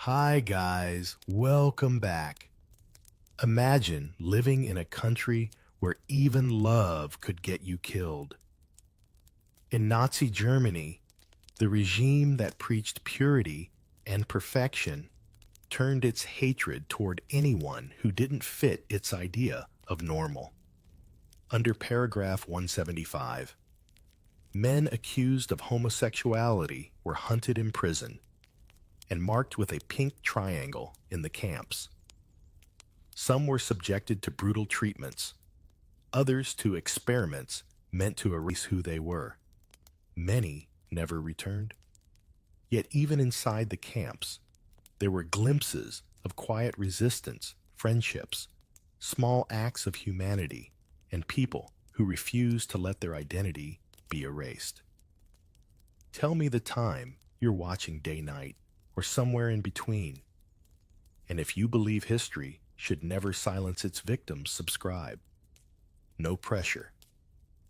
Hi, guys. Welcome back. Imagine living in a country where even love could get you killed. In Nazi Germany, the regime that preached purity and perfection turned its hatred toward anyone who didn't fit its idea of normal. Under paragraph 175, men accused of homosexuality were hunted in prison and marked with a pink triangle in the camps. Some were subjected to brutal treatments, others to experiments meant to erase who they were. Many never returned. Yet even inside the camps, there were glimpses of quiet resistance, friendships, small acts of humanity, and people who refused to let their identity be erased. Tell me the time you're watching day-night, or somewhere in between. And if you believe history should never silence its victims, subscribe. No pressure.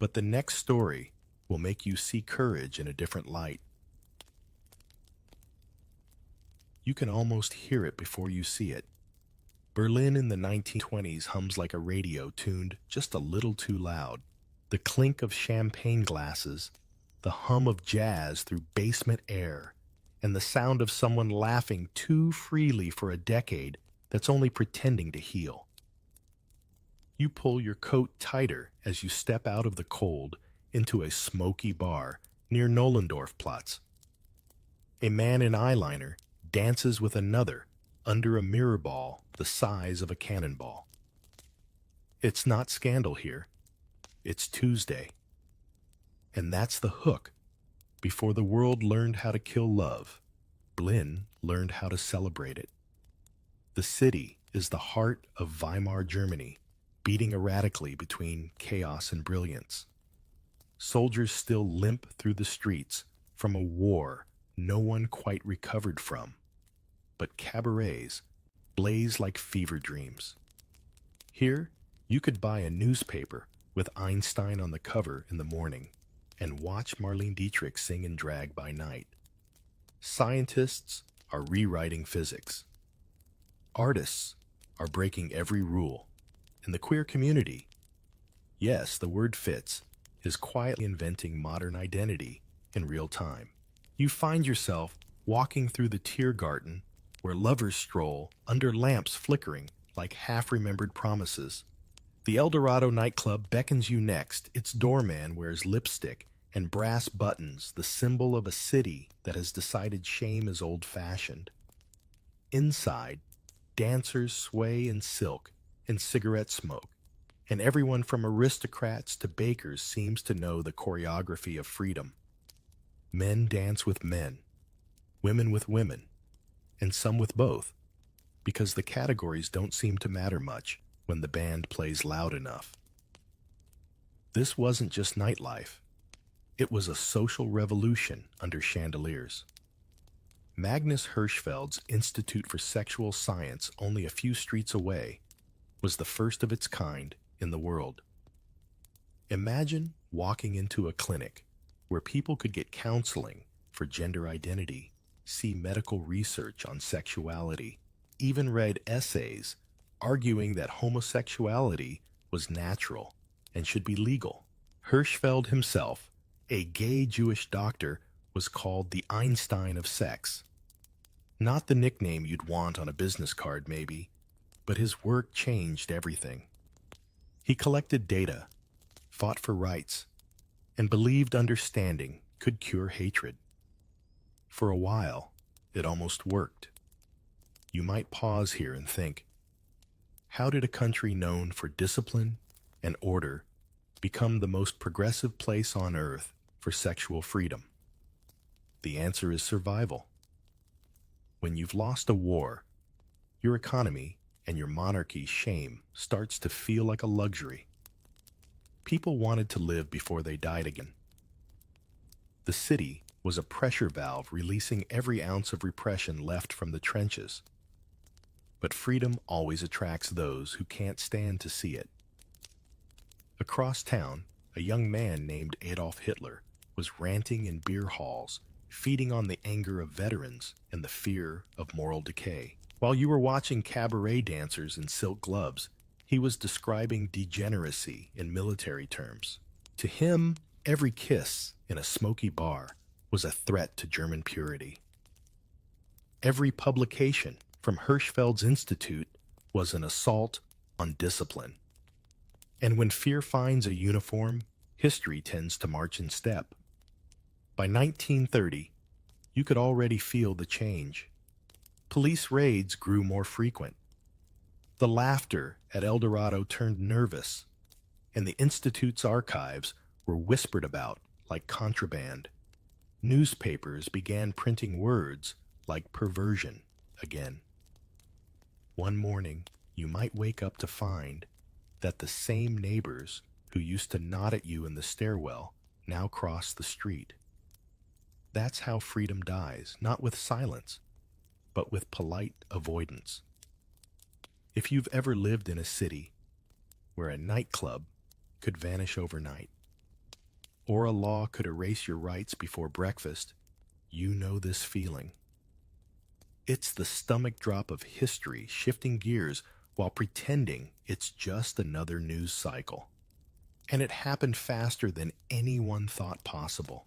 But the next story will make you see courage in a different light. You can almost hear it before you see it. Berlin in the 1920s hums like a radio tuned just a little too loud. The clink of champagne glasses, the hum of jazz through basement air, and the sound of someone laughing too freely for a decade that's only pretending to heal. You pull your coat tighter as you step out of the cold into a smoky bar near Nollendorfplatz. A man in eyeliner dances with another under a mirror ball the size of a cannonball. It's not scandal here. It's Tuesday. And that's the hook. Before the world learned how to kill love, Berlin learned how to celebrate it. The city is the heart of Weimar Germany, beating erratically between chaos and brilliance. Soldiers still limp through the streets from a war no one quite recovered from, but cabarets blaze like fever dreams. Here, you could buy a newspaper with Einstein on the cover in the morning and watch Marlene Dietrich sing in drag by night. Scientists are rewriting physics. Artists are breaking every rule. And the queer community, yes, the word fits, is quietly inventing modern identity in real time. You find yourself walking through the Tiergarten where lovers stroll under lamps flickering like half-remembered promises. The El Dorado nightclub beckons you next. Its doorman wears lipstick and brass buttons, the symbol of a city that has decided shame is old-fashioned. Inside, dancers sway in silk and cigarette smoke, and everyone from aristocrats to bakers seems to know the choreography of freedom. Men dance with men, women with women, and some with both, because the categories don't seem to matter much when the band plays loud enough. This wasn't just nightlife. It was a social revolution under chandeliers. Magnus Hirschfeld's Institute for Sexual Science, only a few streets away, was the first of its kind in the world. Imagine walking into a clinic where people could get counseling for gender identity, see medical research on sexuality, even read essays arguing that homosexuality was natural and should be legal. Hirschfeld himself, a gay Jewish doctor, was called the Einstein of sex. Not the nickname you'd want on a business card, maybe, but his work changed everything. He collected data, fought for rights, and believed understanding could cure hatred. For a while, it almost worked. You might pause here and think, how did a country known for discipline and order become the most progressive place on earth for sexual freedom? The answer is survival. When you've lost a war, your economy and your monarchy's shame starts to feel like a luxury. People wanted to live before they died again. The city was a pressure valve releasing every ounce of repression left from the trenches. But freedom always attracts those who can't stand to see it. Across town, a young man named Adolf Hitler was ranting in beer halls feeding on the anger of veterans and the fear of moral decay. While you were watching cabaret dancers in silk gloves, he was describing degeneracy in military terms. To him, every kiss in a smoky bar was a threat to German purity. Every publication from Hirschfeld's Institute was an assault on discipline. And when fear finds a uniform, history tends to march in step. By 1930, you could already feel the change. Police raids grew more frequent. The laughter at El Dorado turned nervous, and the Institute's archives were whispered about like contraband. Newspapers began printing words like perversion again. One morning, you might wake up to find that the same neighbors who used to nod at you in the stairwell now cross the street. That's how freedom dies, not with silence, but with polite avoidance. If you've ever lived in a city where a nightclub could vanish overnight, or a law could erase your rights before breakfast, you know this feeling. It's the stomach drop of history shifting gears while pretending it's just another news cycle. And it happened faster than anyone thought possible.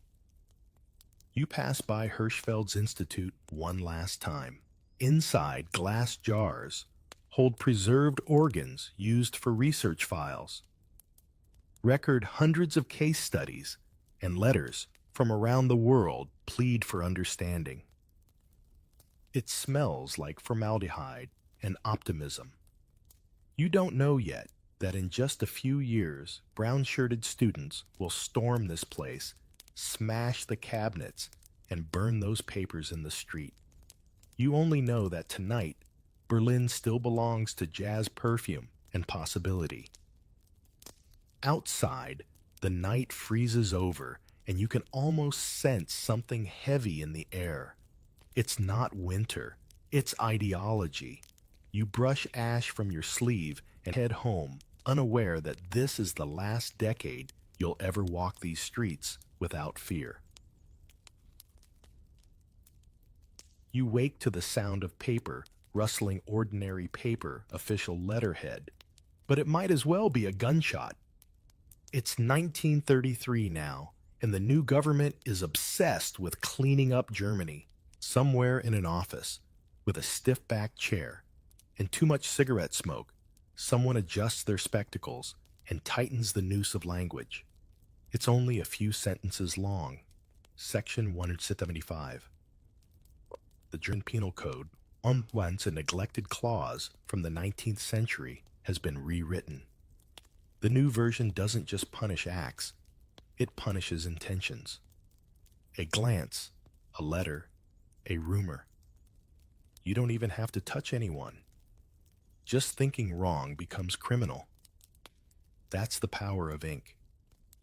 You pass by Hirschfeld's Institute one last time. Inside, glass jars hold preserved organs used for research files. Record hundreds of case studies and letters from around the world plead for understanding. It smells like formaldehyde and optimism. You don't know yet that in just a few years, brown-shirted students will storm this place, smash the cabinets, and burn those papers in the street. You only know that tonight, Berlin still belongs to jazz perfume and possibility. Outside, the night freezes over, and you can almost sense something heavy in the air. It's not winter, it's ideology. You brush ash from your sleeve and head home, unaware that this is the last decade you'll ever walk these streets without fear. You wake to the sound of paper rustling ordinary paper official letterhead, but it might as well be a gunshot. It's 1933 now, and the new government is obsessed with cleaning up Germany. Somewhere in an office, with a stiff-backed chair and too much cigarette smoke, someone adjusts their spectacles and tightens the noose of language. It's only a few sentences long. Section 175. The German Penal Code, once a neglected clause from the 19th century, has been rewritten. The new version doesn't just punish acts, it punishes intentions. A glance, a letter, a rumor. You don't even have to touch anyone. Just thinking wrong becomes criminal. That's the power of ink.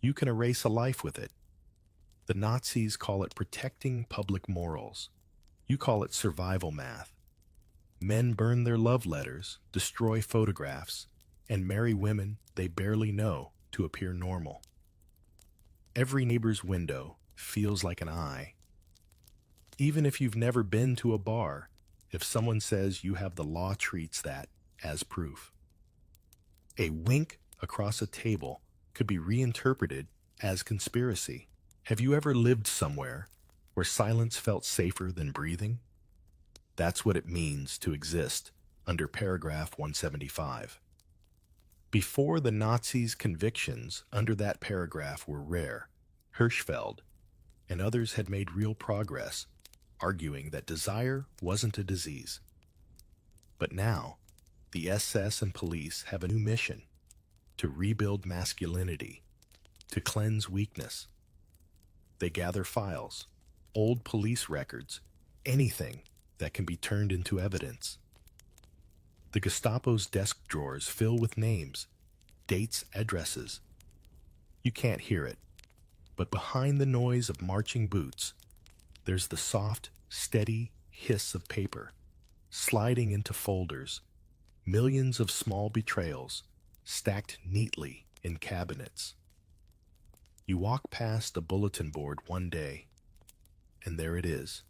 You can erase a life with it. The Nazis call it protecting public morals. You call it survival math. Men burn their love letters, destroy photographs, and marry women they barely know to appear normal. Every neighbor's window feels like an eye. Even if you've never been to a bar, if someone says you have, the law treats that as proof. A wink across a table could be reinterpreted as conspiracy. Have you ever lived somewhere where silence felt safer than breathing? That's what it means to exist under paragraph 175. Before the Nazis' convictions under that paragraph were rare, Hirschfeld and others had made real progress, arguing that desire wasn't a disease. But now, the SS and police have a new mission: to rebuild masculinity, to cleanse weakness. They gather files, old police records, anything that can be turned into evidence. The Gestapo's desk drawers fill with names, dates, addresses. You can't hear it, but behind the noise of marching boots, there's the soft, steady hiss of paper, sliding into folders, millions of small betrayals, stacked neatly in cabinets. You walk past a bulletin board one day. and there it is.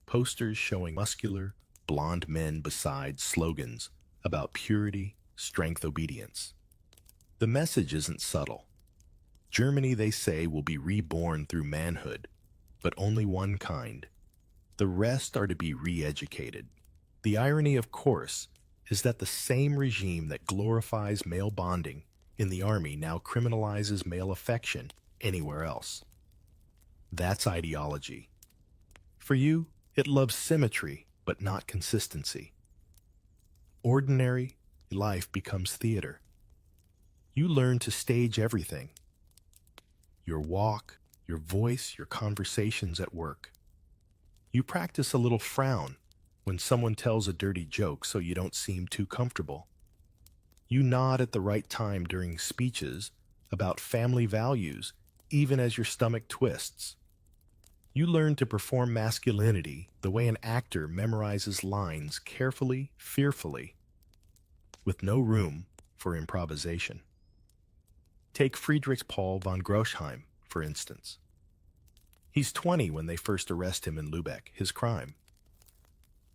Posters showing muscular, blonde men beside slogans about purity, strength, obedience. The message isn't subtle. Germany, they say, will be reborn through manhood, but only one kind. The rest are to be re-educated. The irony, of course, is that the same regime that glorifies male bonding in the army now criminalizes male affection anywhere else. That's ideology. For you, it loves symmetry, but not consistency. Ordinary life becomes theater. You learn to stage everything. Your walk, your voice, your conversations at work. You practice a little frown when someone tells a dirty joke so you don't seem too comfortable. You nod at the right time during speeches about family values, even as your stomach twists. You learn to perform masculinity the way an actor memorizes lines carefully, fearfully, with no room for improvisation. Take Friedrich Paul von Groschheim, for instance. He's 20 when they first arrest him in Lübeck, his crime.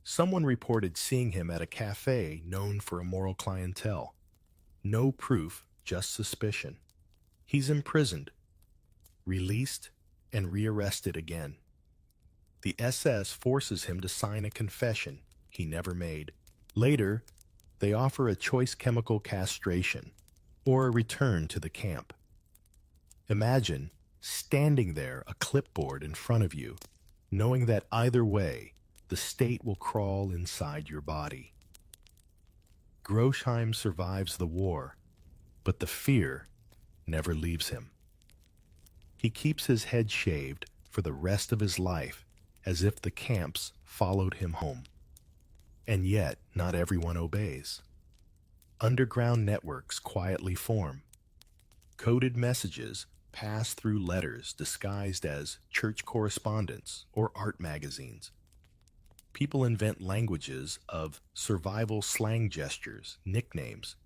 Someone reported seeing him at a cafe known for immoral clientele. No proof, just suspicion. He's imprisoned, released, and rearrested again. The SS forces him to sign a confession he never made. Later, they offer a choice chemical castration or a return to the camp. Imagine standing there, a clipboard in front of you, knowing that either way, the state will crawl inside your body. Groschheim survives the war, but the fear never leaves him. He keeps his head shaved for the rest of his life, as if the camps followed him home. And yet, not everyone obeys. Underground networks quietly form. Coded messages pass through letters disguised as church correspondence or art magazines. People invent languages of survival slang gestures, nicknames.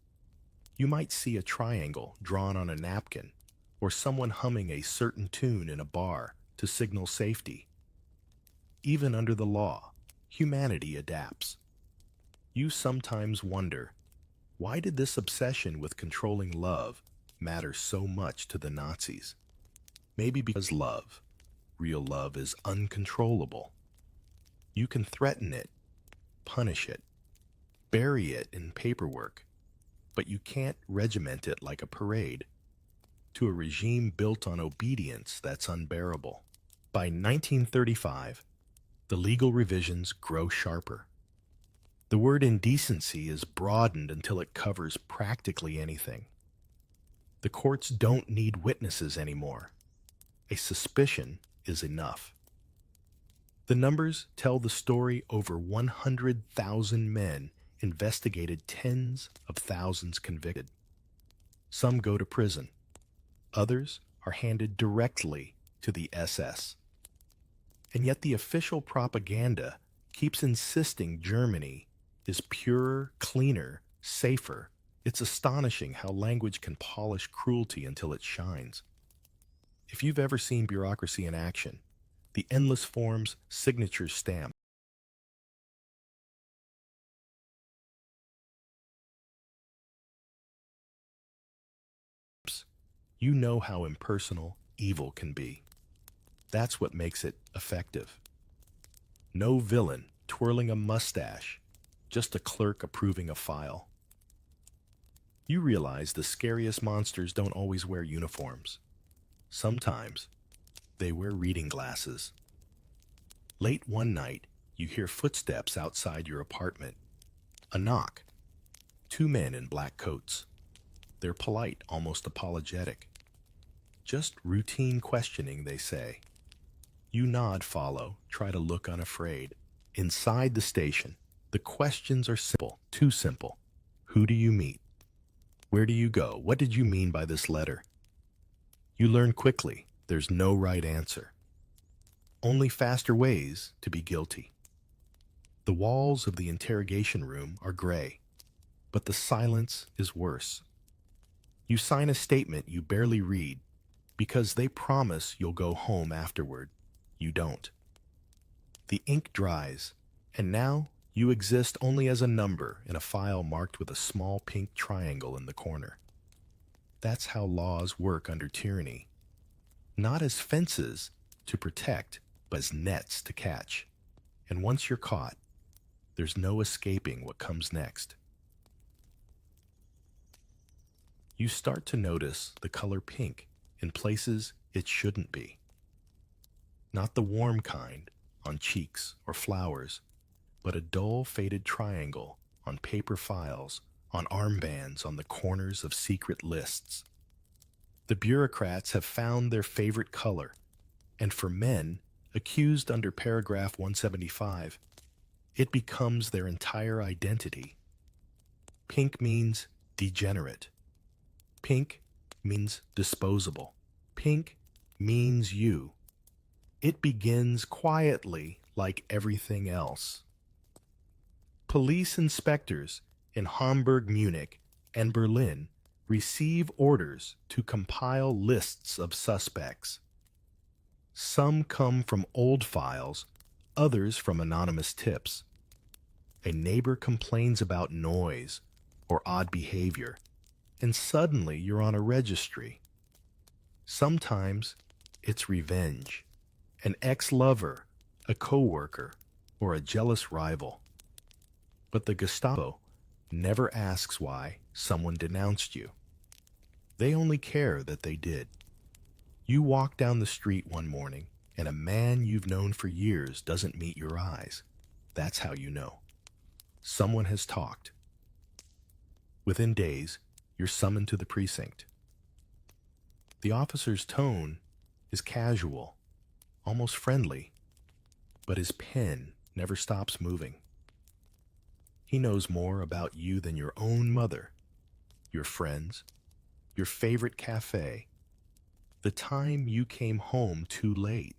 You might see a triangle drawn on a napkin, or someone humming a certain tune in a bar to signal safety. Even under the law, humanity adapts. You sometimes wonder, why did this obsession with controlling love matter so much to the Nazis? Maybe because love, real love, is uncontrollable. You can threaten it, punish it, bury it in paperwork, but you can't regiment it like a parade. To a regime built on obedience, that's unbearable. By 1935, the legal revisions grow sharper. The word indecency is broadened until it covers practically anything. The courts don't need witnesses anymore. A suspicion is enough. The numbers tell the story. Over 100,000 men investigated, tens of thousands convicted. Some go to prison. Others are handed directly to the SS. And yet the official propaganda keeps insisting Germany is purer, cleaner, safer. It's astonishing how language can polish cruelty until it shines. If you've ever seen bureaucracy in action, the endless forms, signatures, stamps, you know how impersonal evil can be. That's what makes it effective. No villain twirling a mustache, just a clerk approving a file. You realize the scariest monsters don't always wear uniforms. Sometimes they wear reading glasses. Late one night, you hear footsteps outside your apartment. A knock. Two men in black coats. They're polite, almost apologetic. Just routine questioning, they say. You nod, follow, try to look unafraid. Inside the station, the questions are simple, too simple. Who do you meet? Where do you go? What did you mean by this letter? You learn quickly there's no right answer. Only faster ways to be guilty. The walls of the interrogation room are gray, but the silence is worse. You sign a statement you barely read because they promise you'll go home afterward. You don't. The ink dries, and now you exist only as a number in a file marked with a small pink triangle in the corner. That's how laws work under tyranny. Not as fences to protect, but as nets to catch. And once you're caught, there's no escaping what comes next. You start to notice the color pink in places it shouldn't be. Not the warm kind on cheeks or flowers, but a dull faded triangle on paper files, on armbands, on the corners of secret lists. The bureaucrats have found their favorite color, and for men accused under paragraph 175, it becomes their entire identity. Pink means degenerate. Pink means disposable. Pink means you. It begins quietly like everything else. Police inspectors in Hamburg, Munich, and Berlin receive orders to compile lists of suspects. Some come from old files, others from anonymous tips. A neighbor complains about noise or odd behavior, and suddenly you're on a registry. Sometimes it's revenge, an ex-lover, a coworker, or a jealous rival. But the Gestapo never asks why someone denounced you. They only care that they did. You walk down the street one morning, and a man you've known for years doesn't meet your eyes. That's how you know. Someone has talked. Within days, you're summoned to the precinct. The officer's tone is casual, almost friendly, but his pen never stops moving. He knows more about you than your own mother, your friends, your favorite cafe, the time you came home too late.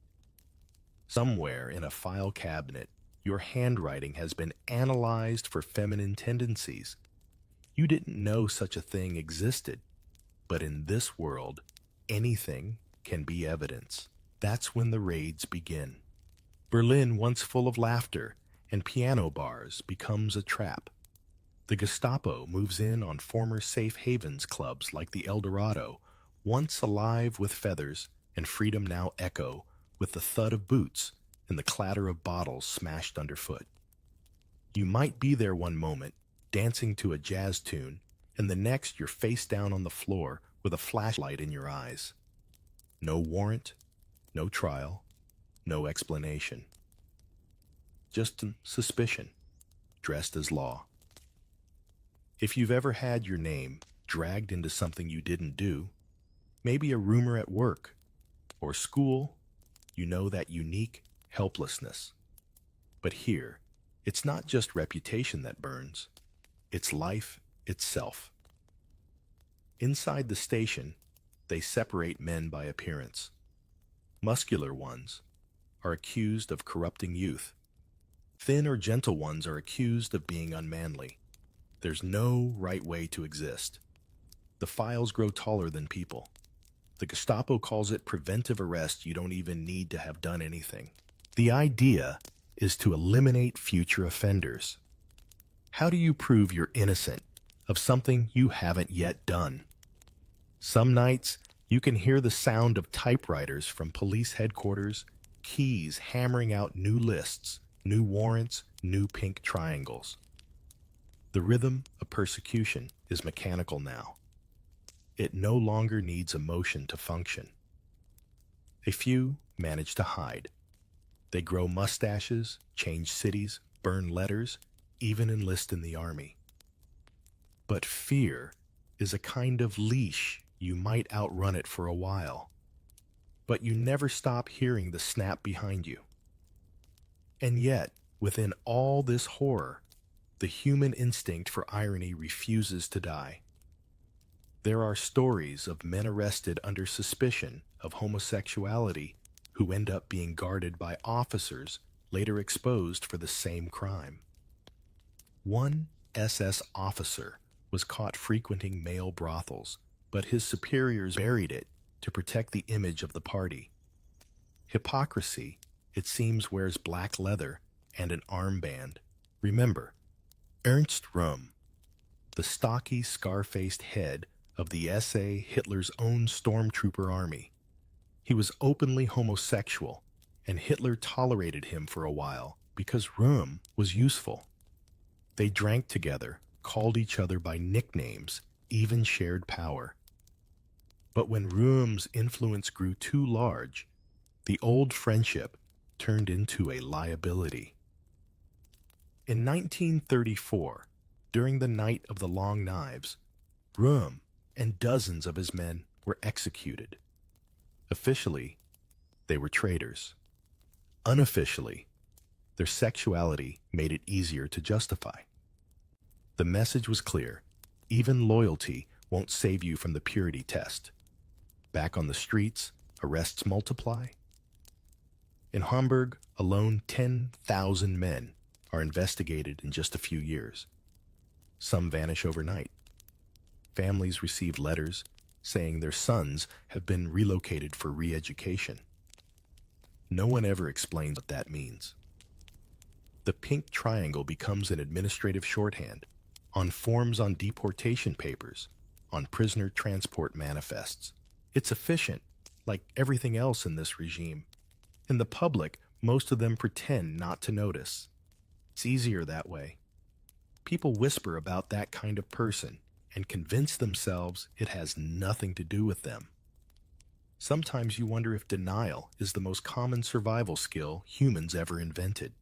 Somewhere in a file cabinet, your handwriting has been analyzed for feminine tendencies. You didn't know such a thing existed, but in this world, anything can be evidence. That's when the raids begin. Berlin, once full of laughter and piano bars, becomes a trap. The Gestapo moves in on former safe havens clubs like the El Dorado, once alive with feathers, and freedom now echo with the thud of boots and the clatter of bottles smashed underfoot. You might be there one moment, dancing to a jazz tune, and the next you're face down on the floor with a flashlight in your eyes. No warrant, no trial, no explanation. Just suspicion, dressed as law. If you've ever had your name dragged into something you didn't do, maybe a rumor at work or school, you know that unique helplessness. But here, it's not just reputation that burns. It's life itself. Inside the station, they separate men by appearance. Muscular ones are accused of corrupting youth. Thin or gentle ones are accused of being unmanly. There's no right way to exist. The files grow taller than people. The Gestapo calls it preventive arrest. You don't even need to have done anything. The idea is to eliminate future offenders. How do you prove you're innocent of something you haven't yet done? Some nights, you can hear the sound of typewriters from police headquarters, keys hammering out new lists, new warrants, new pink triangles. The rhythm of persecution is mechanical now. It no longer needs emotion to function. A few manage to hide. They grow mustaches, change cities, burn letters, even enlist in the army. But fear is a kind of leash. You might outrun it for a while, but you never stop hearing the snap behind you. And yet, within all this horror, the human instinct for irony refuses to die. There are stories of men arrested under suspicion of homosexuality who end up being guarded by officers later exposed for the same crime. One SS officer was caught frequenting male brothels, but his superiors buried it to protect the image of the party. Hypocrisy it seems wears black leather and an armband. Remember, Ernst Röhm, the stocky, scar-faced head of the SA Hitler's own stormtrooper army. He was openly homosexual, and Hitler tolerated him for a while because Röhm was useful. They drank together, called each other by nicknames, even shared power. But when Röhm's influence grew too large, the old friendship turned into a liability. In 1934, during the Night of the Long Knives, Röhm and dozens of his men were executed. Officially, they were traitors. Unofficially, their sexuality made it easier to justify. The message was clear: even loyalty won't save you from the purity test. Back on the streets, arrests multiply. In Hamburg, alone 10,000 men are investigated in just a few years. Some vanish overnight. Families receive letters saying their sons have been relocated for re-education. No one ever explains what that means. The pink triangle becomes an administrative shorthand on forms on deportation papers, on prisoner transport manifests. It's efficient, like everything else in this regime. In the public, most of them pretend not to notice. It's easier that way. People whisper about that kind of person and convince themselves it has nothing to do with them. Sometimes you wonder if denial is the most common survival skill humans ever invented.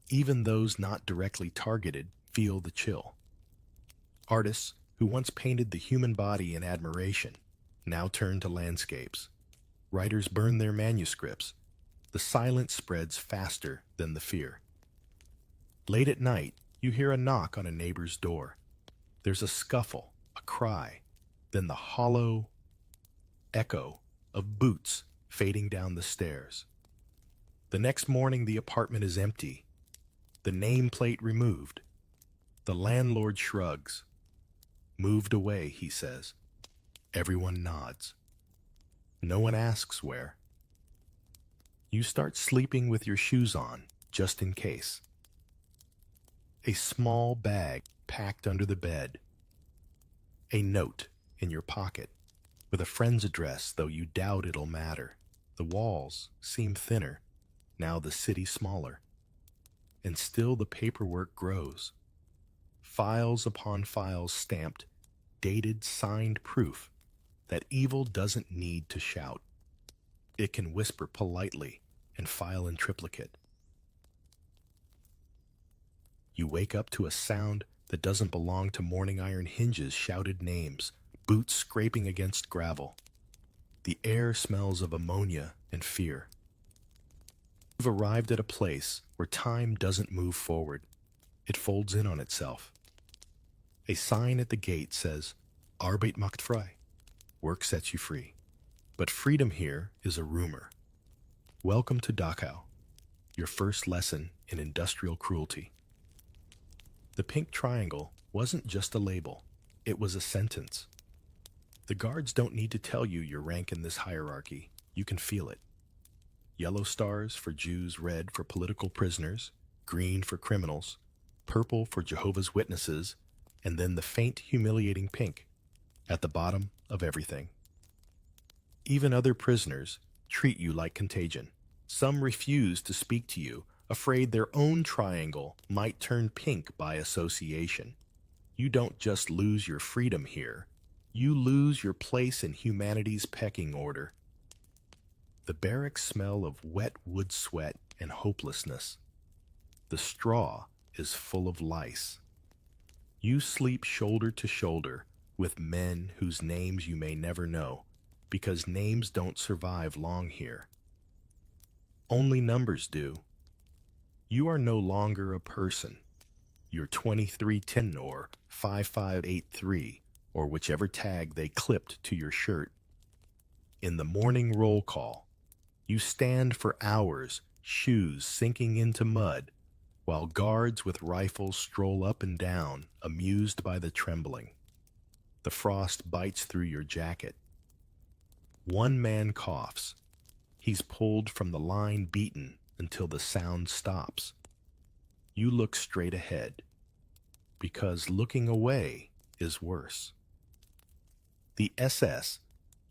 Even those not directly targeted feel the chill. Artists who once painted the human body in admiration now turn to landscapes. Writers burn their manuscripts. The silence spreads faster than the fear. Late at night, you hear a knock on a neighbor's door. There's a scuffle, a cry, then the hollow echo of boots fading down the stairs. The next morning, the apartment is empty, the nameplate removed. The landlord shrugs. Moved away, he says. Everyone nods. No one asks where. You start sleeping with your shoes on, just in case. A small bag packed under the bed. A note in your pocket, with a friend's address, though you doubt it'll matter. The walls seem thinner, now the city smaller. And still the paperwork grows. Files upon files stamped, dated, signed proof that evil doesn't need to shout. It can whisper politely and file in triplicate. You wake up to a sound that doesn't belong to morning iron hinges, shouted names, boots scraping against gravel. The air smells of ammonia and fear. You've arrived at a place where time doesn't move forward. It folds in on itself. A sign at the gate says, Arbeit macht frei. Work sets you free. But freedom here is a rumor. Welcome to Dachau, your first lesson in industrial cruelty. The pink triangle wasn't just a label, it was a sentence. The guards don't need to tell you your rank in this hierarchy. You can feel it. Yellow stars for Jews, red for political prisoners, green for criminals, purple for Jehovah's Witnesses, and then the faint, humiliating pink at the bottom of everything. Even other prisoners treat you like contagion. Some refuse to speak to you, afraid their own triangle might turn pink by association. You don't just lose your freedom here, you lose your place in humanity's pecking order. The barracks smell of wet wood sweat and hopelessness. The straw is full of lice. You sleep shoulder to shoulder with men whose names you may never know, because names don't survive long here. Only numbers do. You are no longer a person. You're 2310 or 5583, or whichever tag they clipped to your shirt. In the morning roll call, you stand for hours, shoes sinking into mud, while guards with rifles stroll up and down, amused by the trembling. The frost bites through your jacket. One man coughs. He's pulled from the line beaten until the sound stops. You look straight ahead, because looking away is worse. The SS,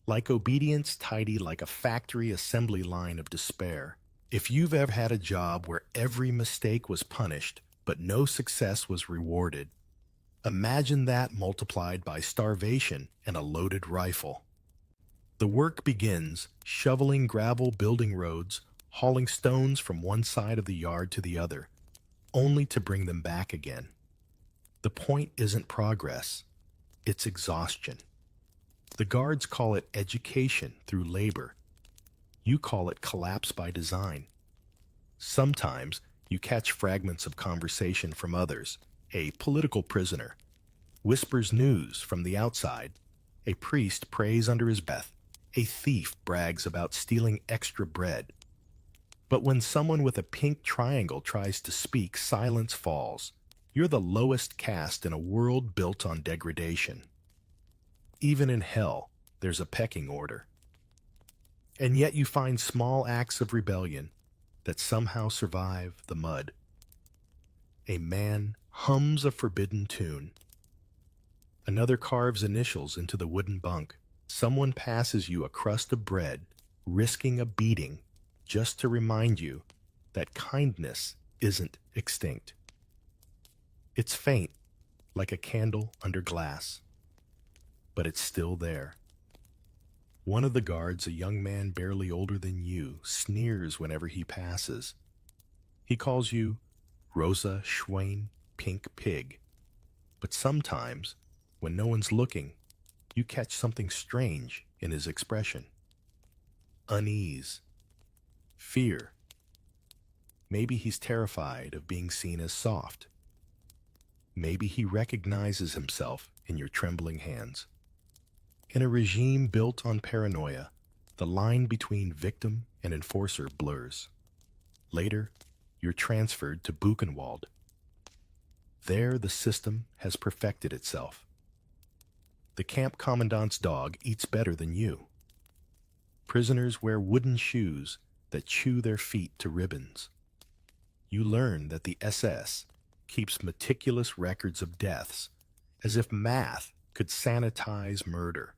like obedience tidy like a factory assembly line of despair. If you've ever had a job where every mistake was punished, but no success was rewarded, imagine that multiplied by starvation and a loaded rifle. The work begins shoveling gravel, building roads, hauling stones from one side of the yard to the other, only to bring them back again. The point isn't progress, it's exhaustion. The guards call it education through labor. You call it collapse by design. Sometimes you catch fragments of conversation from others. A political prisoner whispers news from the outside. A priest prays under his breath. A thief brags about stealing extra bread. But when someone with a pink triangle tries to speak, silence falls. You're the lowest caste in a world built on degradation. Even in hell, there's a pecking order. And yet you find small acts of rebellion that somehow survive the mud. A man hums a forbidden tune. Another carves initials into the wooden bunk. Someone passes you a crust of bread, risking a beating, just to remind you that kindness isn't extinct. It's faint, like a candle under glass, but it's still there. One of the guards, a young man barely older than you, sneers whenever he passes. He calls you Rosa Schwein Pink Pig. But sometimes, when no one's looking, you catch something strange in his expression. Unease. Fear. Maybe he's terrified of being seen as soft. Maybe he recognizes himself in your trembling hands. In a regime built on paranoia, the line between victim and enforcer blurs. Later, you're transferred to Buchenwald. There, the system has perfected itself. The camp commandant's dog eats better than you. Prisoners wear wooden shoes that chew their feet to ribbons. You learn that the SS keeps meticulous records of deaths, as if math could sanitize murder.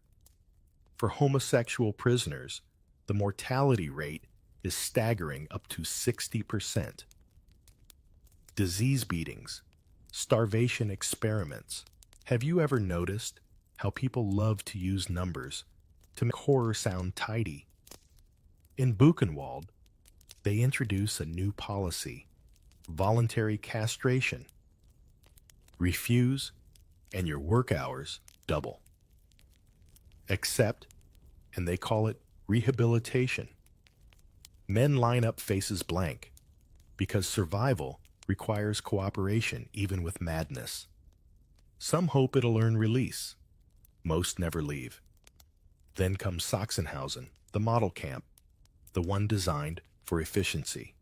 For homosexual prisoners, the mortality rate is staggering up to 60%. Disease beatings, starvation experiments. Have you ever noticed how people love to use numbers to make horror sound tidy? In Buchenwald, they introduce a new policy: voluntary castration. Refuse, and your work hours double. Accept, and they call it rehabilitation. Men line up faces blank, because survival requires cooperation even with madness. Some hope it'll earn release. Most never leave. Then comes Sachsenhausen, the model camp, the one designed for efficiency.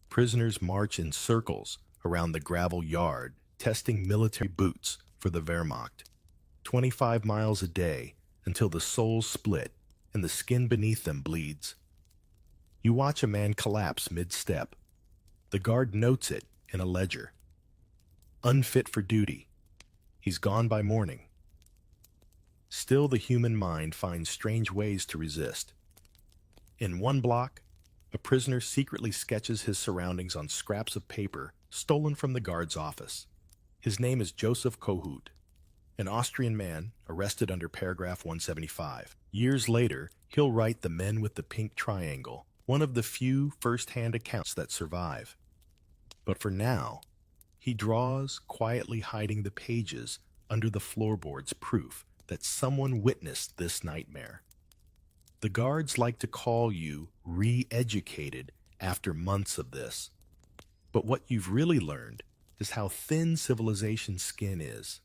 Prisoners march in circles around the gravel yard, testing military boots for the Wehrmacht. 25 miles a day until the soles split and the skin beneath them bleeds. You watch a man collapse mid-step. The guard notes it in a ledger. Unfit for duty. He's gone by morning. Still, the human mind finds strange ways to resist. In one block, a prisoner secretly sketches his surroundings on scraps of paper stolen from the guard's office. His name is Joseph Kohut, an Austrian man arrested under paragraph 175. Years later, he'll write The Men with the Pink Triangle, one of the few first-hand accounts that survive. But for now, he draws, quietly hiding the pages under the floorboards, proof that someone witnessed this nightmare. The guards like to call you re-educated after months of this. But what you've really learned is how thin civilization's skin is.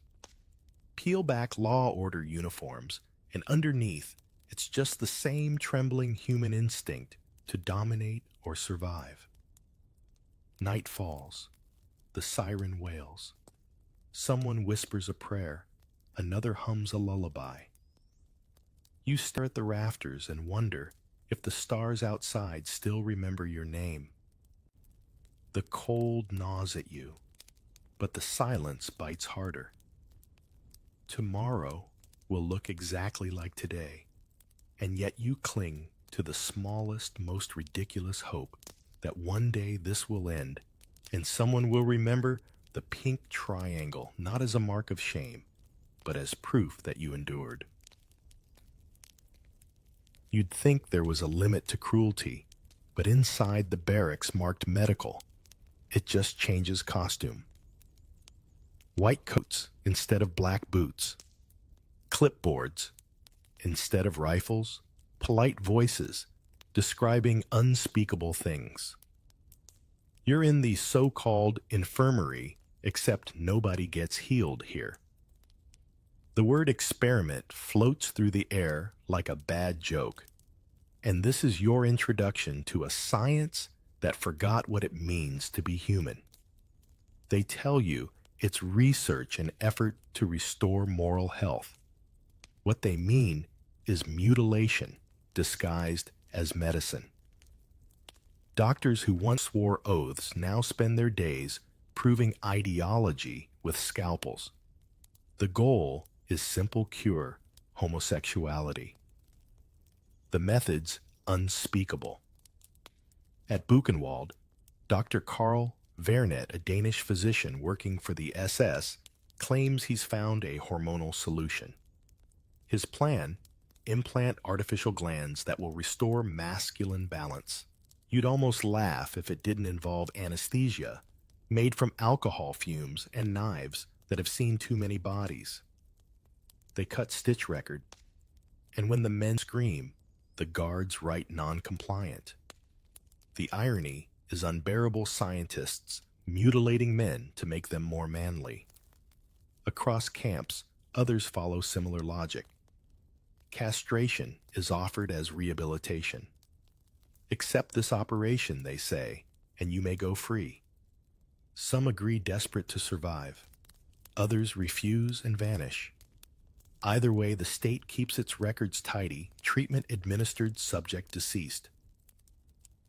Peel back law order uniforms, and underneath, it's just the same trembling human instinct to dominate or survive. Night falls. The siren wails. Someone whispers a prayer. Another hums a lullaby. You stare at the rafters and wonder if the stars outside still remember your name. The cold gnaws at you, but the silence bites harder. Tomorrow will look exactly like today, and yet you cling to the smallest, most ridiculous hope that one day this will end, and someone will remember the pink triangle not as a mark of shame, but as proof that you endured. You'd think there was a limit to cruelty, but inside the barracks marked medical, it just changes costume. White coats instead of black boots, clipboards instead of rifles, polite voices describing unspeakable things. You're in the so-called infirmary, except nobody gets healed here. The word experiment floats through the air like a bad joke, and this is your introduction to a science that forgot what it means to be human. They tell you it's research and effort to restore moral health. What they mean is mutilation disguised as medicine. Doctors who once swore oaths now spend their days proving ideology with scalpels. The goal is simple cure, homosexuality. The methods unspeakable. At Buchenwald, Dr. Karl Vernet, a Danish physician working for the SS, claims he's found a hormonal solution. His plan: implant artificial glands that will restore masculine balance. You'd almost laugh if it didn't involve anesthesia, made from alcohol fumes and knives that have seen too many bodies. They cut stitch record, and when the men scream, the guards write non-compliant. The irony is unbearable scientists mutilating men to make them more manly. Across camps, others follow similar logic. Castration is offered as rehabilitation. Accept this operation, they say, and you may go free. Some agree desperate to survive. Others refuse and vanish. Either way, the state keeps its records tidy, treatment administered, subject deceased.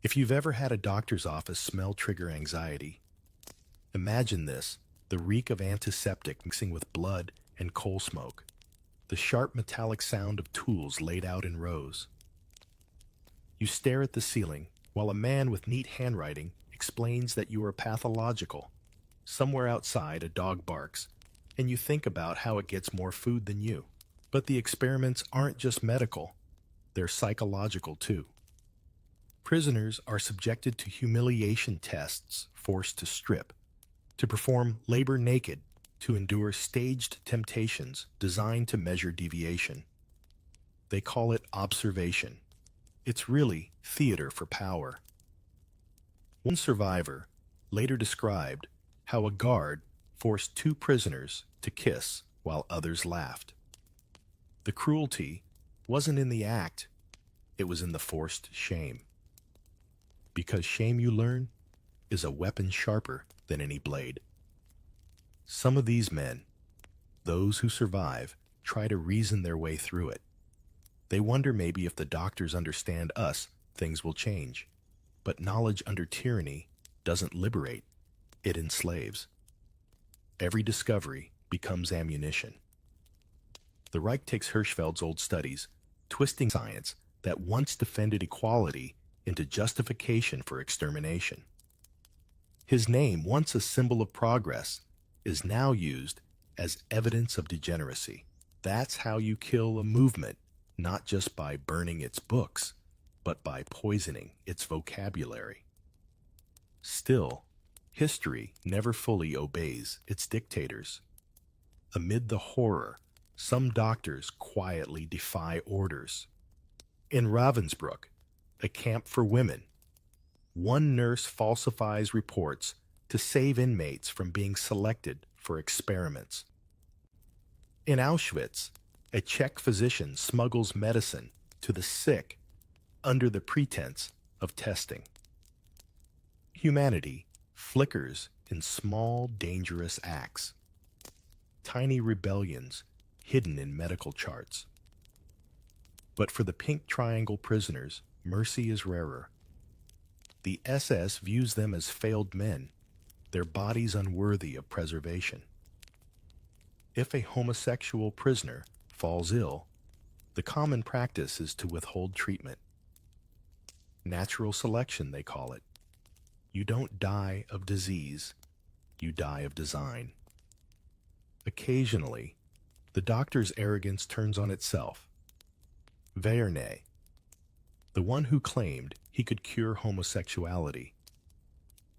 If you've ever had a doctor's office smell trigger anxiety, imagine this: the reek of antiseptic mixing with blood and coal smoke, the sharp metallic sound of tools laid out in rows. You stare at the ceiling while a man with neat handwriting explains that you are pathological. Somewhere outside, a dog barks, and you think about how it gets more food than you. But the experiments aren't just medical, they're psychological too. Prisoners are subjected to humiliation tests, forced to strip, to perform labor naked, to endure staged temptations designed to measure deviation. They call it observation. It's really theater for power. One survivor later described how a guard forced two prisoners to kiss while others laughed. The cruelty wasn't in the act, it was in the forced shame. Because shame, you learn, is a weapon sharper than any blade. Some of these men, those who survive, try to reason their way through it. They wonder maybe if the doctors understand us, things will change. But knowledge under tyranny doesn't liberate, it enslaves. Every discovery becomes ammunition. The Reich takes Hirschfeld's old studies, twisting science that once defended equality into justification for extermination. His name, once a symbol of progress, is now used as evidence of degeneracy. That's how you kill a movement, not just by burning its books, but by poisoning its vocabulary. Still, history never fully obeys its dictators. Amid the horror, some doctors quietly defy orders. In Ravensbrück, a camp for women, one nurse falsifies reports to save inmates from being selected for experiments. In Auschwitz, a Czech physician smuggles medicine to the sick under the pretense of testing. Humanity flickers in small, dangerous acts, tiny rebellions hidden in medical charts. But for the pink triangle prisoners, mercy is rarer. The SS views them as failed men, their bodies unworthy of preservation. If a homosexual prisoner falls ill, the common practice is to withhold treatment. Natural selection, they call it. You don't die of disease, you die of design. Occasionally, the doctor's arrogance turns on itself. Verne, the one who claimed he could cure homosexuality,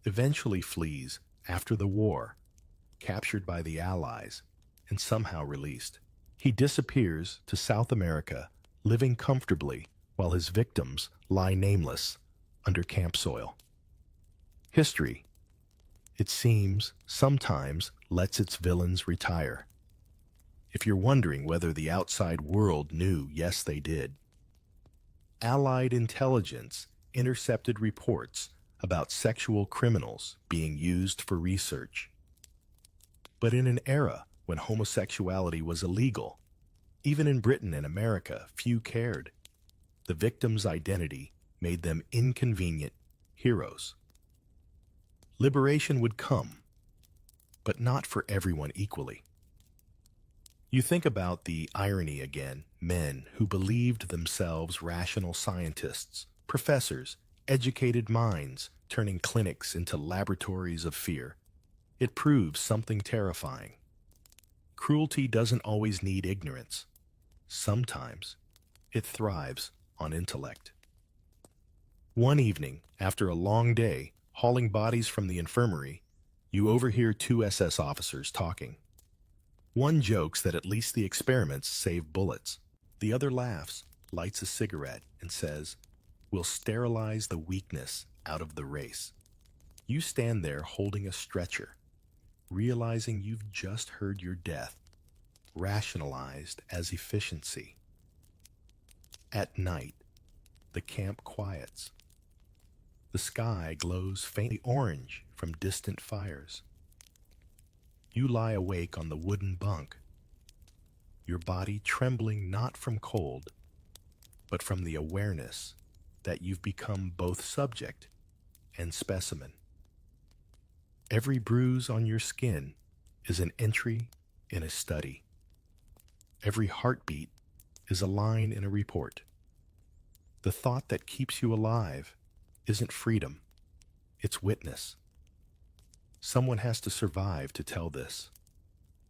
eventually flees after the war, captured by the Allies, and somehow released. He disappears to South America, living comfortably while his victims lie nameless under camp soil. History, it seems, sometimes lets its villains retire. If you're wondering whether the outside world knew, yes, they did. Allied intelligence intercepted reports about sexual criminals being used for research. But in an era when homosexuality was illegal, even in Britain and America, few cared. The victim's identity made them inconvenient heroes. Liberation would come, but not for everyone equally. You think about the irony again, men who believed themselves rational scientists, professors, educated minds, turning clinics into laboratories of fear. It proves something terrifying. Cruelty doesn't always need ignorance. Sometimes it thrives on intellect. One evening, after a long day, hauling bodies from the infirmary, you overhear two SS officers talking. One jokes that at least the experiments save bullets. The other laughs, lights a cigarette, and says, "We'll sterilize the weakness out of the race." You stand there holding a stretcher, realizing you've just heard your death, rationalized as efficiency. At night, the camp quiets. The sky glows faintly orange from distant fires. You lie awake on the wooden bunk, your body trembling not from cold, but from the awareness that you've become both subject and specimen. Every bruise on your skin is an entry in a study. Every heartbeat is a line in a report. The thought that keeps you alive isn't freedom, it's witness. Someone has to survive to tell this.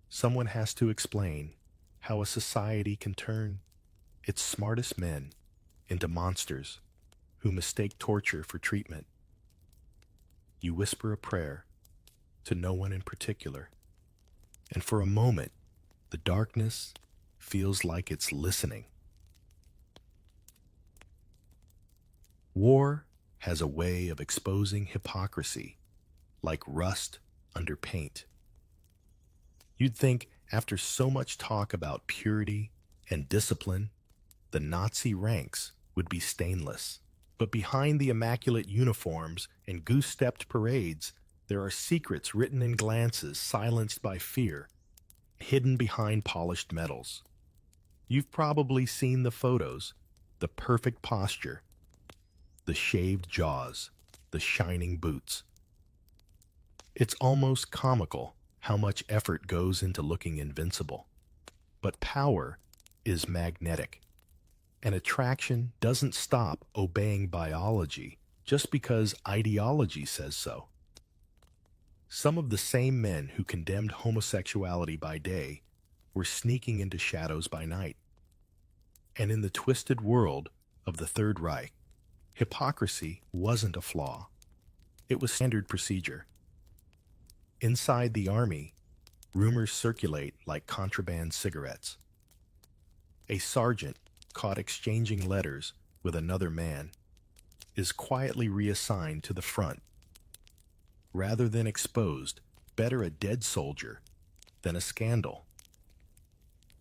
Someone has to explain how a society can turn its smartest men into monsters who mistake torture for treatment. You whisper a prayer to no one in particular, and for a moment, the darkness feels like it's listening. War has a way of exposing hypocrisy, like rust under paint. You'd think, after so much talk about purity and discipline, the Nazi ranks would be stainless. But behind the immaculate uniforms and goose-stepped parades, there are secrets written in glances silenced by fear, hidden behind polished metals. You've probably seen the photos, the perfect posture, the shaved jaws, the shining boots. It's almost comical how much effort goes into looking invincible. But power is magnetic. And attraction doesn't stop obeying biology just because ideology says so. Some of the same men who condemned homosexuality by day were sneaking into shadows by night. And in the twisted world of the Third Reich, hypocrisy wasn't a flaw. It was standard procedure. Inside the army, rumors circulate like contraband cigarettes. A sergeant caught exchanging letters with another man is quietly reassigned to the front. Rather than exposed, better a dead soldier than a scandal.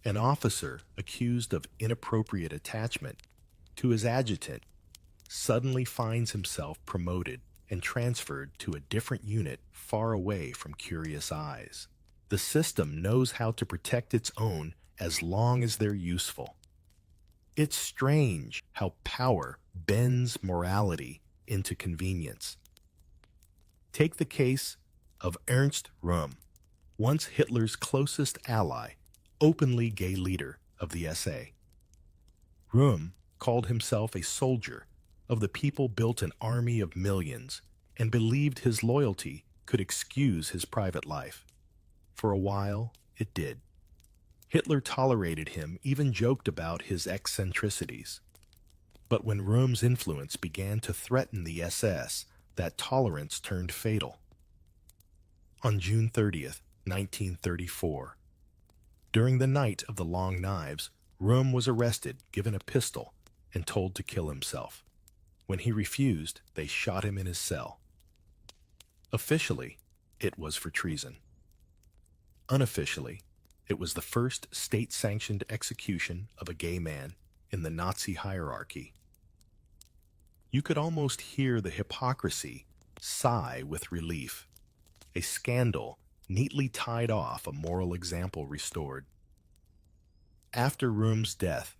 An officer accused of inappropriate attachment to his adjutant suddenly finds himself promoted and transferred to a different unit far away from curious eyes. The system knows how to protect its own as long as they're useful. It's strange how power bends morality into convenience. Take the case of Ernst Röhm, once Hitler's closest ally, openly gay leader of the SA. Röhm called himself a soldier of the people, built an army of millions, and believed his loyalty could excuse his private life. For a while, it did. Hitler tolerated him, even joked about his eccentricities. But when Röhm's influence began to threaten the SS, that tolerance turned fatal. On June 30th, 1934, during the Night of the Long Knives, Röhm was arrested, given a pistol, and told to kill himself. When he refused, they shot him in his cell. Officially, it was for treason. Unofficially, it was the first state-sanctioned execution of a gay man in the Nazi hierarchy. You could almost hear the hypocrisy sigh with relief. A scandal neatly tied off, a moral example restored. After Röhm's death,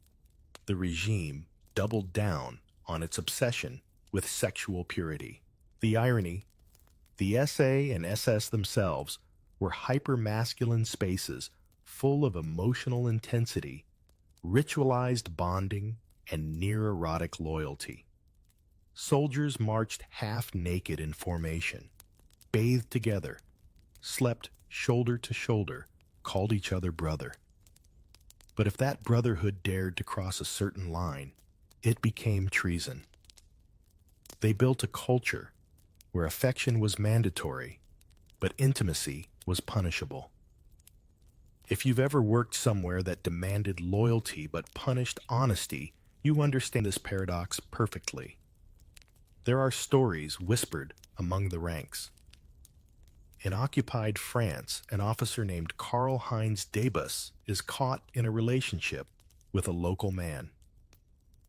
the regime doubled down on its obsession with sexual purity. The irony: the SA and SS themselves were hyper-masculine spaces full of emotional intensity, ritualized bonding, and near-erotic loyalty. Soldiers marched half-naked in formation, bathed together, slept shoulder to shoulder, called each other brother. But if that brotherhood dared to cross a certain line, it became treason. They built a culture where affection was mandatory, but intimacy was punishable. If you've ever worked somewhere that demanded loyalty but punished honesty, you understand this paradox perfectly. There are stories whispered among the ranks. In occupied France, an officer named Karl-Heinz Debus is caught in a relationship with a local man.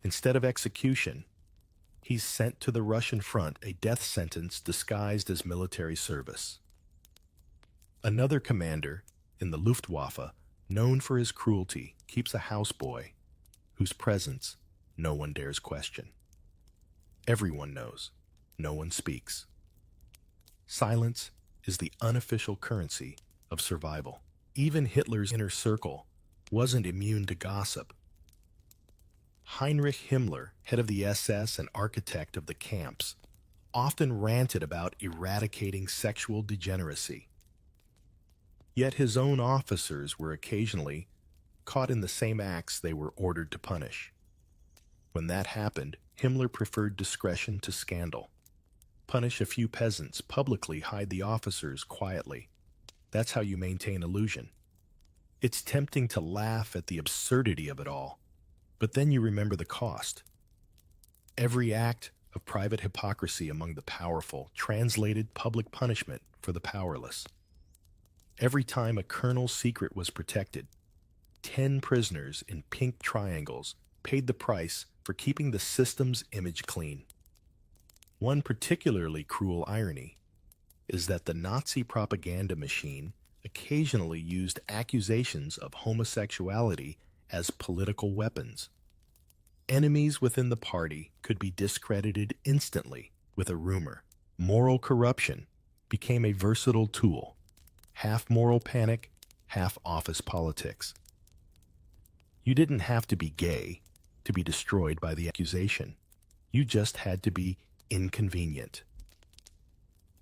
Instead of execution, he's sent to the Russian front, a death sentence disguised as military service. Another commander in the Luftwaffe, known for his cruelty, keeps a houseboy whose presence no one dares question. Everyone knows, no one speaks. Silence is the unofficial currency of survival. Even Hitler's inner circle wasn't immune to gossip. Heinrich Himmler, head of the SS and architect of the camps, often ranted about eradicating sexual degeneracy. Yet his own officers were occasionally caught in the same acts they were ordered to punish. When that happened, Himmler preferred discretion to scandal. Punish a few peasants, publicly hide the officers quietly. That's how you maintain illusion. It's tempting to laugh at the absurdity of it all, but then you remember the cost. Every act of private hypocrisy among the powerful translated public punishment for the powerless. Every time a colonel's secret was protected, 10 prisoners in pink triangles paid the price for keeping the system's image clean. One particularly cruel irony is that the Nazi propaganda machine occasionally used accusations of homosexuality as political weapons. Enemies within the party could be discredited instantly with a rumor. Moral corruption became a versatile tool, half moral panic, half office politics. You didn't have to be gay to be destroyed by the accusation. You just had to be inconvenient.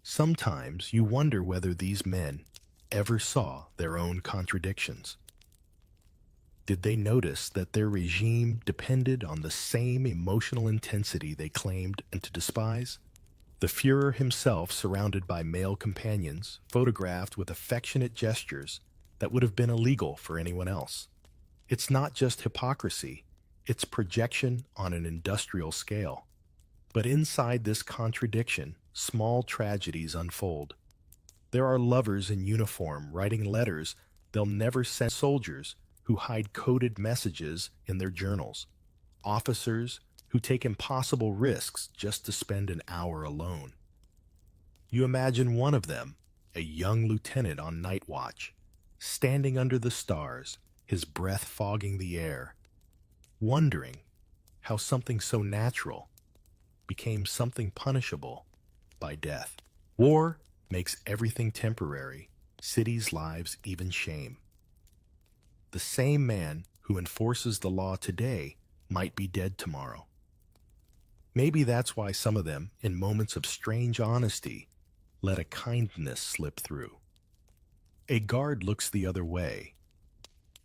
Sometimes you wonder whether these men ever saw their own contradictions. Did they notice that their regime depended on the same emotional intensity they claimed and to despise? The Führer himself, surrounded by male companions, photographed with affectionate gestures that would have been illegal for anyone else. It's not just hypocrisy, it's projection on an industrial scale. But inside this contradiction, small tragedies unfold. There are lovers in uniform writing letters they'll never send, soldiers who hide coded messages in their journals, officers who take impossible risks just to spend an hour alone. You imagine one of them, a young lieutenant on night watch, standing under the stars, his breath fogging the air, wondering how something so natural became something punishable by death. War makes everything temporary, cities' lives even shame. The same man who enforces the law today might be dead tomorrow. Maybe that's why some of them, in moments of strange honesty, let a kindness slip through. A guard looks the other way.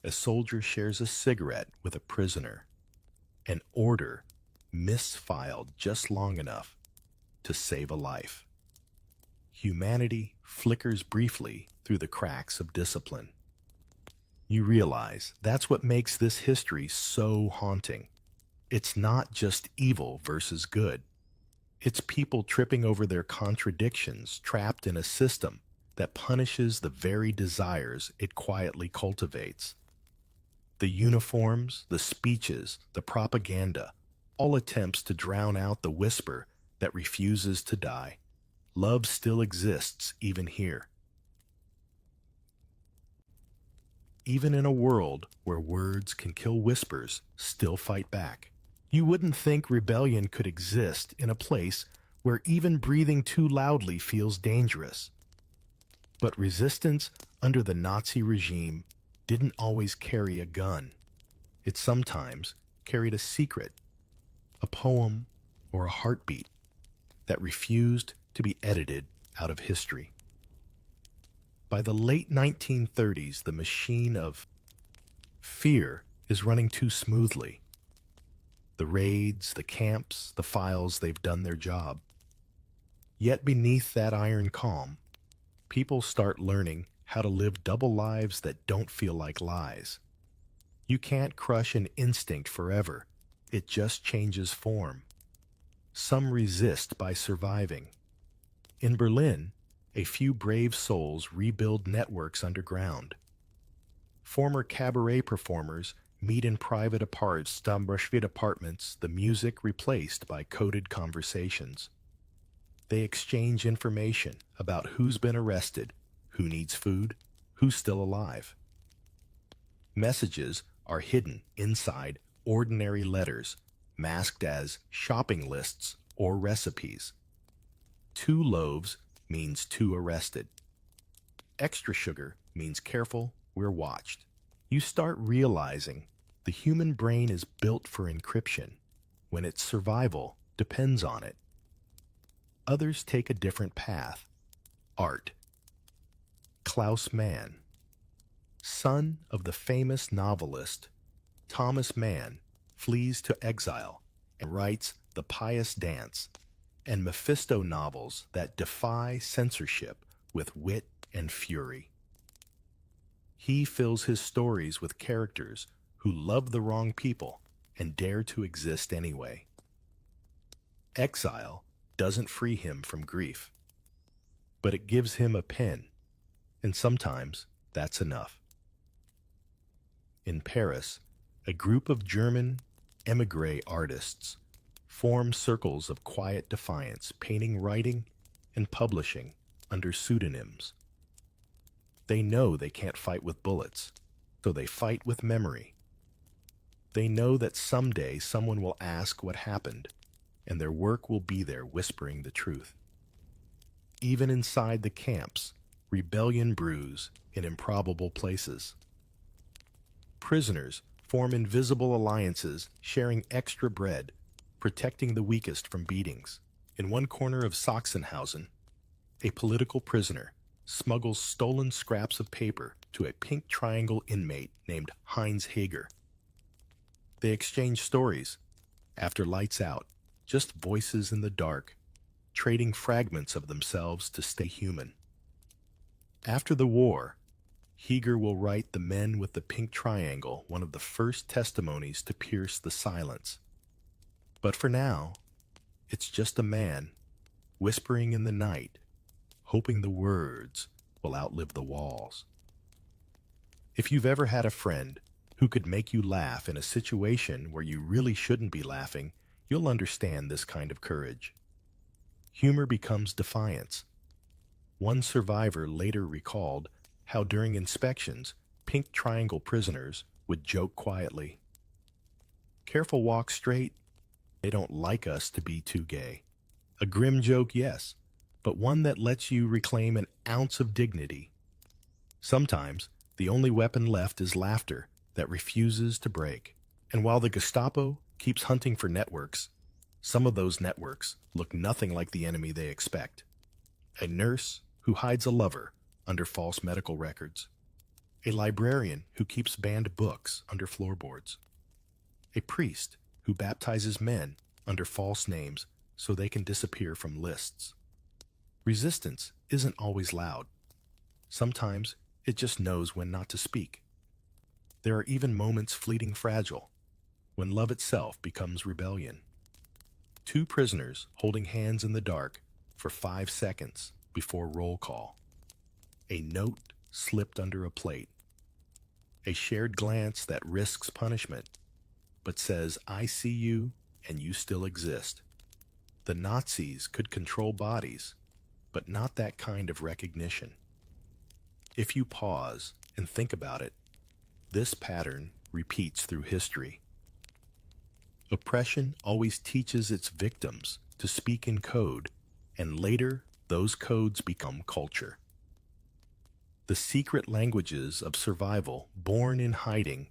A soldier shares a cigarette with a prisoner. An order misfiled just long enough to save a life. Humanity flickers briefly through the cracks of discipline. You realize that's what makes this history so haunting. It's not just evil versus good. It's people tripping over their contradictions, trapped in a system that punishes the very desires it quietly cultivates. The uniforms, the speeches, the propaganda, all attempts to drown out the whisper that refuses to die. Love still exists even here. Even in a world where words can kill, whispers still fight back. You wouldn't think rebellion could exist in a place where even breathing too loudly feels dangerous. But resistance under the Nazi regime didn't always carry a gun. It sometimes carried a secret, a poem, or a heartbeat that refused to be edited out of history. By the late 1930s, the machine of fear is running too smoothly. The raids, the camps, the files, they've done their job. Yet beneath that iron calm, people start learning how to live double lives that don't feel like lies. You can't crush an instinct forever. It just changes form. Some resist by surviving. In Berlin, a few brave souls rebuild networks underground. Former cabaret performers meet in private apartments, the music replaced by coded conversations. They exchange information about who's been arrested, who needs food, who's still alive. Messages are hidden inside ordinary letters, masked as shopping lists or recipes. 2 loaves means 2 arrested. Extra sugar means careful, we're watched. You start realizing the human brain is built for encryption when its survival depends on it. Others take a different path. Art. Klaus Mann, son of the famous novelist Thomas Mann, flees to exile and writes The Pious Dance and Mephisto novels that defy censorship with wit and fury. He fills his stories with characters who love the wrong people and dare to exist anyway. Exile doesn't free him from grief, but it gives him a pen, and sometimes that's enough. In Paris, a group of German émigré artists form circles of quiet defiance, painting, writing, and publishing under pseudonyms. They know they can't fight with bullets, so they fight with memory. They know that someday someone will ask what happened, and their work will be there whispering the truth. Even inside the camps, rebellion brews in improbable places. Prisoners form invisible alliances, sharing extra bread, protecting the weakest from beatings. In one corner of Sachsenhausen, a political prisoner smuggles stolen scraps of paper to a pink triangle inmate named Heinz Hager. They exchange stories. After lights out, just voices in the dark, trading fragments of themselves to stay human. After the war, Hager will write The Men with the Pink Triangle, one of the first testimonies to pierce the silence. But for now, it's just a man whispering in the night, hoping the words will outlive the walls. If you've ever had a friend who could make you laugh in a situation where you really shouldn't be laughing, you'll understand this kind of courage. Humor becomes defiance. One survivor later recalled how during inspections, pink triangle prisoners would joke quietly. Careful, walk straight, They don't like us to be too gay. A grim joke, yes, but one that lets you reclaim an ounce of dignity. Sometimes, the only weapon left is laughter that refuses to break. And while the Gestapo keeps hunting for networks, some of those networks look nothing like the enemy they expect. A nurse who hides a lover under false medical records. A librarian who keeps banned books under floorboards. A priest who baptizes men under false names so they can disappear from lists. Resistance isn't always loud. Sometimes it just knows when not to speak. There are even moments fleeting fragile, when love itself becomes rebellion. Two prisoners holding hands in the dark for 5 seconds before roll call. A note slipped under a plate. A shared glance that risks punishment, but says, I see you and you still exist. The Nazis could control bodies, but not that kind of recognition. If you pause and think about it, this pattern repeats through history. Oppression always teaches its victims to speak in code, and later those codes become culture. The secret languages of survival, born in hiding,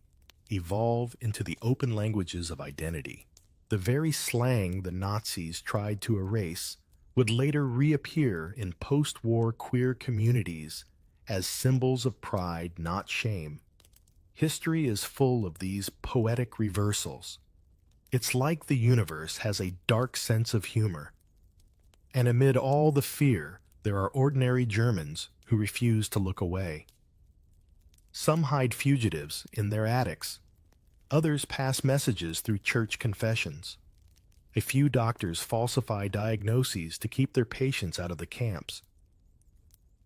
evolve into the open languages of identity. The very slang the Nazis tried to erase would later reappear in post-war queer communities as symbols of pride, not shame. History is full of these poetic reversals. It's like the universe has a dark sense of humor. And amid all the fear, there are ordinary Germans who refuse to look away. Some hide fugitives in their attics. Others pass messages through church confessions. A few doctors falsify diagnoses to keep their patients out of the camps.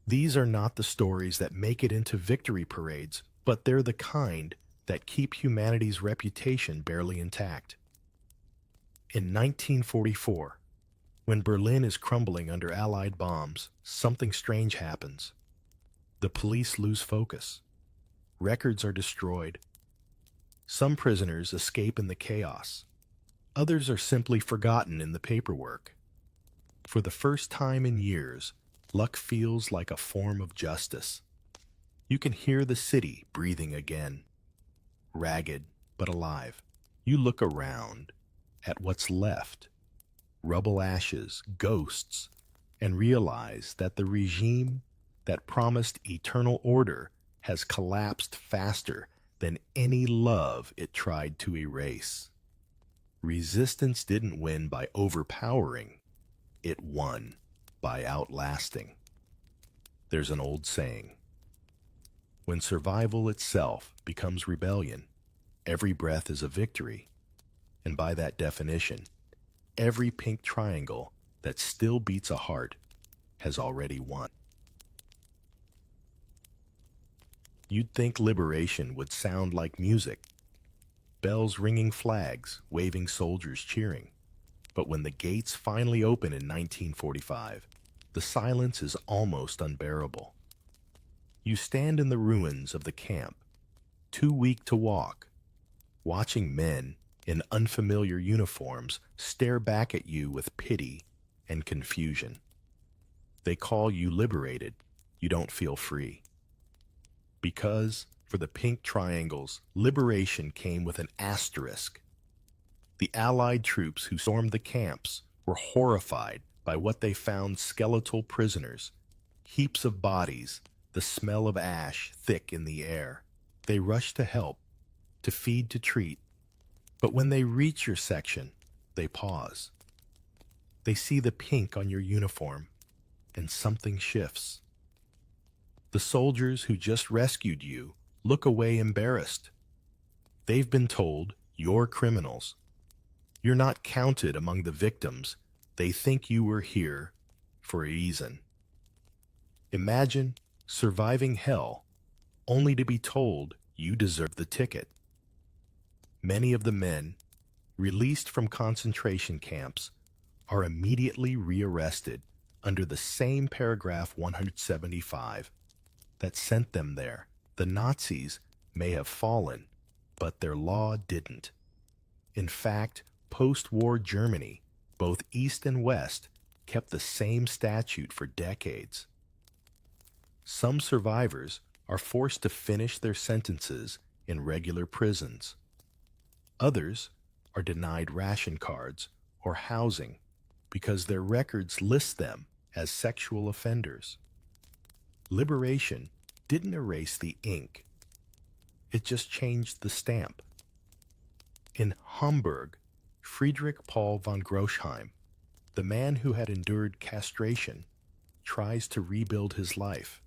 These are not the stories that make it into victory parades, but they're the kind that keep humanity's reputation barely intact. In 1944, when Berlin is crumbling under Allied bombs, something strange happens. The police lose focus. Records are destroyed. Some prisoners escape in the chaos. Others are simply forgotten in the paperwork. For the first time in years, luck feels like a form of justice. You can hear the city breathing again, ragged but alive. You look around at what's left, rubble, ashes, ghosts, and realize that the regime that promised eternal order has collapsed faster than any love it tried to erase. Resistance didn't win by overpowering, it won by outlasting. There's an old saying, when survival itself becomes rebellion, every breath is a victory. And by that definition, every pink triangle that still beats a heart has already won. You'd think liberation would sound like music, bells ringing, flags waving, soldiers cheering. But when the gates finally open in 1945, the silence is almost unbearable. You stand in the ruins of the camp, too weak to walk, watching men in unfamiliar uniforms stare back at you with pity and confusion. They call you liberated. You don't feel free. Because, for the pink triangles, liberation came with an asterisk. The Allied troops who stormed the camps were horrified by what they found: skeletal prisoners, heaps of bodies, the smell of ash thick in the air. They rush to help, to feed, to treat. But when they reach your section, they pause. They see the pink on your uniform, and something shifts. The soldiers who just rescued you look away embarrassed. They've been told, you're criminals. You're not counted among the victims. They think you were here for a reason. Imagine surviving hell only to be told you deserve the ticket. Many of the men, released from concentration camps, are immediately rearrested under the same paragraph 175 that sent them there. The Nazis may have fallen, but their law didn't. In fact, Post-war Germany, both East and West, kept the same statute for decades. Some survivors are forced to finish their sentences in regular prisons. Others are denied ration cards or housing because their records list them as sexual offenders. Liberation didn't erase the ink. It just changed the stamp. In Hamburg, Friedrich Paul von Großheim, the man who had endured castration, tries to rebuild his life.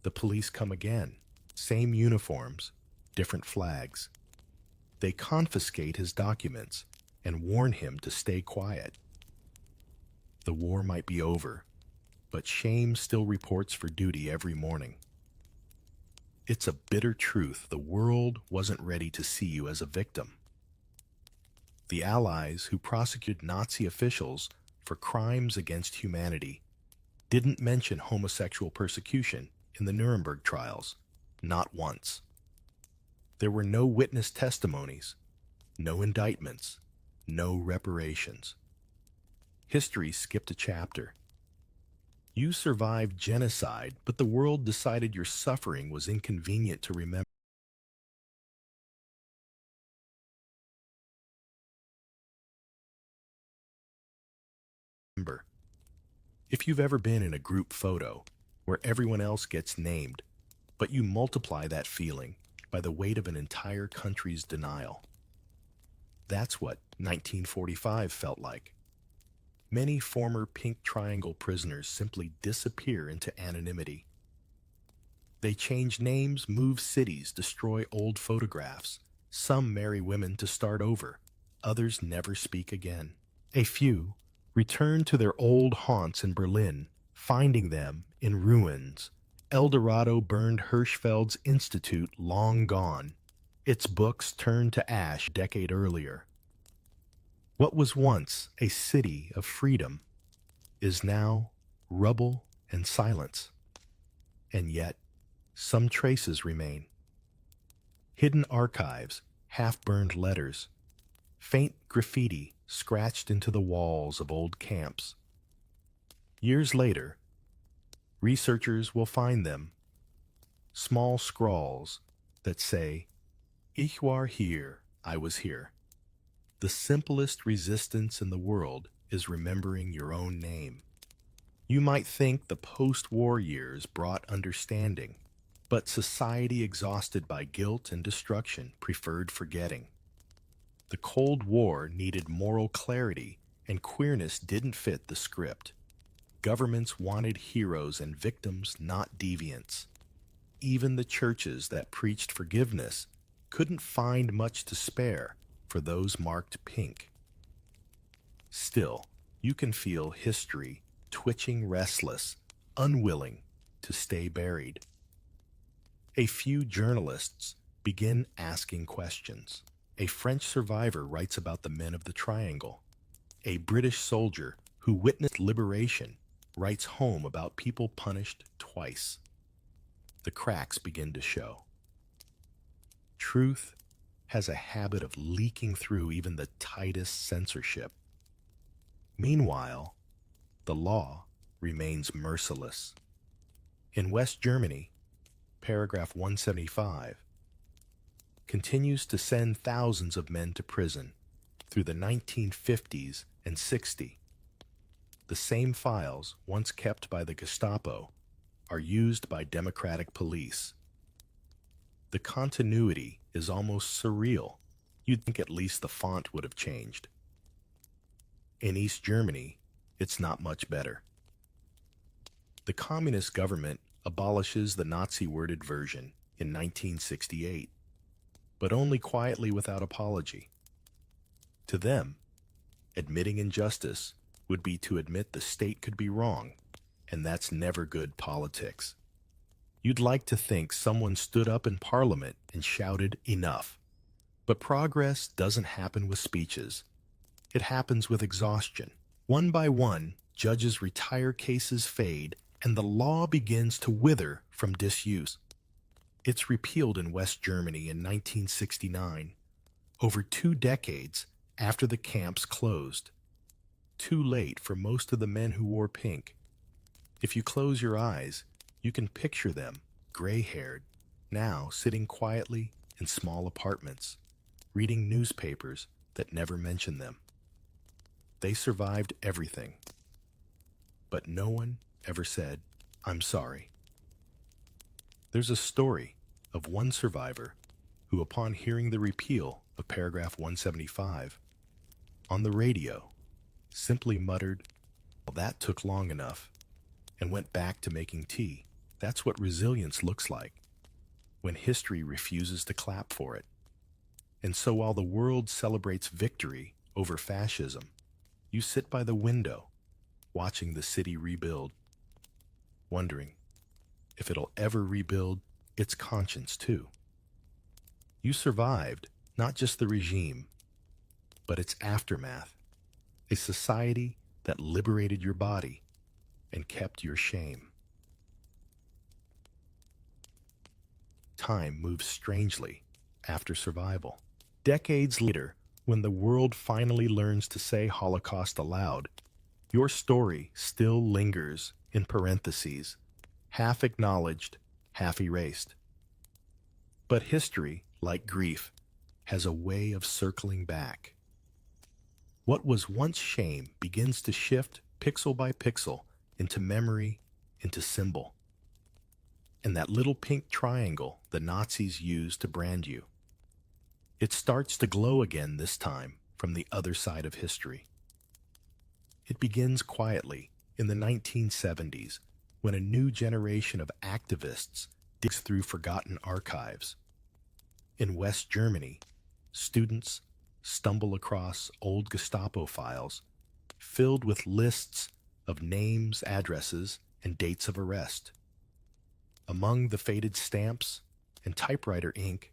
The police come again, same uniforms, different flags. They confiscate his documents and warn him to stay quiet. The war might be over, but shame still reports for duty every morning. It's a bitter truth the world wasn't ready to see you as a victim. The Allies who prosecuted Nazi officials for crimes against humanity didn't mention homosexual persecution in the Nuremberg trials, not once. There were no witness testimonies, no indictments, no reparations. History skipped a chapter. You survived genocide, but the world decided your suffering was inconvenient to remember. If you've ever been in a group photo where everyone else gets named, but you multiply that feeling by the weight of an entire country's denial. That's what 1945 felt like. Many former Pink Triangle prisoners simply disappear into anonymity. They change names, move cities, destroy old photographs. Some marry women to start over. Others never speak again. A few return to their old haunts in Berlin, finding them in ruins. El Dorado burned Hirschfeld's Institute long gone. Its books turned to ash a decade earlier. What was once a city of freedom is now rubble and silence. And yet, some traces remain. Hidden archives, half-burned letters, faint graffiti scratched into the walls of old camps. Years later, researchers will find them, small scrawls that say, "Ich war hier, I was here." The simplest resistance in the world is remembering your own name. You might think the post-war years brought understanding, but society exhausted by guilt and destruction preferred forgetting. The Cold War needed moral clarity, and queerness didn't fit the script. Governments wanted heroes and victims, not deviants. Even the churches that preached forgiveness couldn't find much to spare for those marked pink. Still, you can feel history twitching restless, unwilling to stay buried. A few journalists begin asking questions. A French survivor writes about the men of the Triangle. A British soldier who witnessed liberation writes home about people punished twice. The cracks begin to show. Truth has a habit of leaking through even the tightest censorship. Meanwhile, the law remains merciless. In West Germany, paragraph 175 continues to send thousands of men to prison through the 1950s and 60s. The same files, once kept by the Gestapo, are used by democratic police. The continuity is almost surreal. You'd think at least the font would have changed. In East Germany, it's not much better. The communist government abolishes the Nazi-worded version in 1968, but only quietly without apology. To them, admitting injustice would be to admit the state could be wrong, and that's never good politics. You'd like to think someone stood up in Parliament and shouted, "Enough." But progress doesn't happen with speeches. It happens with exhaustion. One by one, judges retire, cases fade, and the law begins to wither from disuse. It's repealed in West Germany in 1969. Over 2 decades, after the camps closed. Too late for most of the men who wore pink. If you close your eyes, you can picture them, gray-haired, now sitting quietly in small apartments, reading newspapers that never mention them. They survived everything. But no one ever said, "I'm sorry." There's a story of one survivor who, upon hearing the repeal of paragraph 175 on the radio, simply muttered, "Well, that took long enough," and went back to making tea. That's what resilience looks like, when history refuses to clap for it. And so while the world celebrates victory over fascism, you sit by the window, watching the city rebuild, wondering if it'll ever rebuild its conscience too. You survived not just the regime, but its aftermath, a society that liberated your body and kept your shame. Time moves strangely after survival. Decades later, when the world finally learns to say Holocaust aloud, your story still lingers in parentheses, half acknowledged, half erased. But history, like grief, has a way of circling back. What was once shame begins to shift pixel by pixel into memory, into symbol. And that little pink triangle the Nazis used to brand you, it starts to glow again, this time from the other side of history. It begins quietly in the 1970s, when a new generation of activists digs through forgotten archives. In West Germany, students stumble across old Gestapo files filled with lists of names, addresses, and dates of arrest. Among the faded stamps and typewriter ink,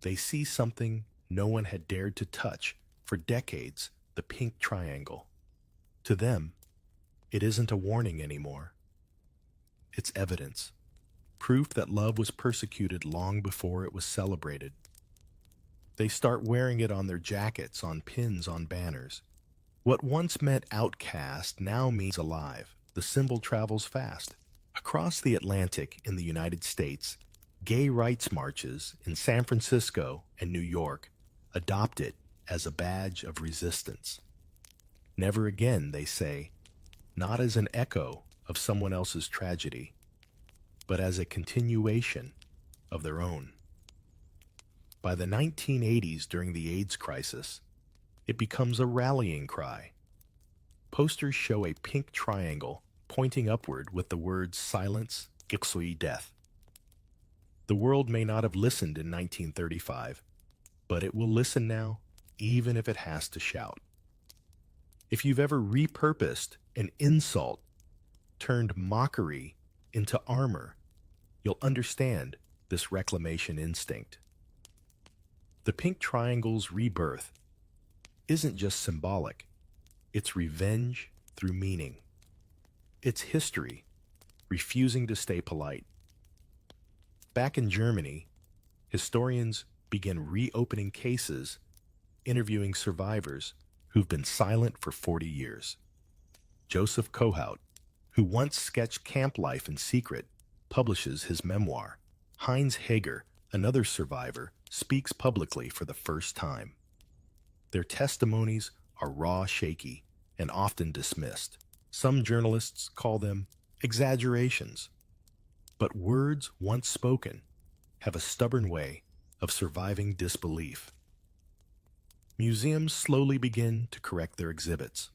they see something no one had dared to touch for decades: the pink triangle. To them, it isn't a warning anymore. It's evidence, proof that love was persecuted long before it was celebrated. They start wearing it on their jackets, on pins, on banners. What once meant outcast now means alive. The symbol travels fast. Across the Atlantic in the United States, gay rights marches in San Francisco and New York adopt it as a badge of resistance. Never again, they say, not as an echo of someone else's tragedy, but as a continuation of their own. By the 1980s, during the AIDS crisis, it becomes a rallying cry. Posters show a pink triangle pointing upward with the words "Silence, Ixoi, Death." The world may not have listened in 1935, but it will listen now, even if it has to shout. If you've ever repurposed an insult, turned mockery into armor, you'll understand this reclamation instinct. The pink triangle's rebirth isn't just symbolic, it's revenge through meaning. It's history, refusing to stay polite. Back in Germany, historians begin reopening cases, interviewing survivors who've been silent for 40 years. Joseph Kohout, who once sketched camp life in secret, publishes his memoir. Heinz Hager, another survivor, speaks publicly for the first time. Their testimonies are raw, shaky, and often dismissed. Some journalists call them exaggerations. But words once spoken have a stubborn way of surviving disbelief. Museums slowly begin to correct their exhibits.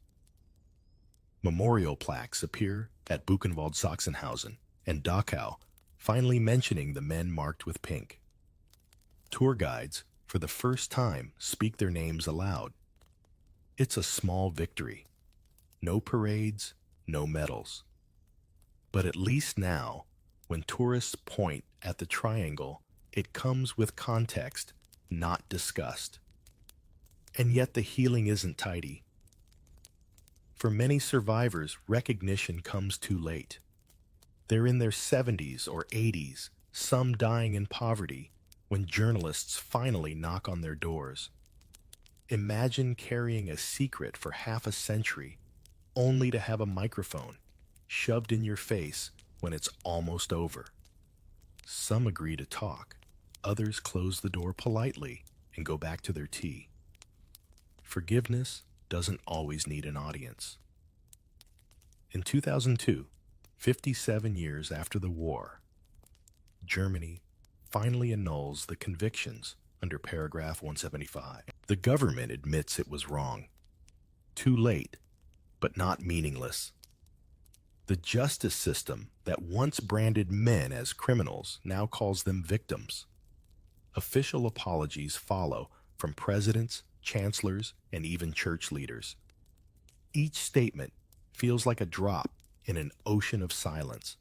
Memorial plaques appear at Buchenwald Sachsenhausen and Dachau, finally mentioning the men marked with pink. Tour guides, for the first time, speak their names aloud. It's a small victory. No parades, no medals. But at least now, when tourists point at the triangle, it comes with context, not disgust. And yet the healing isn't tidy. For many survivors, recognition comes too late. They're in their 70s or 80s, some dying in poverty, when journalists finally knock on their doors. Imagine carrying a secret for half a century only to have a microphone shoved in your face when it's almost over. Some agree to talk, others close the door politely and go back to their tea. Forgiveness doesn't always need an audience. In 2002, 57 years after the war, Germany finally annuls the convictions under paragraph 175. The government admits it was wrong. Too late, but not meaningless. The justice system that once branded men as criminals now calls them victims. Official apologies follow from presidents, chancellors, and even church leaders. Each statement feels like a drop in an ocean of silence.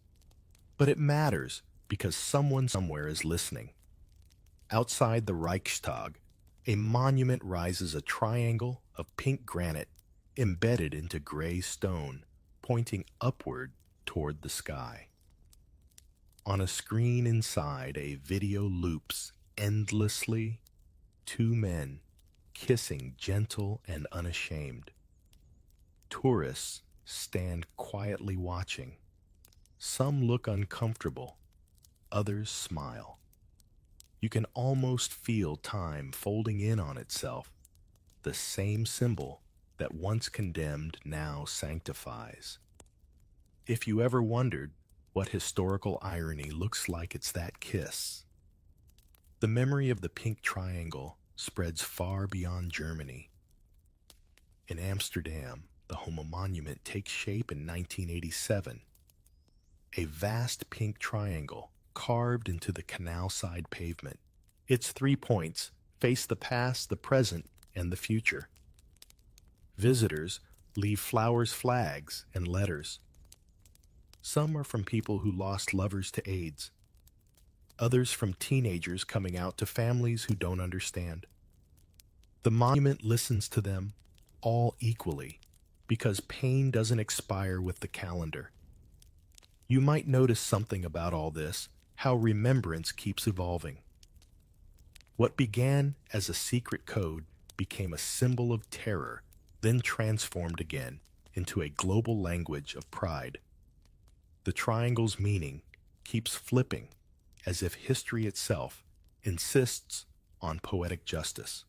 But it matters because someone somewhere is listening. Outside the Reichstag, a monument rises, a triangle of pink granite embedded into gray stone, pointing upward toward the sky. On a screen inside, a video loops endlessly, two men kissing, gentle and unashamed. Tourists stand quietly watching. Some look uncomfortable, others smile. You can almost feel time folding in on itself, the same symbol that once condemned now sanctifies. If you ever wondered what historical irony looks like, it's that kiss. The memory of the pink triangle spreads far beyond Germany. In Amsterdam, the Homo monument takes shape in 1987. A vast pink triangle carved into the canal-side pavement. Its 3 points face the past, the present, and the future. Visitors leave flowers, flags, and letters. Some are from people who lost lovers to AIDS. Others from teenagers coming out to families who don't understand. The monument listens to them all equally because pain doesn't expire with the calendar. You might notice something about all this, how remembrance keeps evolving. What began as a secret code became a symbol of terror, then transformed again into a global language of pride. The triangle's meaning keeps flipping, as if history itself insists on poetic justice.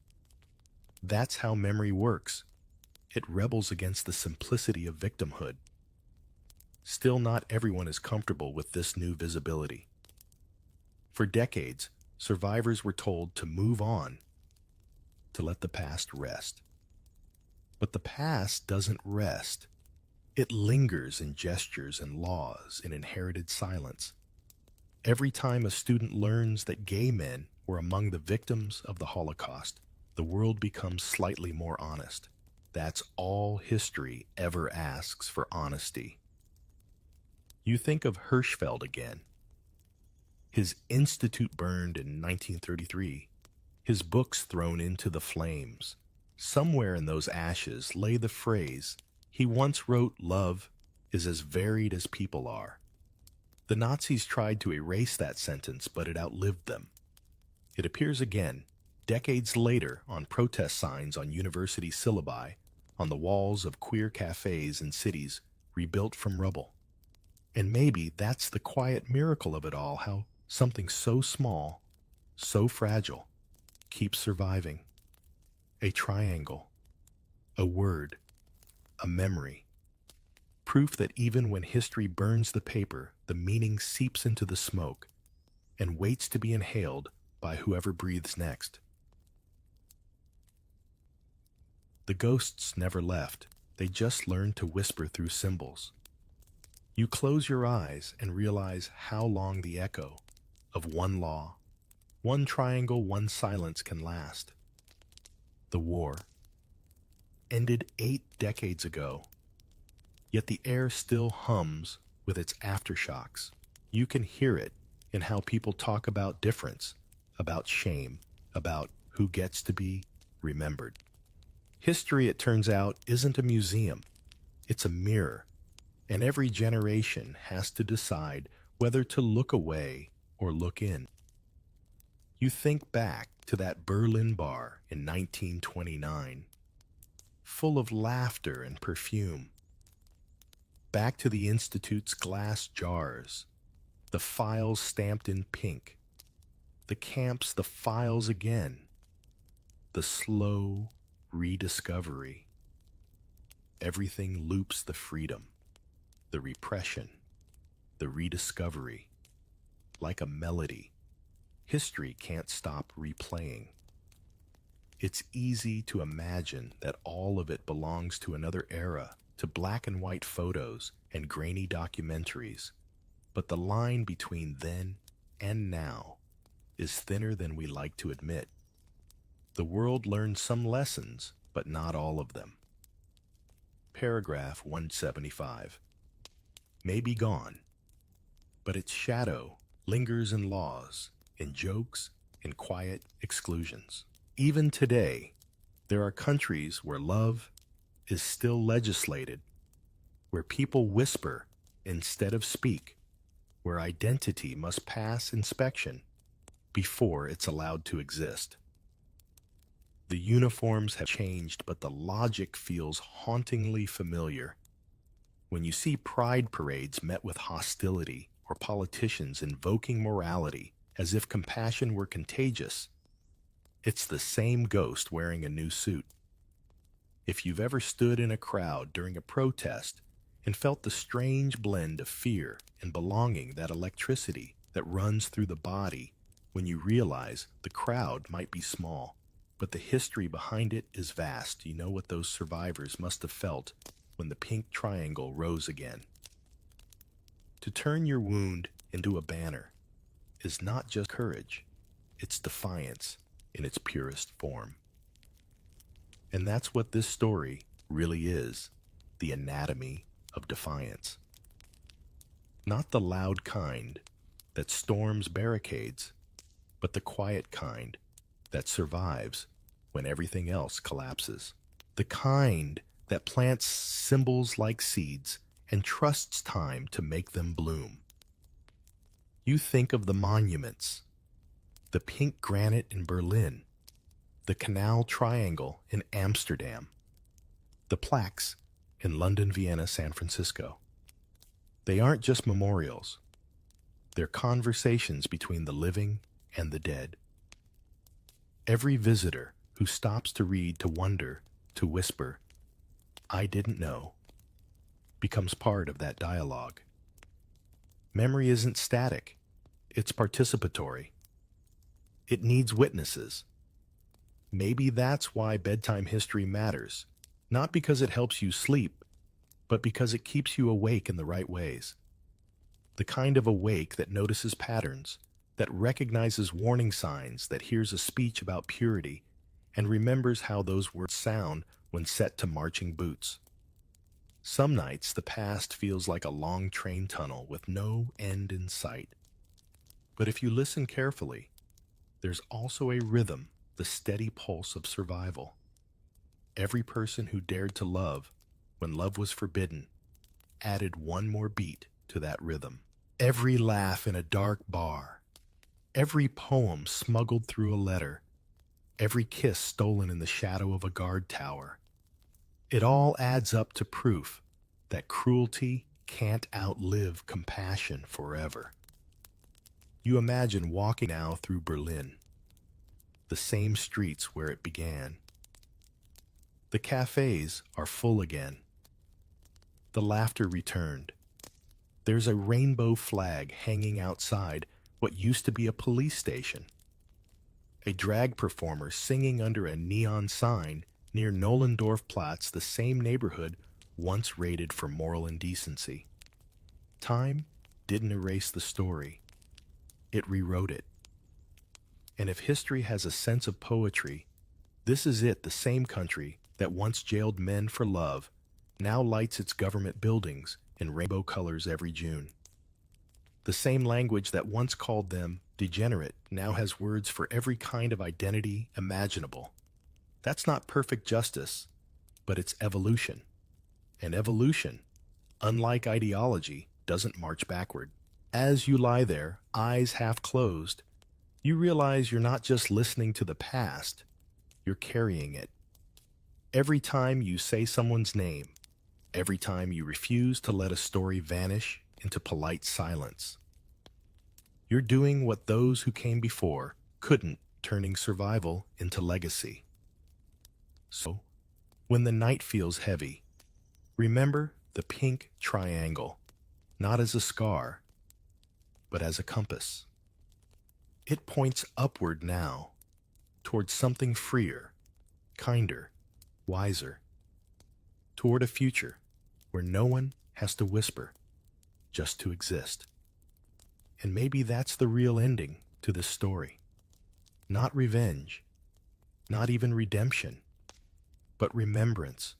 That's how memory works. It rebels against the simplicity of victimhood. Still, not everyone is comfortable with this new visibility. For decades, survivors were told to move on, to let the past rest. But the past doesn't rest. It lingers in gestures and laws, in inherited silence. Every time a student learns that gay men were among the victims of the Holocaust, the world becomes slightly more honest. That's all history ever asks for: honesty. You think of Hirschfeld again. His institute burned in 1933, his books thrown into the flames. Somewhere in those ashes lay the phrase he once wrote: "Love is as varied as people are." The Nazis tried to erase that sentence, but it outlived them. It appears again, decades later, on protest signs on university syllabi, on the walls of queer cafes in cities rebuilt from rubble. And maybe that's the quiet miracle of it all, how something so small, so fragile, keeps surviving. A triangle, a word, a memory. Proof that even when history burns the paper, the meaning seeps into the smoke and waits to be inhaled by whoever breathes next. The ghosts never left. They just learned to whisper through symbols. You close your eyes and realize how long the echo of one law, one triangle, one silence can last. The war ended 8 decades ago, yet the air still hums with its aftershocks. You can hear it in how people talk about difference, about shame, about who gets to be remembered. History, it turns out, isn't a museum. It's a mirror, and every generation has to decide whether to look away or look in. You think back to that Berlin bar in 1929, full of laughter and perfume. Back to the Institute's glass jars, the files stamped in pink, the camps, the files again, the slow rediscovery. Everything loops the freedom, the repression, the rediscovery. Like a melody, history can't stop replaying. It's easy to imagine that all of it belongs to another era, to black and white photos and grainy documentaries. But the line between then and now is thinner than we like to admit. The world learned some lessons, but not all of them. Paragraph 175 may be gone, but its shadow lingers in laws, in jokes, in quiet exclusions. Even today, there are countries where love is still legislated, where people whisper instead of speak, where identity must pass inspection before it's allowed to exist. The uniforms have changed, but the logic feels hauntingly familiar. When you see pride parades met with hostility or politicians invoking morality as if compassion were contagious, it's the same ghost wearing a new suit. If you've ever stood in a crowd during a protest and felt the strange blend of fear and belonging, that electricity that runs through the body when you realize the crowd might be small, but the history behind it is vast, you know what those survivors must have felt when the pink triangle rose again. To turn your wound into a banner is not just courage, it's defiance in its purest form. And that's what this story really is, the anatomy of defiance. Not the loud kind that storms barricades, but the quiet kind that survives when everything else collapses. The kind that plants symbols like seeds and trusts time to make them bloom. You think of the monuments, the pink granite in Berlin, the Canal Triangle in Amsterdam, the plaques in London, Vienna, San Francisco. They aren't just memorials. They're conversations between the living and the dead. Every visitor who stops to read, to wonder, to whisper, "I didn't know," becomes part of that dialogue. Memory isn't static, it's participatory. It needs witnesses. Maybe that's why bedtime history matters, not because it helps you sleep, but because it keeps you awake in the right ways. The kind of awake that notices patterns, that recognizes warning signs, that hears a speech about purity, and remembers how those words sound when set to marching boots. Some nights, the past feels like a long train tunnel with no end in sight. But if you listen carefully, there's also a rhythm, the steady pulse of survival. Every person who dared to love when love was forbidden added one more beat to that rhythm. Every laugh in a dark bar, every poem smuggled through a letter, every kiss stolen in the shadow of a guard tower. It all adds up to proof that cruelty can't outlive compassion forever. You imagine walking now through Berlin, the same streets where it began. The cafes are full again. The laughter returned. There's a rainbow flag hanging outside what used to be a police station. A drag performer singing under a neon sign near Nollendorfplatz, the same neighborhood once rated for moral indecency. Time didn't erase the story. It rewrote it. And if history has a sense of poetry, this is it. The same country that once jailed men for love now lights its government buildings in rainbow colors every June. The same language that once called them degenerate now has words for every kind of identity imaginable. That's not perfect justice, but it's evolution. And evolution, unlike ideology, doesn't march backward. As you lie there, eyes half closed, You realize you're not just listening to the past, you're carrying it. Every time you say someone's name, every time you refuse to let a story vanish into polite silence, you're doing what those who came before couldn't, turning survival into legacy. So, when the night feels heavy, remember the pink triangle, not as a scar, but as a compass. It points upward now, towards something freer, kinder, wiser, toward a future where no one has to whisper, just to exist. And maybe that's the real ending to this story. Not revenge, not even redemption, but remembrance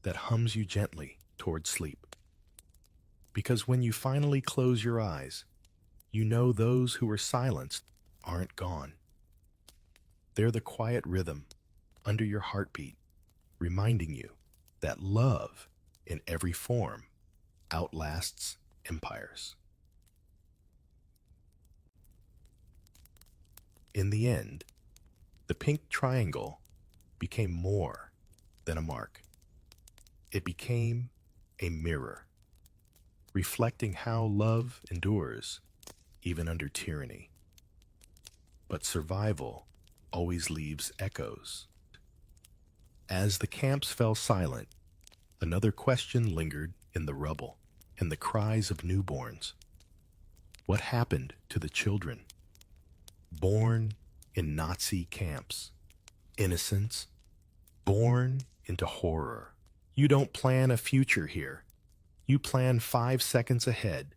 that hums you gently toward sleep. Because when you finally close your eyes, you know those who were silenced aren't gone. They're the quiet rhythm under your heartbeat, reminding you that love in every form outlasts empires. In the end, the pink triangle became more than a mark. It became a mirror, reflecting how love endures even under tyranny. But survival always leaves echoes. As the camps fell silent, another question lingered in the rubble and the cries of newborns. What happened to the children? Born in Nazi camps, innocence, born into horror. You don't plan a future here. You plan 5 seconds ahead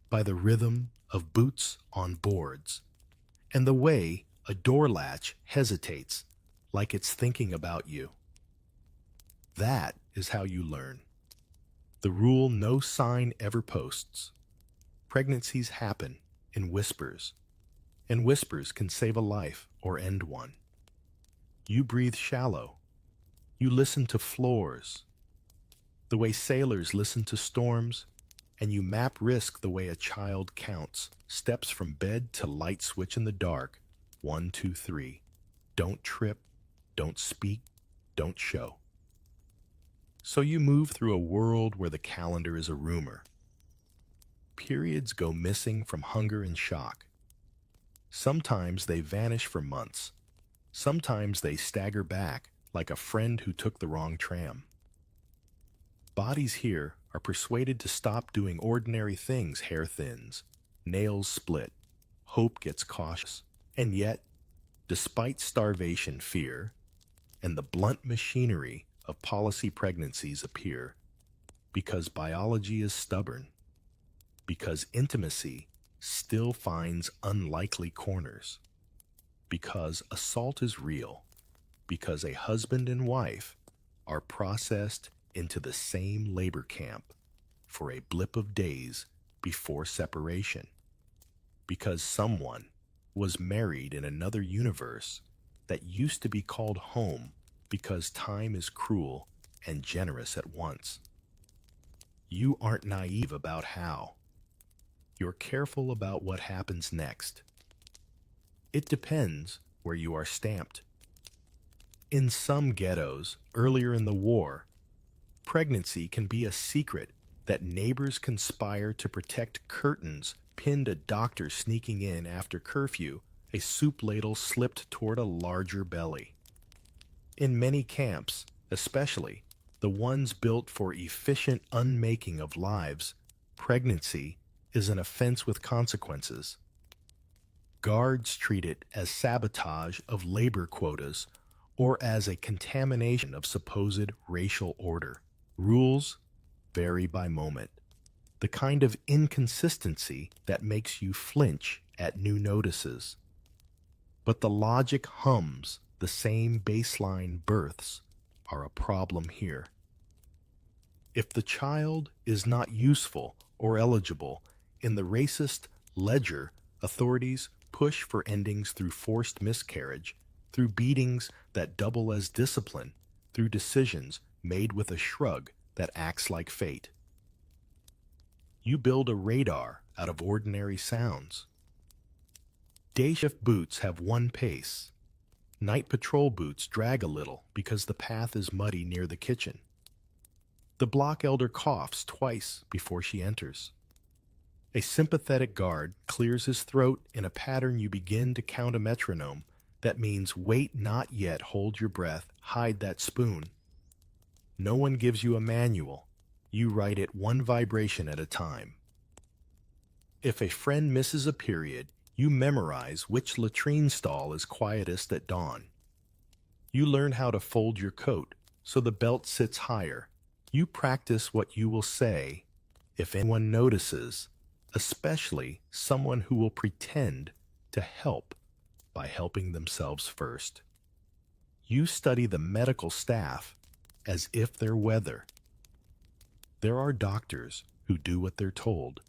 by the rhythm of boots on boards and the way a door latch hesitates like it's thinking about you. That is how you learn. The rule no sign ever posts. Pregnancies happen in whispers, and whispers can save a life or end one. You breathe shallow. You listen to floors, the way sailors listen to storms, and you map risk the way a child counts, steps from bed to light switch in the dark, 1, 2, 3. Don't trip, don't speak, don't show. So you move through a world where the calendar is a rumor. Periods go missing from hunger and shock. Sometimes they vanish for months. Sometimes they stagger back like a friend who took the wrong tram. Bodies here are persuaded to stop doing ordinary things. Hair thins, nails split, hope gets cautious. And yet, despite starvation, fear, and the blunt machinery of policy, pregnancies appear because biology is stubborn, because intimacy still finds unlikely corners, because assault is real, because a husband and wife are processed into the same labor camp for a blip of days before separation, because someone was married in another universe that used to be called home, because time is cruel and generous at once. You aren't naive about how. You're careful about what happens next. It depends where you are stamped. In some ghettos, earlier in the war, pregnancy can be a secret that neighbors conspire to protect. Curtains pinned a doctor sneaking in after curfew. A soup ladle slipped toward a larger belly. In many camps, especially the ones built for efficient unmaking of lives, pregnancy is an offense with consequences. Guards treat it as sabotage of labor quotas or as a contamination of supposed racial order. Rules vary by moment, the kind of inconsistency that makes you flinch at new notices. But the logic hums. The same baseline births are a problem here. If the child is not useful or eligible, in the racist ledger, authorities push for endings through forced miscarriage, through beatings that double as discipline, through decisions made with a shrug that acts like fate. You build a radar out of ordinary sounds. Day shift boots have one pace. Night patrol boots drag a little because the path is muddy near the kitchen. The block elder coughs twice before she enters. A sympathetic guard clears his throat in a pattern you begin to count a metronome. That means wait, not yet, hold your breath, hide that spoon. No one gives you a manual. You write it one vibration at a time. If a friend misses a period, you memorize which latrine stall is quietest at dawn. You learn how to fold your coat so the belt sits higher. You practice what you will say if anyone notices, especially someone who will pretend to help by helping themselves first. You study the medical staff as if they're weather. There are doctors who do what they're told.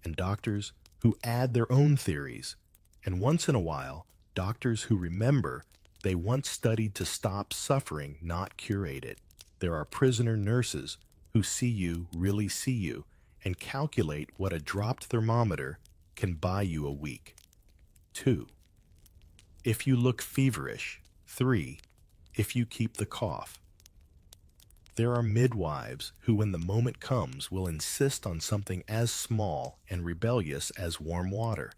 And doctors who add their own theories. And once in a while, doctors who remember they once studied to stop suffering, not curate it. There are prisoner nurses who see you, really see you, and calculate what a dropped thermometer can buy you a week. 2. If you look feverish. 3. If you keep the cough. There are midwives who, when the moment comes, will insist on something as small and rebellious as warm water.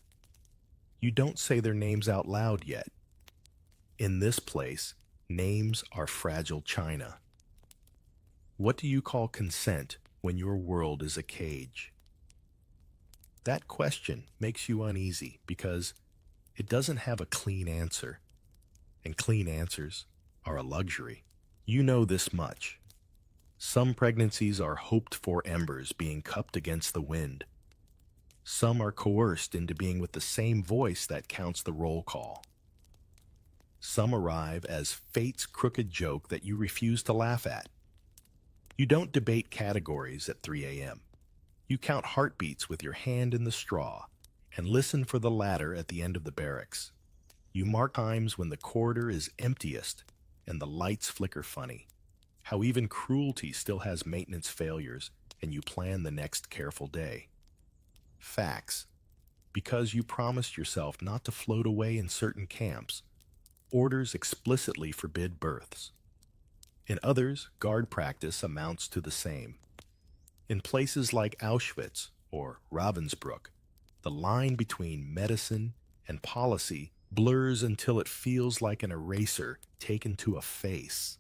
You don't say their names out loud yet. In this place, names are fragile china. What do you call consent when your world is a cage? That question makes you uneasy because it doesn't have a clean answer, and clean answers are a luxury. You know this much. Some pregnancies are hoped-for embers being cupped against the wind. Some are coerced into being with the same voice that counts the roll call. Some arrive as fate's crooked joke that you refuse to laugh at. You don't debate categories at 3 a.m. You count heartbeats with your hand in the straw and listen for the ladder at the end of the barracks. You mark times when the corridor is emptiest and the lights flicker funny. How even cruelty still has maintenance failures, and you plan the next careful day. Facts. Because you promised yourself not to float away in certain camps, orders explicitly forbid births. In others, guard practice amounts to the same. In places like Auschwitz or Ravensbrück, the line between medicine and policy blurs until it feels like an eraser taken to a face.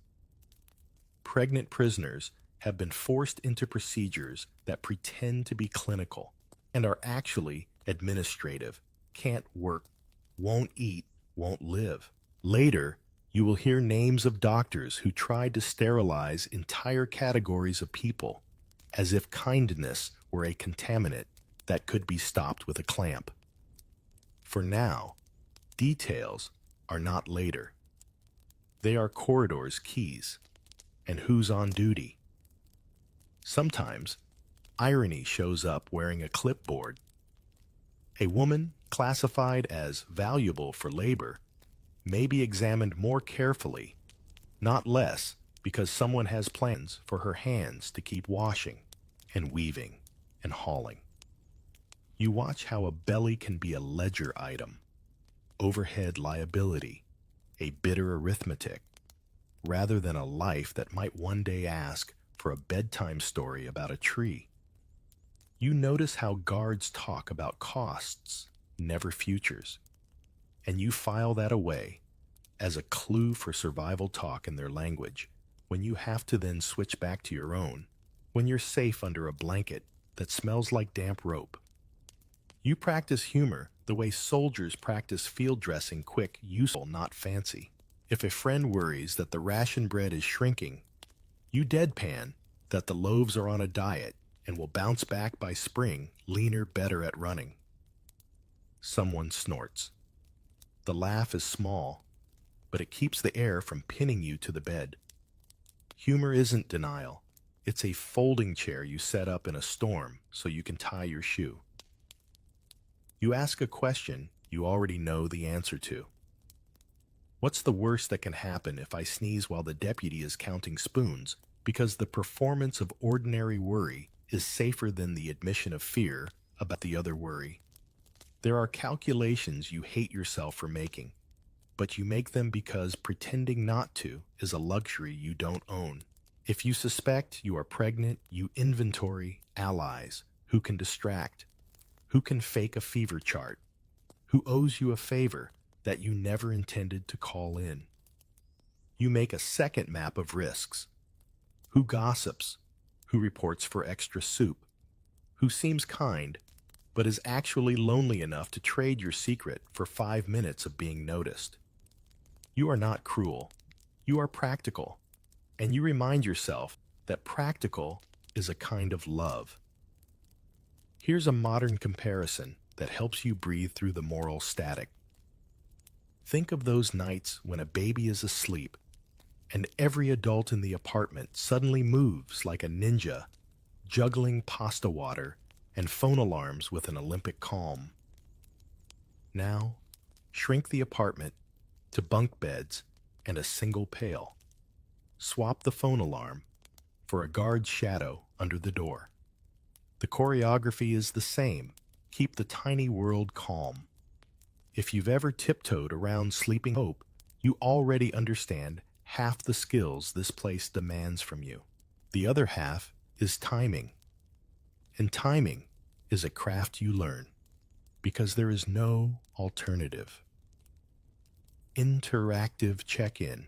Pregnant prisoners have been forced into procedures that pretend to be clinical and are actually administrative, can't work, won't eat, won't live. Later, you will hear names of doctors who tried to sterilize entire categories of people, as if kindness were a contaminant that could be stopped with a clamp. For now, details are not later. They are corridors' keys. And who's on duty. Sometimes, irony shows up wearing a clipboard. A woman classified as valuable for labor may be examined more carefully, not less, because someone has plans for her hands to keep washing and weaving and hauling. You watch how a belly can be a ledger item, overhead liability, a bitter arithmetic, rather than a life that might one day ask for a bedtime story about a tree. You notice how guards talk about costs, never futures, and you file that away as a clue for survival talk in their language when you have to then switch back to your own, when you're safe under a blanket that smells like damp rope. You practice humor the way soldiers practice field dressing, quick, useful, not fancy. If a friend worries that the ration bread is shrinking, you deadpan that the loaves are on a diet and will bounce back by spring, leaner, better at running. Someone snorts. The laugh is small, but it keeps the air from pinning you to the bed. Humor isn't denial. It's a folding chair you set up in a storm so you can tie your shoe. You ask a question you already know the answer to. What's the worst that can happen if I sneeze while the deputy is counting spoons because the performance of ordinary worry is safer than the admission of fear about the other worry. There are calculations you hate yourself for making, but you make them because pretending not to is a luxury you don't own. If you suspect you are pregnant, you inventory allies who can distract, who can fake a fever chart, who owes you a favor that you never intended to call in. You make a second map of risks. Who gossips, who reports for extra soup, who seems kind, but is actually lonely enough to trade your secret for 5 minutes of being noticed. You are not cruel. You are practical. And you remind yourself that practical is a kind of love. Here's a modern comparison that helps you breathe through the moral static. Think of those nights when a baby is asleep and every adult in the apartment suddenly moves like a ninja, juggling pasta water and phone alarms with an Olympic calm. Now, shrink the apartment to bunk beds and a single pail. Swap the phone alarm for a guard's shadow under the door. The choreography is the same. Keep the tiny world calm. If you've ever tiptoed around sleeping hope, you already understand half the skills this place demands from you. The other half is timing. And timing is a craft you learn because there is no alternative. Interactive check-in.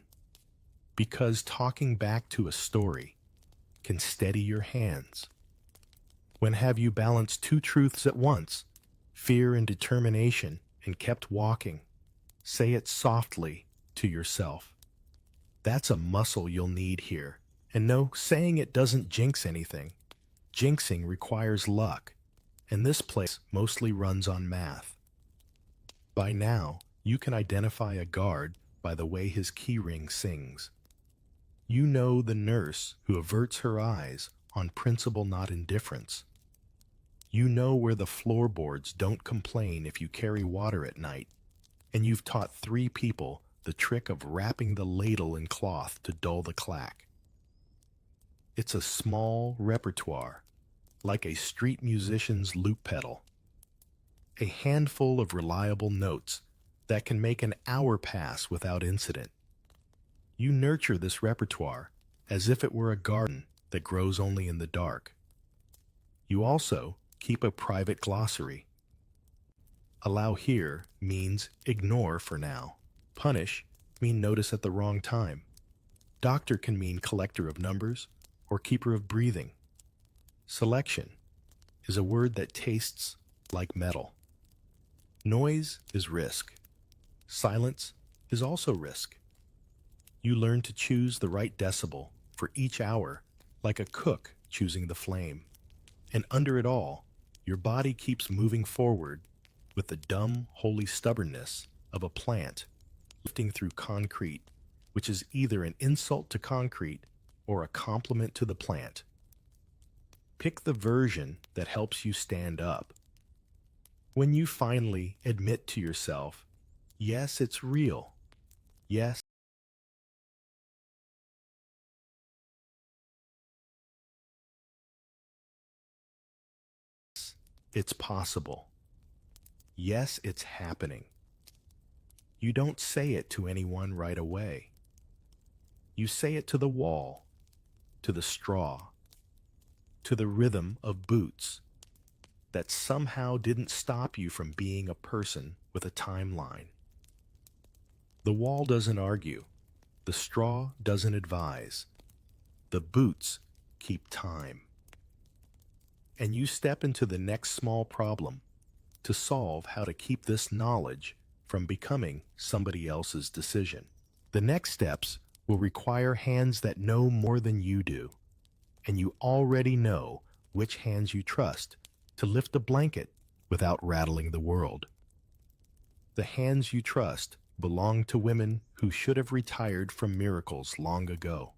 Because talking back to a story can steady your hands. When have you balanced two truths at once, fear and determination, and kept walking? Say it softly to yourself. That's a muscle you'll need here. And no, saying it doesn't jinx anything. Jinxing requires luck, and this place mostly runs on math. By now, you can identify a guard by the way his keyring sings. You know the nurse who averts her eyes on principle, not indifference. You know where the floorboards don't complain if you carry water at night, and you've taught 3 people the trick of wrapping the ladle in cloth to dull the clack. It's a small repertoire, like a street musician's loop pedal. A handful of reliable notes that can make an hour pass without incident. You nurture this repertoire as if it were a garden that grows only in the dark. You also keep a private glossary. Allow here means ignore for now. Punish mean notice at the wrong time. Doctor can mean collector of numbers or keeper of breathing. Selection is a word that tastes like metal. Noise is risk. Silence is also risk. You learn to choose the right decibel for each hour, like a cook choosing the flame. And under it all, your body keeps moving forward with the dumb, holy stubbornness of a plant lifting through concrete, which is either an insult to concrete or a compliment to the plant. Pick the version that helps you stand up. When you finally admit to yourself, yes, it's real. Yes, it's possible. Yes, it's happening. You don't say it to anyone right away. You say it to the wall, to the straw, to the rhythm of boots that somehow didn't stop you from being a person with a timeline. The wall doesn't argue. The straw doesn't advise. The boots keep time. And you step into the next small problem to solve how to keep this knowledge from becoming somebody else's decision. The next steps will require hands that know more than you do, and you already know which hands you trust to lift a blanket without rattling the world. The hands you trust belong to women who should have retired from miracles long ago.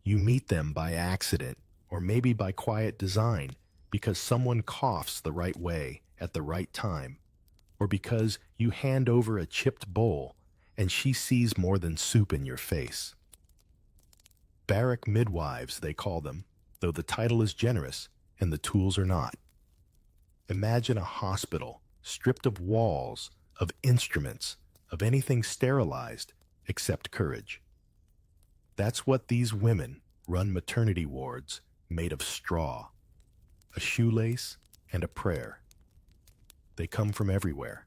You meet them by accident, or maybe by quiet design, because someone coughs the right way at the right time, or because you hand over a chipped bowl and she sees more than soup in your face. Barrack midwives, they call them, though the title is generous and the tools are not. Imagine a hospital stripped of walls, of instruments, of anything sterilized except courage. That's what these women run maternity wards made of straw, a shoelace, and a prayer. They come from everywhere.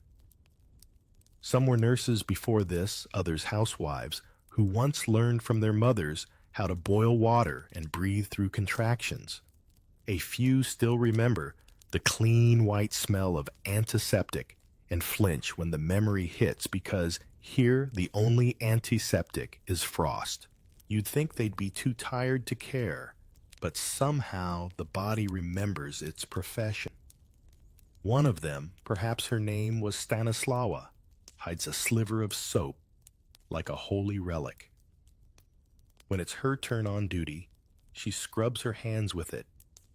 Some were nurses before this, others housewives, who once learned from their mothers how to boil water and breathe through contractions. A few still remember the clean white smell of antiseptic and flinch when the memory hits because here the only antiseptic is frost. You'd think they'd be too tired to care, but somehow the body remembers its profession. One of them, perhaps her name was Stanislawa, hides a sliver of soap like a holy relic. When it's her turn on duty, she scrubs her hands with it,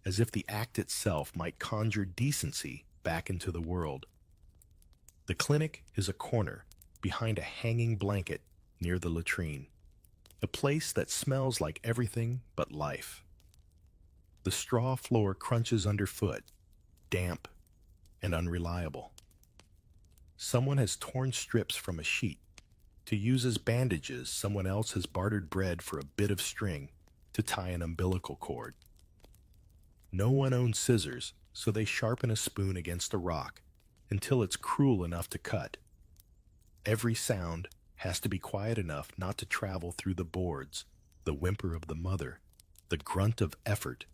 as if the act itself might conjure decency back into the world. The clinic is a corner behind a hanging blanket near the latrine, a place that smells like everything but life. The straw floor crunches underfoot, damp and unreliable. Someone has torn strips from a sheet. To use as bandages, someone else has bartered bread for a bit of string to tie an umbilical cord. No one owns scissors, so they sharpen a spoon against a rock until it's cruel enough to cut. Every sound has to be quiet enough not to travel through the boards, the whimper of the mother, the grunt of effort,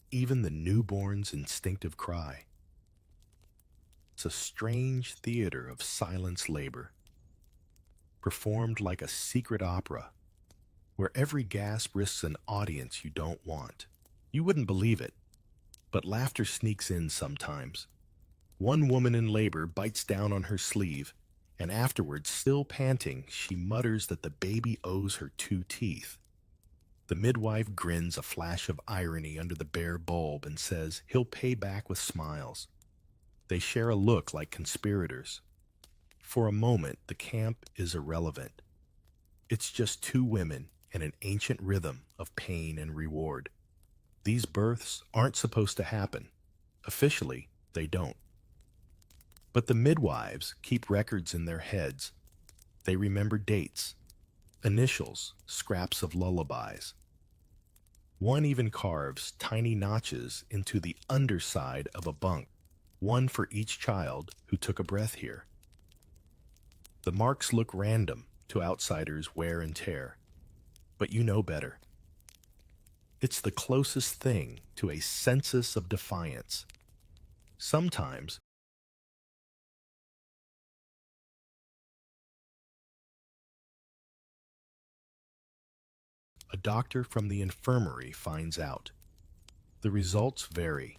even the newborn's instinctive cry. It's a strange theater of silence labor, performed like a secret opera, where every gasp risks an audience you don't want. You wouldn't believe it, but laughter sneaks in sometimes. One woman in labor bites down on her sleeve, and afterwards, still panting, she mutters that the baby owes her 2 teeth. The midwife grins a flash of irony under the bare bulb and says he'll pay back with smiles. They share a look like conspirators. For a moment, the camp is irrelevant. It's just 2 women and an ancient rhythm of pain and reward. These births aren't supposed to happen. Officially, they don't. But the midwives keep records in their heads. They remember dates, initials, scraps of lullabies. One even carves tiny notches into the underside of a bunk, one for each child who took a breath here. The marks look random to outsiders' wear and tear, but you know better. It's the closest thing to a census of defiance. Sometimes, a doctor from the infirmary finds out. The results vary.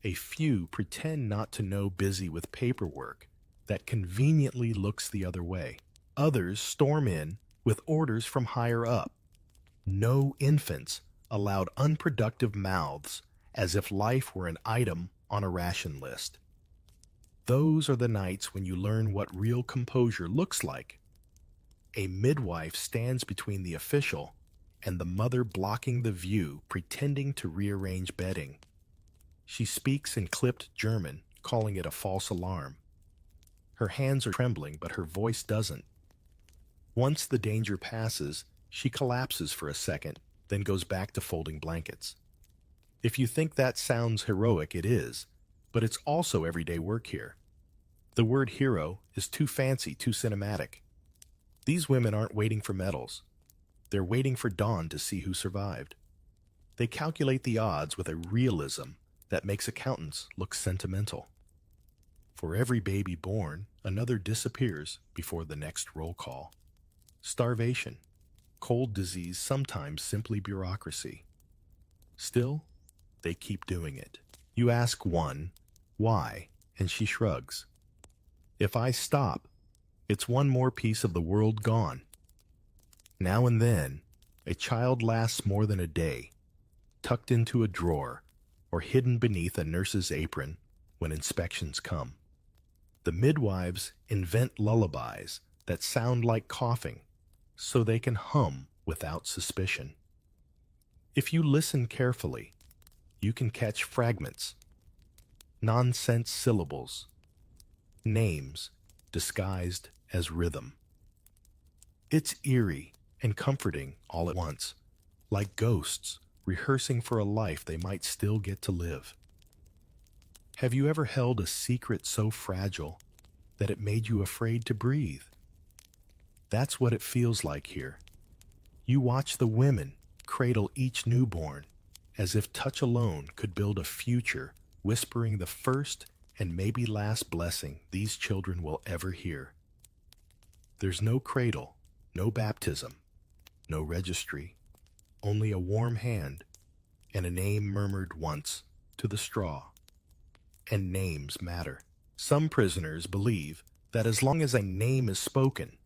A few pretend not to know, busy with paperwork that conveniently looks the other way. Others storm in with orders from higher up. No infants allowed, unproductive mouths, as if life were an item on a ration list. Those are the nights when you learn what real composure looks like. A midwife stands between the official and the mother, blocking the view, pretending to rearrange bedding. She speaks in clipped German, calling it a false alarm. Her hands are trembling, but her voice doesn't. Once the danger passes, she collapses for a second, then goes back to folding blankets. If you think that sounds heroic, it is, but it's also everyday work here. The word hero is too fancy, too cinematic. These women aren't waiting for medals. They're waiting for dawn to see who survived. They calculate the odds with a realism that makes accountants look sentimental. For every baby born, another disappears before the next roll call. Starvation, cold disease, sometimes simply bureaucracy. Still, they keep doing it. You ask one, why, and she shrugs. If I stop, it's one more piece of the world gone. Now and then, a child lasts more than a day, tucked into a drawer or hidden beneath a nurse's apron when inspections come. The midwives invent lullabies that sound like coughing so they can hum without suspicion. If you listen carefully, you can catch fragments, nonsense syllables, names disguised as rhythm. It's eerie and comforting all at once, like ghosts rehearsing for a life they might still get to live. Have you ever held a secret so fragile that it made you afraid to breathe? That's what it feels like here. You watch the women cradle each newborn as if touch alone could build a future, whispering the first and maybe last blessing these children will ever hear. There's no cradle, no baptism, no registry, only a warm hand and a name murmured once to the straw. And names matter. Some prisoners believe that as long as a name is spoken,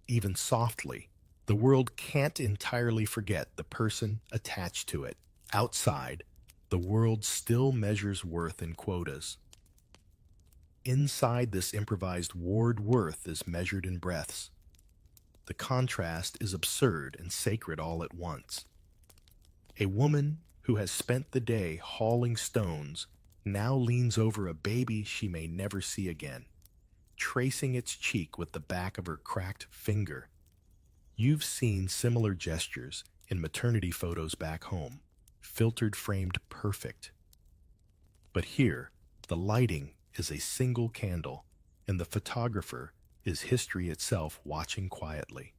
even softly, the world can't entirely forget the person attached to it. Outside, the world still measures worth in quotas. Inside this improvised ward, worth is measured in breaths. The contrast is absurd and sacred all at once. A woman who has spent the day hauling stones now leans over a baby she may never see again, tracing its cheek with the back of her cracked finger. You've seen similar gestures in maternity photos back home, filtered, framed perfect. But here, the lighting is a single candle, and the photographer is history itself watching quietly.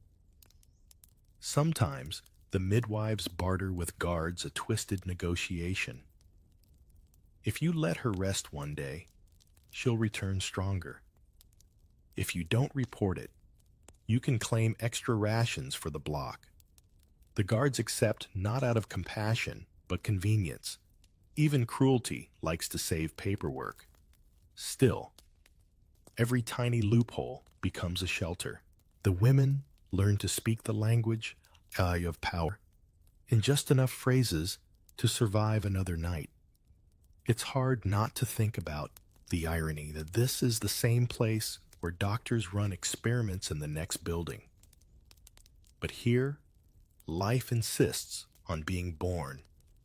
Sometimes, the midwives barter with guards a twisted negotiation. If you let her rest one day, she'll return stronger. If you don't report it, you can claim extra rations for the block. The guards accept not out of compassion, but convenience. Even cruelty likes to save paperwork. Still, every tiny loophole becomes a shelter. The women learn to speak the language of power in just enough phrases to survive another night. It's hard not to think about the irony that this is the same place where doctors run experiments in the next building. But here, life insists on being born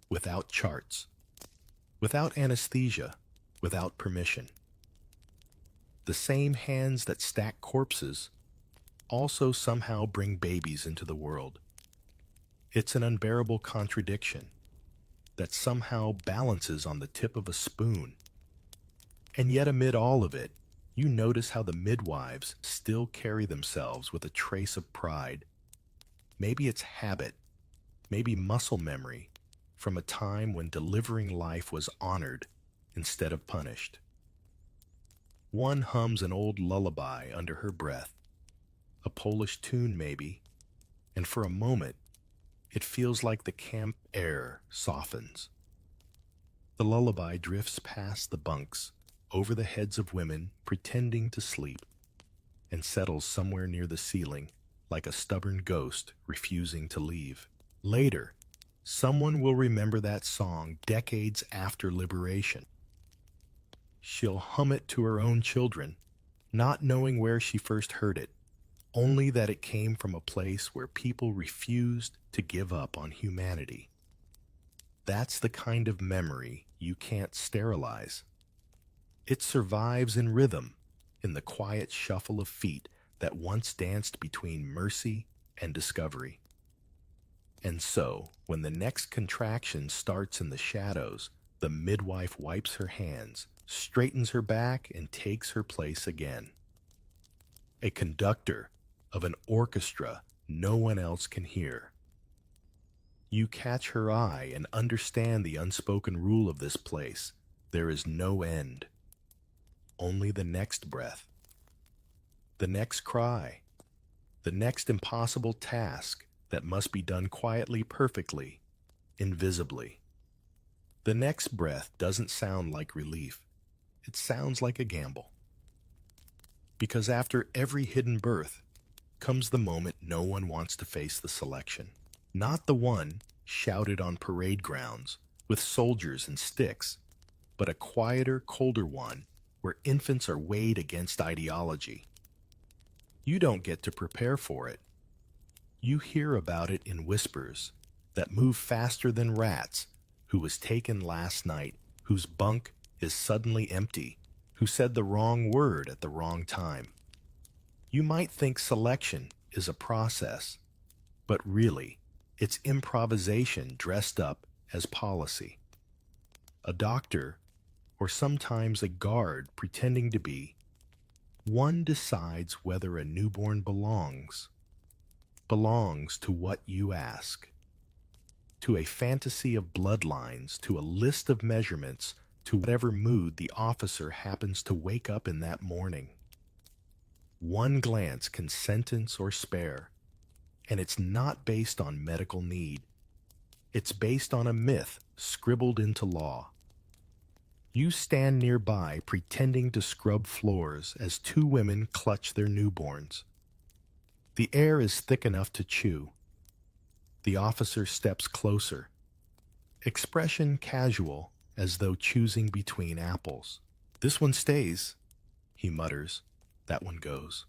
without charts, without anesthesia, without permission. The same hands that stack corpses also somehow bring babies into the world. It's an unbearable contradiction that somehow balances on the tip of a spoon. And yet amid all of it, you notice how the midwives still carry themselves with a trace of pride. Maybe it's habit, maybe muscle memory, from a time when delivering life was honored instead of punished. One hums an old lullaby under her breath, a Polish tune maybe, and for a moment, it feels like the camp air softens. The lullaby drifts past the bunks, over the heads of women pretending to sleep, and settles somewhere near the ceiling like a stubborn ghost refusing to leave. Later, someone will remember that song decades after liberation. She'll hum it to her own children, not knowing where she first heard it, only that it came from a place where people refused to give up on humanity. That's the kind of memory you can't sterilize. It survives in rhythm, in the quiet shuffle of feet that once danced between mercy and discovery. And so, when the next contraction starts in the shadows, the midwife wipes her hands, straightens her back, and takes her place again. A conductor of an orchestra no one else can hear. You catch her eye and understand the unspoken rule of this place. There is no end. Only the next breath, the next cry, the next impossible task that must be done quietly, perfectly, invisibly. The next breath doesn't sound like relief. It sounds like a gamble. Because after every hidden birth comes the moment no one wants to face the selection. Not the one shouted on parade grounds with soldiers and sticks, but a quieter, colder one where infants are weighed against ideology. You don't get to prepare for it. You hear about it in whispers, that move faster than rats, who was taken last night, whose bunk is suddenly empty, who said the wrong word at the wrong time. You might think selection is a process, but really, it's improvisation dressed up as policy. A doctor, or sometimes a guard pretending to be, one decides whether a newborn belongs to what you ask, to a fantasy of bloodlines, to a list of measurements, to whatever mood the officer happens to wake up in that morning. One glance can sentence or spare, and it's not based on medical need. It's based on a myth scribbled into law. You stand nearby pretending to scrub floors as two women clutch their newborns. The air is thick enough to chew. The officer steps closer, expression casual as though choosing between apples. "This one stays," he mutters. "That one goes."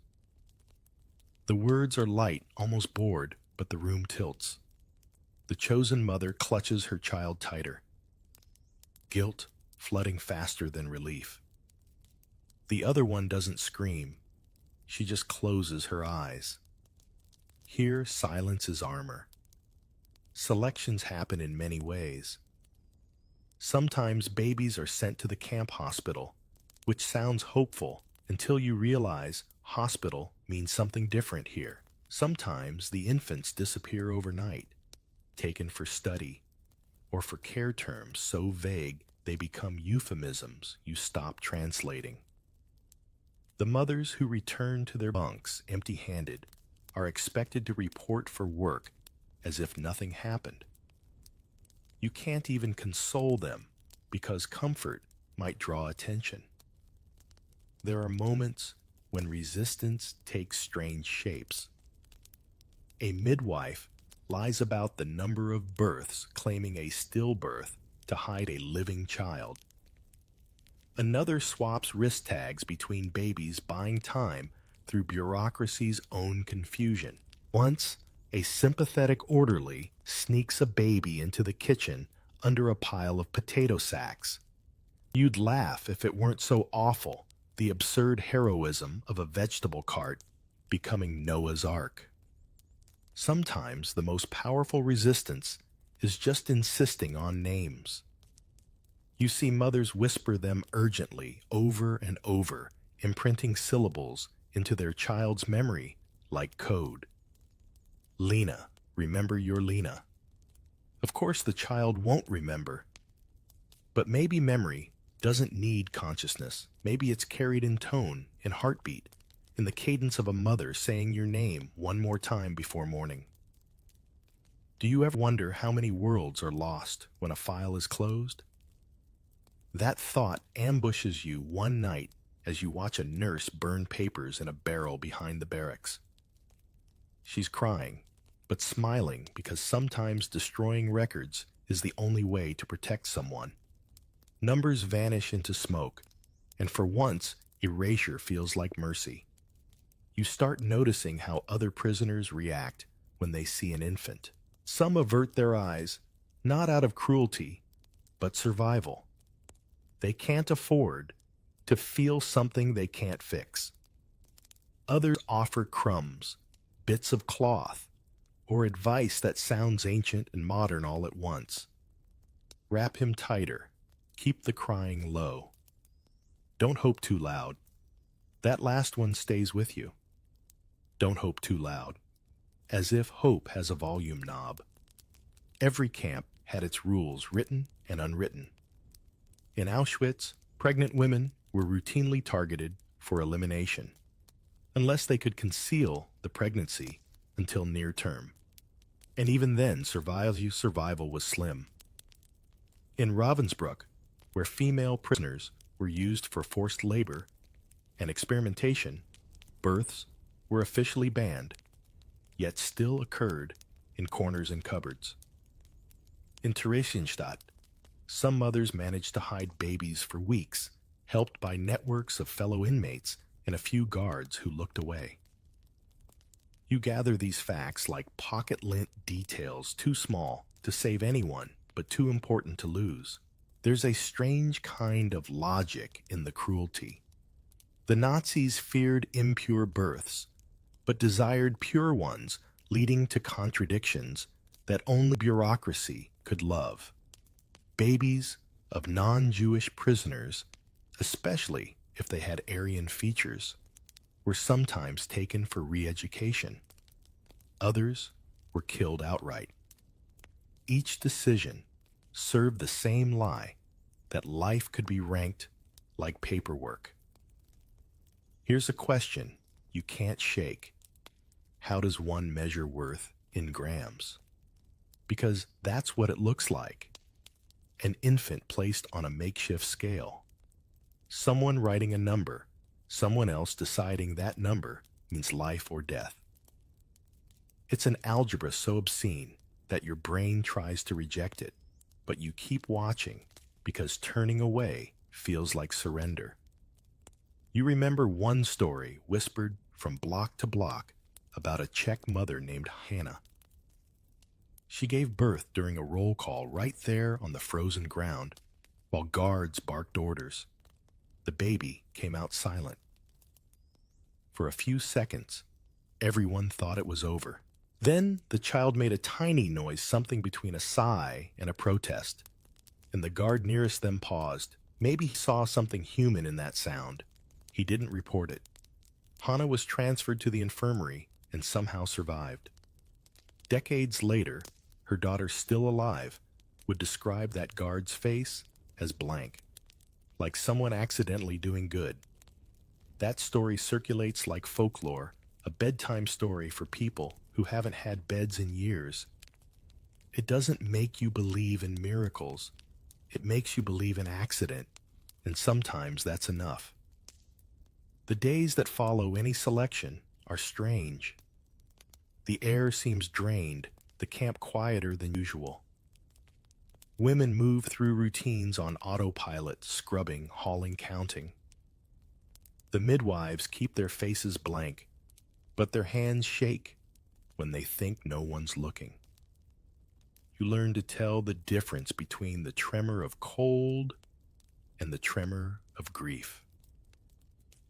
The words are light, almost bored, but the room tilts. The chosen mother clutches her child tighter, guilt flooding faster than relief. The other one doesn't scream. She just closes her eyes. Here, silence is armor. Selections happen in many ways. Sometimes babies are sent to the camp hospital, which sounds hopeful until you realize hospital means something different here. Sometimes the infants disappear overnight, taken for study, or for care terms so vague they become euphemisms you stop translating. The mothers who return to their bunks empty-handed are expected to report for work as if nothing happened. You can't even console them because comfort might draw attention. There are moments when resistance takes strange shapes. A midwife lies about the number of births, claiming a stillbirth to hide a living child. Another swaps wrist tags between babies, buying time through bureaucracy's own confusion. Once, a sympathetic orderly sneaks a baby into the kitchen under a pile of potato sacks. You'd laugh if it weren't so awful, the absurd heroism of a vegetable cart becoming Noah's Ark. Sometimes the most powerful resistance is just insisting on names. You see mothers whisper them urgently over and over, imprinting syllables into their child's memory like code. Lena, remember your Lena. Of course the child won't remember. But maybe memory doesn't need consciousness. Maybe it's carried in tone, in heartbeat, in the cadence of a mother saying your name one more time before morning. Do you ever wonder how many worlds are lost when a file is closed? That thought ambushes you one night as you watch a nurse burn papers in a barrel behind the barracks. She's crying, but smiling because sometimes destroying records is the only way to protect someone. Numbers vanish into smoke, and for once, erasure feels like mercy. You start noticing how other prisoners react when they see an infant. Some avert their eyes, not out of cruelty, but survival. They can't afford to feel something they can't fix. Others offer crumbs, bits of cloth, or advice that sounds ancient and modern all at once. Wrap him tighter. Keep the crying low. Don't hope too loud. That last one stays with you. Don't hope too loud. As if hope has a volume knob. Every camp had its rules, written and unwritten. In Auschwitz, pregnant women were routinely targeted for elimination, unless they could conceal the pregnancy until near term. And even then, survival was slim. In Ravensbrück, where female prisoners were used for forced labor and experimentation, births were officially banned, yet still occurred in corners and cupboards. In Theresienstadt, some mothers managed to hide babies for weeks, helped by networks of fellow inmates and a few guards who looked away. You gather these facts like pocket-lint details too small to save anyone, but too important to lose. There's a strange kind of logic in the cruelty. The Nazis feared impure births, but desired pure ones, leading to contradictions that only bureaucracy could love. Babies of non-Jewish prisoners, especially if they had Aryan features, were sometimes taken for re-education. Others were killed outright. Each decision served the same lie that life could be ranked like paperwork. Here's a question you can't shake. How does one measure worth in grams? Because that's what it looks like. An infant placed on a makeshift scale. Someone writing a number, someone else deciding that number means life or death. It's an algebra so obscene that your brain tries to reject it, but you keep watching because turning away feels like surrender. You remember one story whispered from block to block about a Czech mother named Hannah. She gave birth during a roll call right there on the frozen ground, while guards barked orders. The baby came out silent. For a few seconds, everyone thought it was over. Then the child made a tiny noise, something between a sigh and a protest, and the guard nearest them paused. Maybe he saw something human in that sound. He didn't report it. Hannah was transferred to the infirmary and somehow survived. Decades later, her daughter, still alive, would describe that guard's face as blank, like someone accidentally doing good. That story circulates like folklore, a bedtime story for people who haven't had beds in years. It doesn't make you believe in miracles. It makes you believe in accident, and sometimes that's enough. The days that follow any selection are strange. The air seems drained, the camp quieter than usual. Women move through routines on autopilot, scrubbing, hauling, counting. The midwives keep their faces blank, but their hands shake when they think no one's looking. You learn to tell the difference between the tremor of cold and the tremor of grief.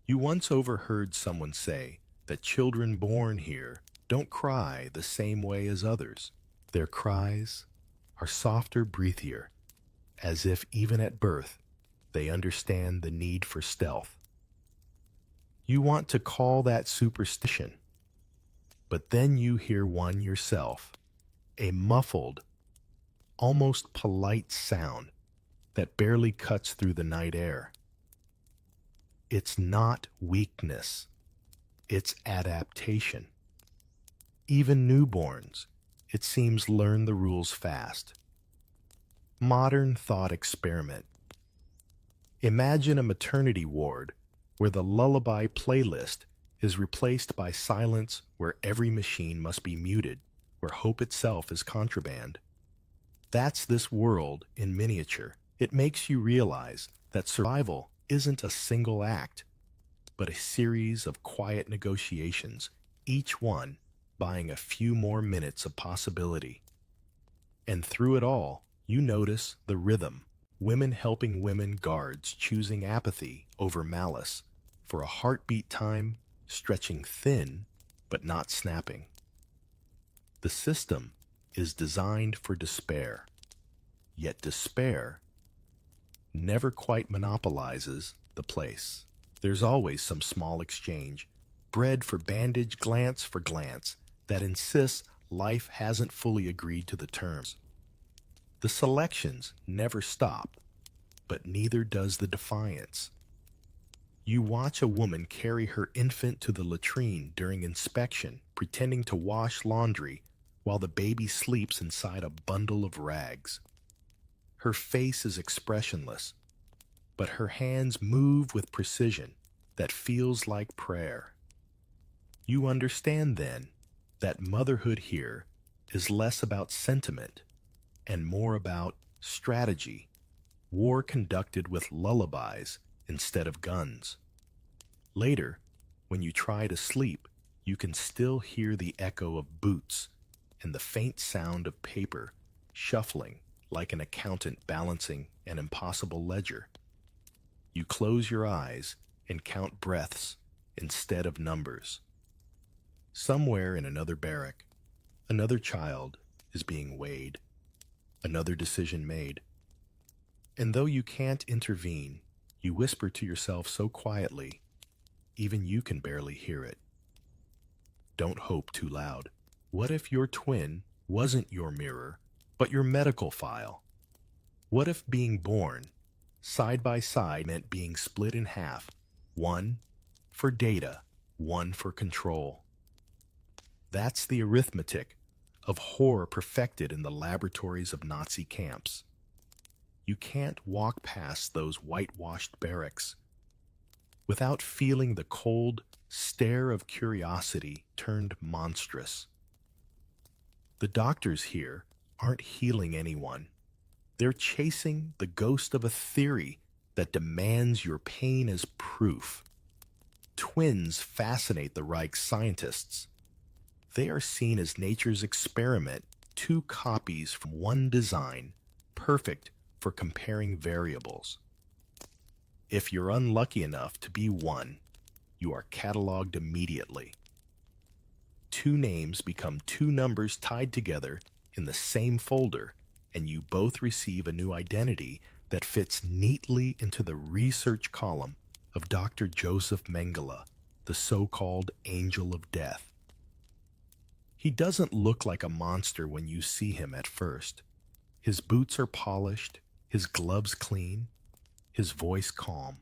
You once overheard someone say that children born here don't cry the same way as others. Their cries are softer, breathier, as if even at birth they understand the need for stealth. You want to call that superstition, but then you hear one yourself, a muffled, almost polite sound that barely cuts through the night air. It's not weakness, it's adaptation. Even newborns, it seems, learn the rules fast. Modern thought experiment. Imagine a maternity ward where the lullaby playlist is replaced by silence, where every machine must be muted, where hope itself is contraband. That's this world in miniature. It makes you realize that survival isn't a single act, but a series of quiet negotiations, each one buying a few more minutes of possibility. And through it all, you notice the rhythm. Women helping women, guards choosing apathy over malice, for a heartbeat time stretching thin but not snapping. The system is designed for despair, yet despair never quite monopolizes the place. There's always some small exchange, bread for bandage, glance for glance, that insists life hasn't fully agreed to the terms. The selections never stop, but neither does the defiance. You watch a woman carry her infant to the latrine during inspection, pretending to wash laundry while the baby sleeps inside a bundle of rags. Her face is expressionless, but her hands move with precision that feels like prayer. You understand then that motherhood here is less about sentiment and more about strategy, war conducted with lullabies instead of guns. Later, when you try to sleep, you can still hear the echo of boots and the faint sound of paper shuffling like an accountant balancing an impossible ledger. You close your eyes and count breaths instead of numbers. Somewhere in another barrack, another child is being weighed, another decision made. And though you can't intervene, you whisper to yourself so quietly, even you can barely hear it. Don't hope too loud. What if your twin wasn't your mirror, but your medical file? What if being born side by side meant being split in half, one for data, one for control? That's the arithmetic of horror perfected in the laboratories of Nazi camps. You can't walk past those whitewashed barracks without feeling the cold stare of curiosity turned monstrous. The doctors here aren't healing anyone. They're chasing the ghost of a theory that demands your pain as proof. Twins fascinate the Reich scientists. They are seen as nature's experiment, two copies from one design, perfect for comparing variables. If you're unlucky enough to be one, you are cataloged immediately. Two names become two numbers tied together in the same folder, and you both receive a new identity that fits neatly into the research column of Dr. Joseph Mengele, the so-called Angel of Death. He doesn't look like a monster when you see him at first. His boots are polished, his gloves clean, his voice calm.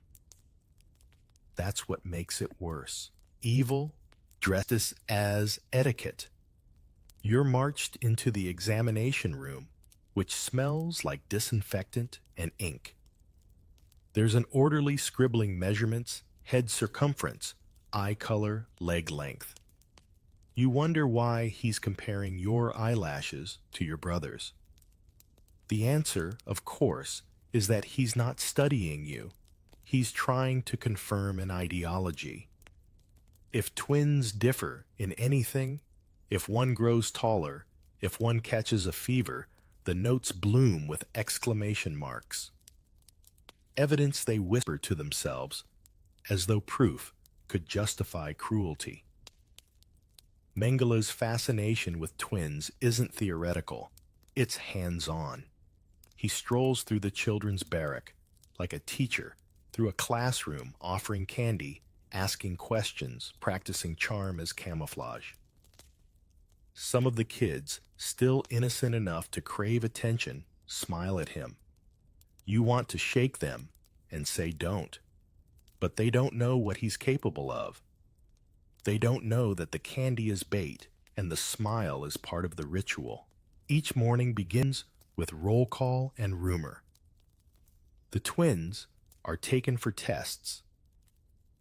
That's what makes it worse. Evil dressed as etiquette. You're marched into the examination room, which smells like disinfectant and ink. There's an orderly scribbling measurements, head circumference, eye color, leg length. You wonder why he's comparing your eyelashes to your brother's. The answer, of course, is that he's not studying you. He's trying to confirm an ideology. If twins differ in anything, if one grows taller, if one catches a fever, the notes bloom with exclamation marks. Evidence they whisper to themselves, as though proof could justify cruelty. Mengele's fascination with twins isn't theoretical, it's hands-on. He strolls through the children's barrack, like a teacher, through a classroom offering candy, asking questions, practicing charm as camouflage. Some of the kids, still innocent enough to crave attention, smile at him. You want to shake them and say don't, but they don't know what he's capable of. They don't know that the candy is bait and the smile is part of the ritual. Each morning begins with roll call and rumor. The twins are taken for tests.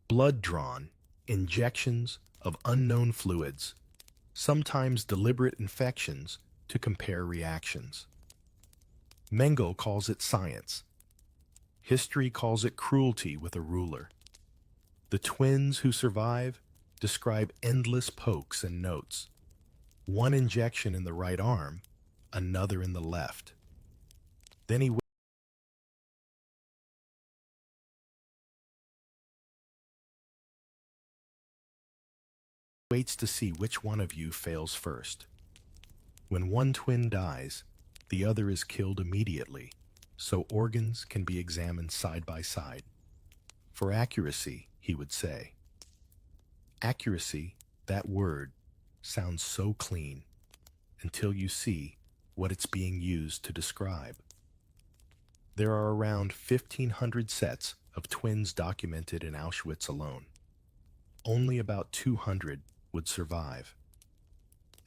Blood drawn, injections of unknown fluids, sometimes deliberate infections to compare reactions. Mengele calls it science. History calls it cruelty with a ruler. The twins who survive describe endless pokes and notes. One injection in the right arm, another in the left. Then he waits to see which one of you fails first. When one twin dies, the other is killed immediately, so organs can be examined side by side. For accuracy, he would say. Accuracy, that word, sounds so clean, until you see what it's being used to describe. There are around 1,500 sets of twins documented in Auschwitz alone. Only about 200 would survive.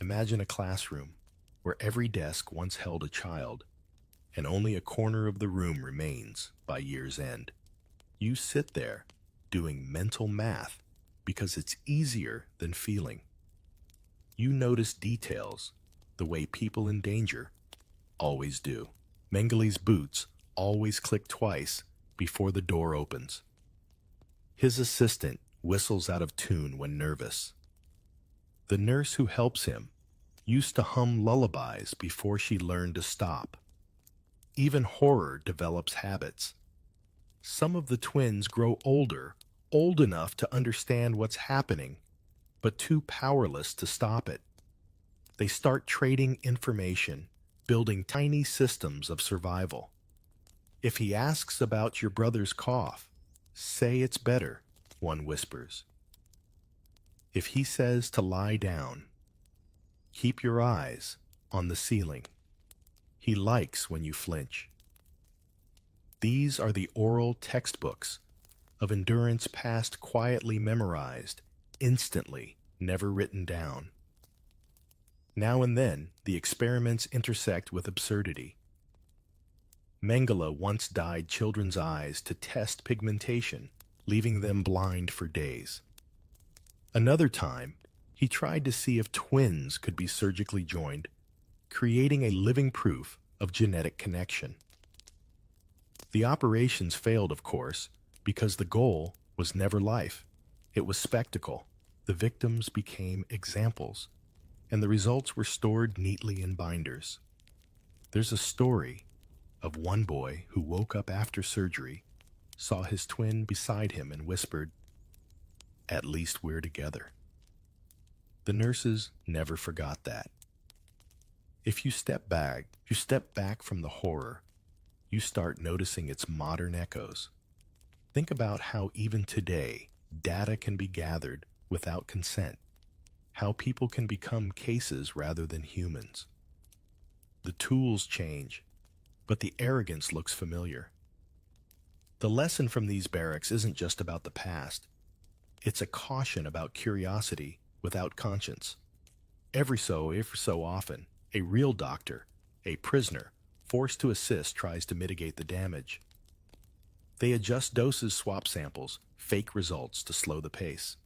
Imagine a classroom where every desk once held a child, and only a corner of the room remains by year's end. You sit there doing mental math because it's easier than feeling. You notice details the way people in danger always do. Mengele's boots always click twice before the door opens. His assistant whistles out of tune when nervous. The nurse who helps him used to hum lullabies before she learned to stop. Even horror develops habits. Some of the twins grow older, old enough to understand what's happening, but too powerless to stop it. They start trading information, building tiny systems of survival. If he asks about your brother's cough, say it's better, one whispers. If he says to lie down, keep your eyes on the ceiling. He likes when you flinch. These are the oral textbooks of endurance past quietly memorized, instantly, never written down. Now and then, the experiments intersect with absurdity. Mengele once dyed children's eyes to test pigmentation, leaving them blind for days. Another time, he tried to see if twins could be surgically joined, creating a living proof of genetic connection. The operations failed, of course, because the goal was never life. It was spectacle. The victims became examples, and the results were stored neatly in binders. There's a story of one boy who woke up after surgery, saw his twin beside him, and whispered, "At least we're together." The nurses never forgot that. If you step back from the horror, you start noticing its modern echoes. Think about how even today, data can be gathered without consent, how people can become cases rather than humans. The tools change, but the arrogance looks familiar. The lesson from these barracks isn't just about the past. It's a caution about curiosity without conscience. Every so often, a real doctor, a prisoner, forced to assist, tries to mitigate the damage. They adjust doses, swap samples, fake results to slow the pace.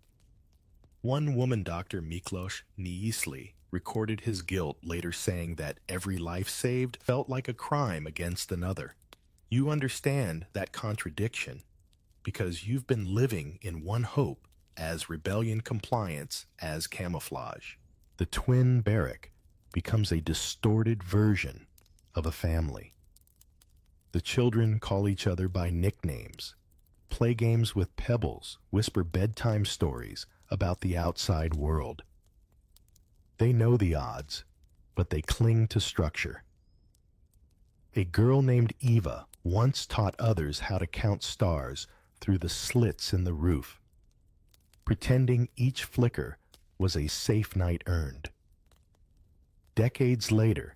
One woman doctor, Miklos Niisli, recorded his guilt, later saying that every life saved felt like a crime against another. You understand that contradiction because you've been living in one hope as rebellion, compliance as camouflage. The twin barrack becomes a distorted version of a family. The children call each other by nicknames, play games with pebbles, whisper bedtime stories about the outside world. They know the odds, but they cling to structure. A girl named Eva once taught others how to count stars through the slits in the roof, pretending each flicker was a safe night earned. Decades later,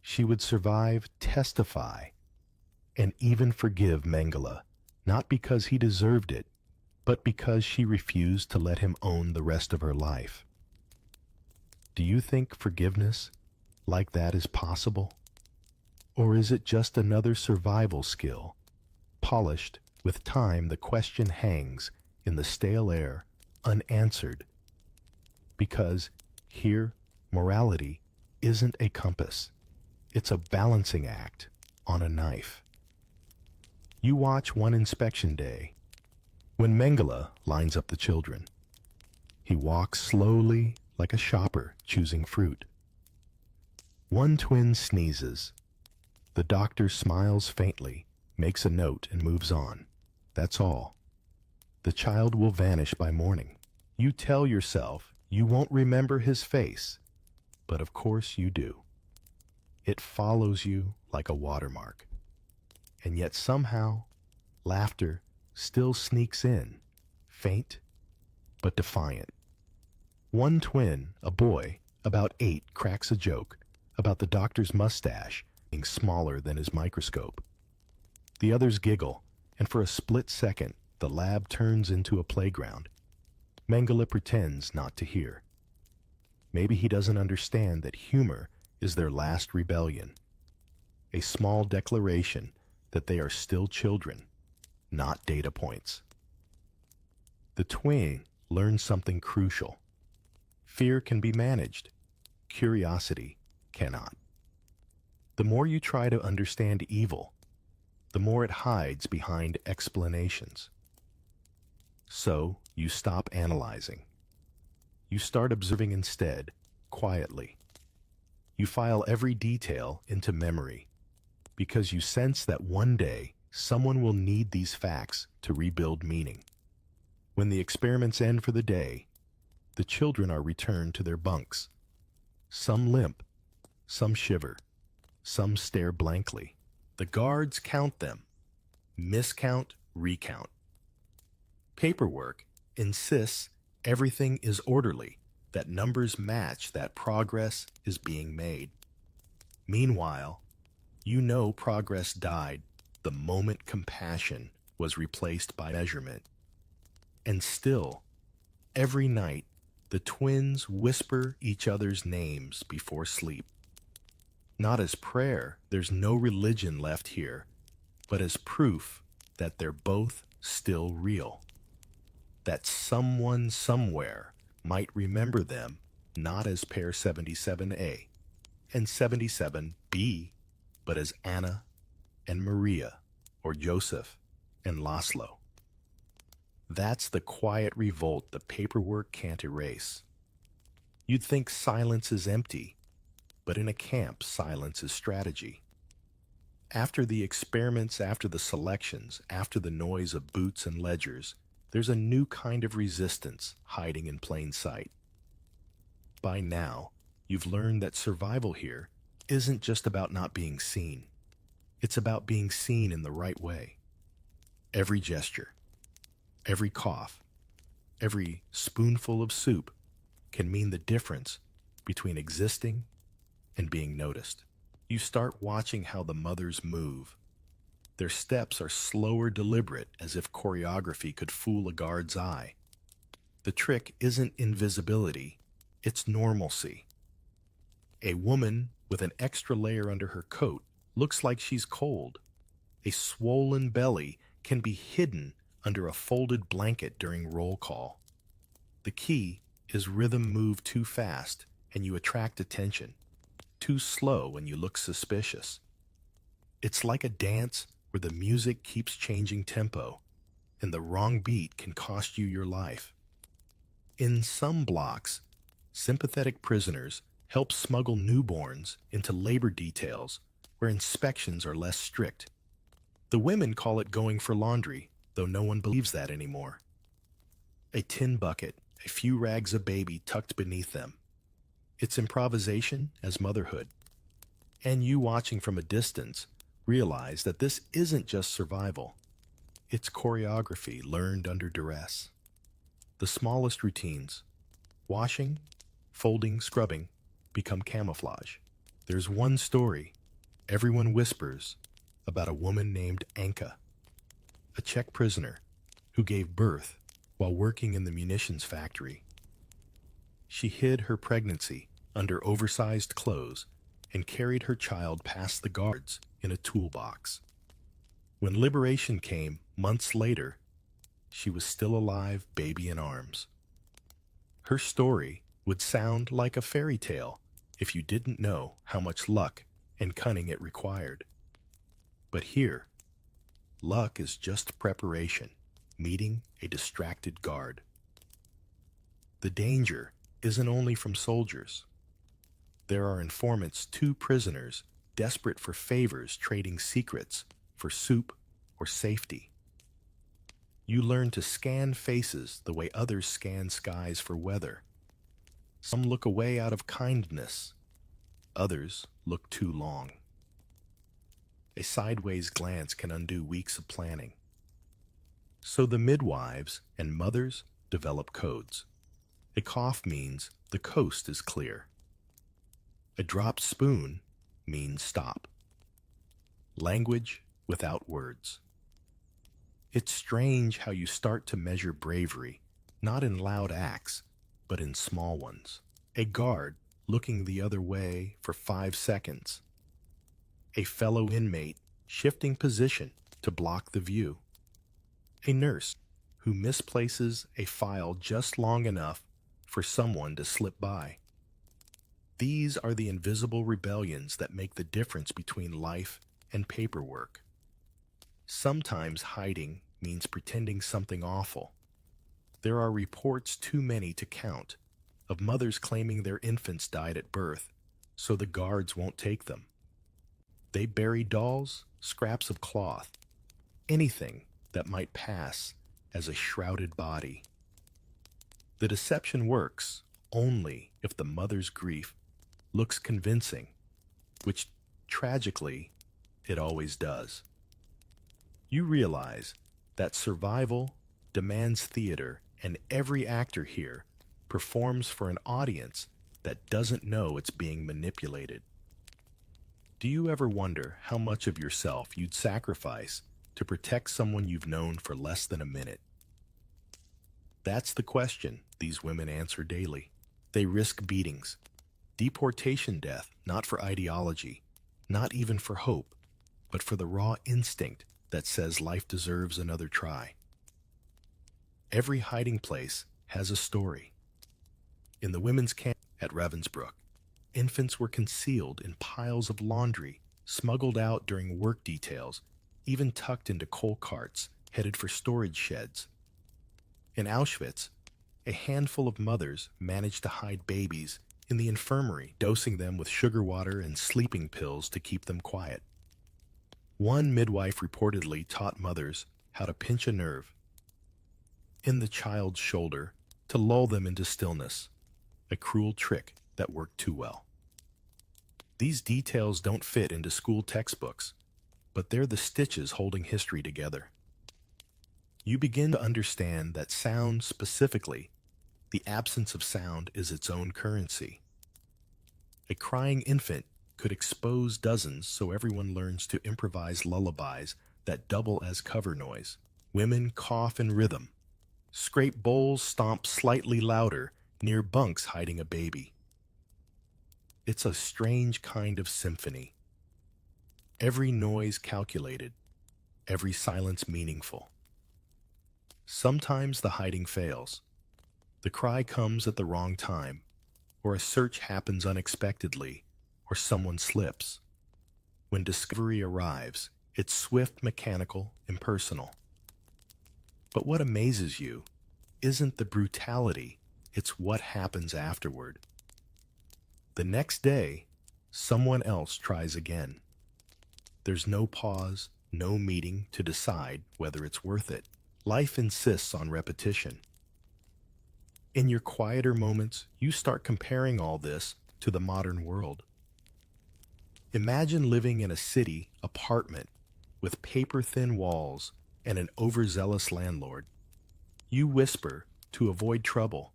she would survive, testify, and even forgive Mengele, not because he deserved it, but because she refused to let him own the rest of her life. Do you think forgiveness like that is possible? Or is it just another survival skill, polished with time? The question hangs in the stale air, unanswered, because here, morality isn't a compass. It's a balancing act on a knife. You watch one inspection day when Mengele lines up the children. He walks slowly like a shopper choosing fruit. One twin sneezes. The doctor smiles faintly, makes a note, and moves on. That's all. The child will vanish by morning. You tell yourself you won't remember his face, but of course you do. It follows you like a watermark. And yet somehow, laughter still sneaks in, faint but defiant. One twin, a boy, about 8, cracks a joke about the doctor's mustache being smaller than his microscope. The others giggle, and for a split second, the lab turns into a playground. Mengele pretends not to hear. Maybe he doesn't understand that humor is their last rebellion, a small declaration that they are still children, not data points. The twin learns something crucial. Fear can be managed. Curiosity cannot. The more you try to understand evil, the more it hides behind explanations. So you stop analyzing. You start observing instead, quietly, You file every detail into memory because you sense that one day someone will need these facts to rebuild meaning. When the experiments end for the day, the children are returned to their bunks. Some limp, some shiver, some stare blankly. The guards count them. Miscount, recount. Paperwork insists everything is orderly, that numbers match, that progress is being made. Meanwhile, you know progress died the moment compassion was replaced by measurement. And still, every night, the twins whisper each other's names before sleep. Not as prayer, there's no religion left here, but as proof that they're both still real. That someone somewhere might remember them not as pair 77A and 77B, but as Anna and Maria, or Joseph and Laszlo. That's the quiet revolt the paperwork can't erase. You'd think silence is empty, but in a camp, silence is strategy. After the experiments, after the selections, after the noise of boots and ledgers, there's a new kind of resistance hiding in plain sight. By now, you've learned that survival here isn't just about not being seen. It's about being seen in the right way. Every gesture, every cough, every spoonful of soup can mean the difference between existing and being noticed. You start watching how the mothers move. Their steps are slower, deliberate, as if choreography could fool a guard's eye. The trick isn't invisibility, it's normalcy. A woman with an extra layer under her coat looks like she's cold. A swollen belly can be hidden under a folded blanket during roll call. The key is rhythm move too fast and you attract attention. Too slow and you look suspicious. It's like a dance where the music keeps changing tempo and the wrong beat can cost you your life. In some blocks, sympathetic prisoners help smuggle newborns into labor details where inspections are less strict. The women call it going for laundry, though no one believes that anymore. A tin bucket, a few rags of baby tucked beneath them. It's improvisation as motherhood. And you watching from a distance realize that this isn't just survival. It's choreography learned under duress. The smallest routines, washing, folding, scrubbing, become camouflage. There's one story everyone whispers about a woman named Anka, a Czech prisoner who gave birth while working in the munitions factory. She hid her pregnancy under oversized clothes and carried her child past the guards in a toolbox. When liberation came months later, she was still alive, baby in arms. Her story would sound like a fairy tale if you didn't know how much luck and cunning it required. But here, luck is just preparation, meeting a distracted guard. The danger isn't only from soldiers. There are informants, two prisoners, desperate for favors, trading secrets for soup or safety. You learn to scan faces the way others scan skies for weather. Some look away out of kindness. Others look too long. A sideways glance can undo weeks of planning. So the midwives and mothers develop codes. A cough means the coast is clear. A dropped spoon means stop. Language without words. It's strange how you start to measure bravery, not in loud acts, but in small ones. A guard looking the other way for 5 seconds. A fellow inmate shifting position to block the view. A nurse who misplaces a file just long enough for someone to slip by. These are the invisible rebellions that make the difference between life and paperwork. Sometimes hiding means pretending something awful. There are reports too many to count of mothers claiming their infants died at birth so the guards won't take them. They bury dolls, scraps of cloth, anything that might pass as a shrouded body. The deception works only if the mother's grief looks convincing, which tragically it always does. You realize that survival demands theater, and every actor here performs for an audience that doesn't know it's being manipulated. Do you ever wonder how much of yourself you'd sacrifice to protect someone you've known for less than a minute? That's the question these women answer daily. They risk beatings, deportation death, not for ideology, not even for hope, but for the raw instinct that says life deserves another try. Every hiding place has a story. In the women's camp at Ravensbrück, infants were concealed in piles of laundry, smuggled out during work details, even tucked into coal carts headed for storage sheds. In Auschwitz, a handful of mothers managed to hide babies in the infirmary, dosing them with sugar water and sleeping pills to keep them quiet. One midwife reportedly taught mothers how to pinch a nerve in the child's shoulder to lull them into stillness, a cruel trick that worked too well. These details don't fit into school textbooks, but they're the stitches holding history together. You begin to understand that sound, specifically, the absence of sound, is its own currency. A crying infant could expose dozens, so everyone learns to improvise lullabies that double as cover noise. Women cough in rhythm. Scrape bowls stomp slightly louder near bunks hiding a baby. It's a strange kind of symphony. Every noise calculated, every silence meaningful. Sometimes the hiding fails. The cry comes at the wrong time, or a search happens unexpectedly, or someone slips. When discovery arrives, it's swift, mechanical, impersonal. But what amazes you isn't the brutality, it's what happens afterward. The next day, someone else tries again. There's no pause, no meeting to decide whether it's worth it. Life insists on repetition. In your quieter moments, you start comparing all this to the modern world. Imagine living in a city apartment with paper-thin walls and an overzealous landlord. You whisper to avoid trouble.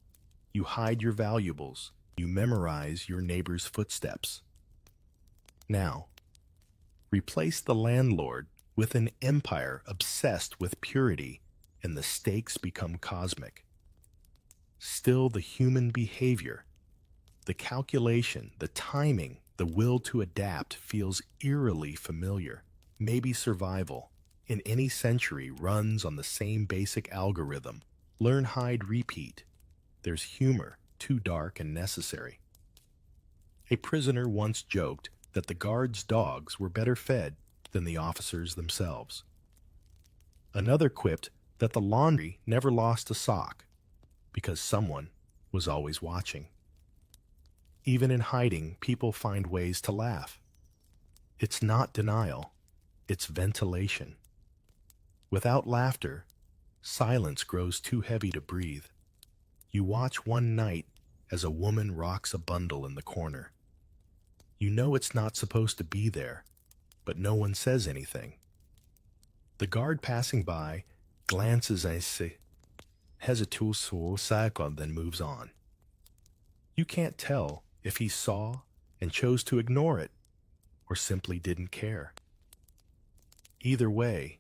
You hide your valuables. You memorize your neighbor's footsteps. Now, replace the landlord with an empire obsessed with purity, and the stakes become cosmic. Still, the human behavior, the calculation, the timing, the will to adapt feels eerily familiar. Maybe survival, in any century, runs on the same basic algorithm. Learn, hide, repeat. There's humor, too dark and necessary. A prisoner once joked that the guards' dogs were better fed than the officers themselves. Another quipped that the laundry never lost a sock because someone was always watching. Even in hiding, people find ways to laugh. It's not denial, it's ventilation. Without laughter, silence grows too heavy to breathe. You watch one night as a woman rocks a bundle in the corner. You know it's not supposed to be there, but no one says anything. The guard passing by glances and hesitates for a second, then moves on. You can't tell if he saw and chose to ignore it, or simply didn't care. Either way,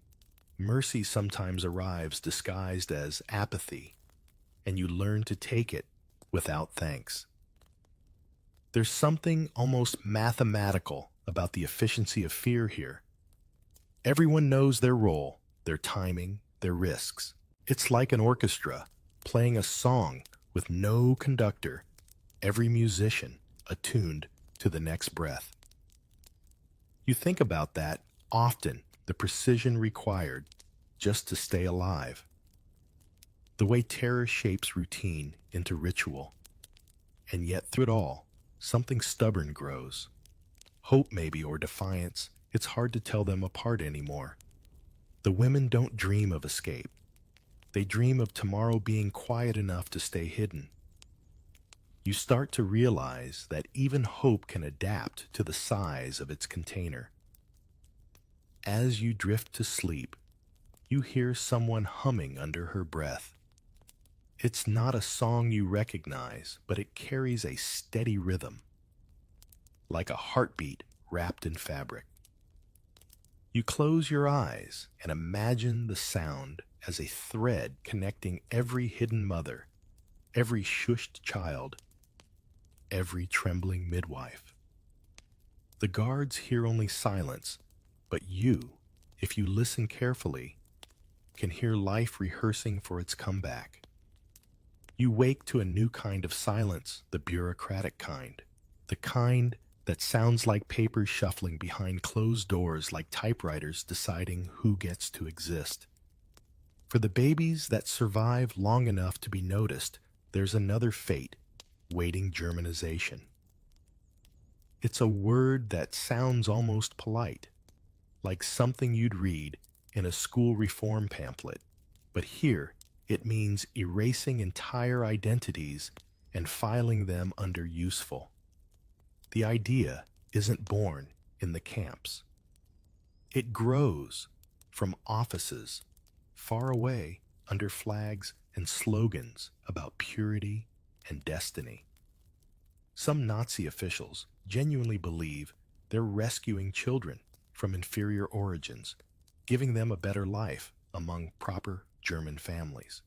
mercy sometimes arrives disguised as apathy, and you learn to take it without thanks. There's something almost mathematical about the efficiency of fear here. Everyone knows their role, their timing, their risks. It's like an orchestra playing a song with no conductor, every musician attuned to the next breath. You think about that often, the precision required just to stay alive. The way terror shapes routine into ritual. And yet through it all, something stubborn grows. Hope maybe, or defiance. It's hard to tell them apart anymore. The women don't dream of escape. They dream of tomorrow being quiet enough to stay hidden. You start to realize that even hope can adapt to the size of its container. As you drift to sleep, you hear someone humming under her breath. It's not a song you recognize, but it carries a steady rhythm, like a heartbeat wrapped in fabric. You close your eyes and imagine the sound as a thread connecting every hidden mother, every shushed child, every trembling midwife. The guards hear only silence, but you, if you listen carefully, can hear life rehearsing for its comeback. You wake to a new kind of silence, the bureaucratic kind, the kind that sounds like papers shuffling behind closed doors, like typewriters deciding who gets to exist. For the babies that survive long enough to be noticed, there's another fate, waiting germinization. It's a word that sounds almost polite, like something you'd read in a school reform pamphlet, but here it means erasing entire identities and filing them under useful. The idea isn't born in the camps. It grows from offices far away under flags and slogans about purity and destiny. Some Nazi officials genuinely believe they're rescuing children from inferior origins, giving them a better life among proper German families.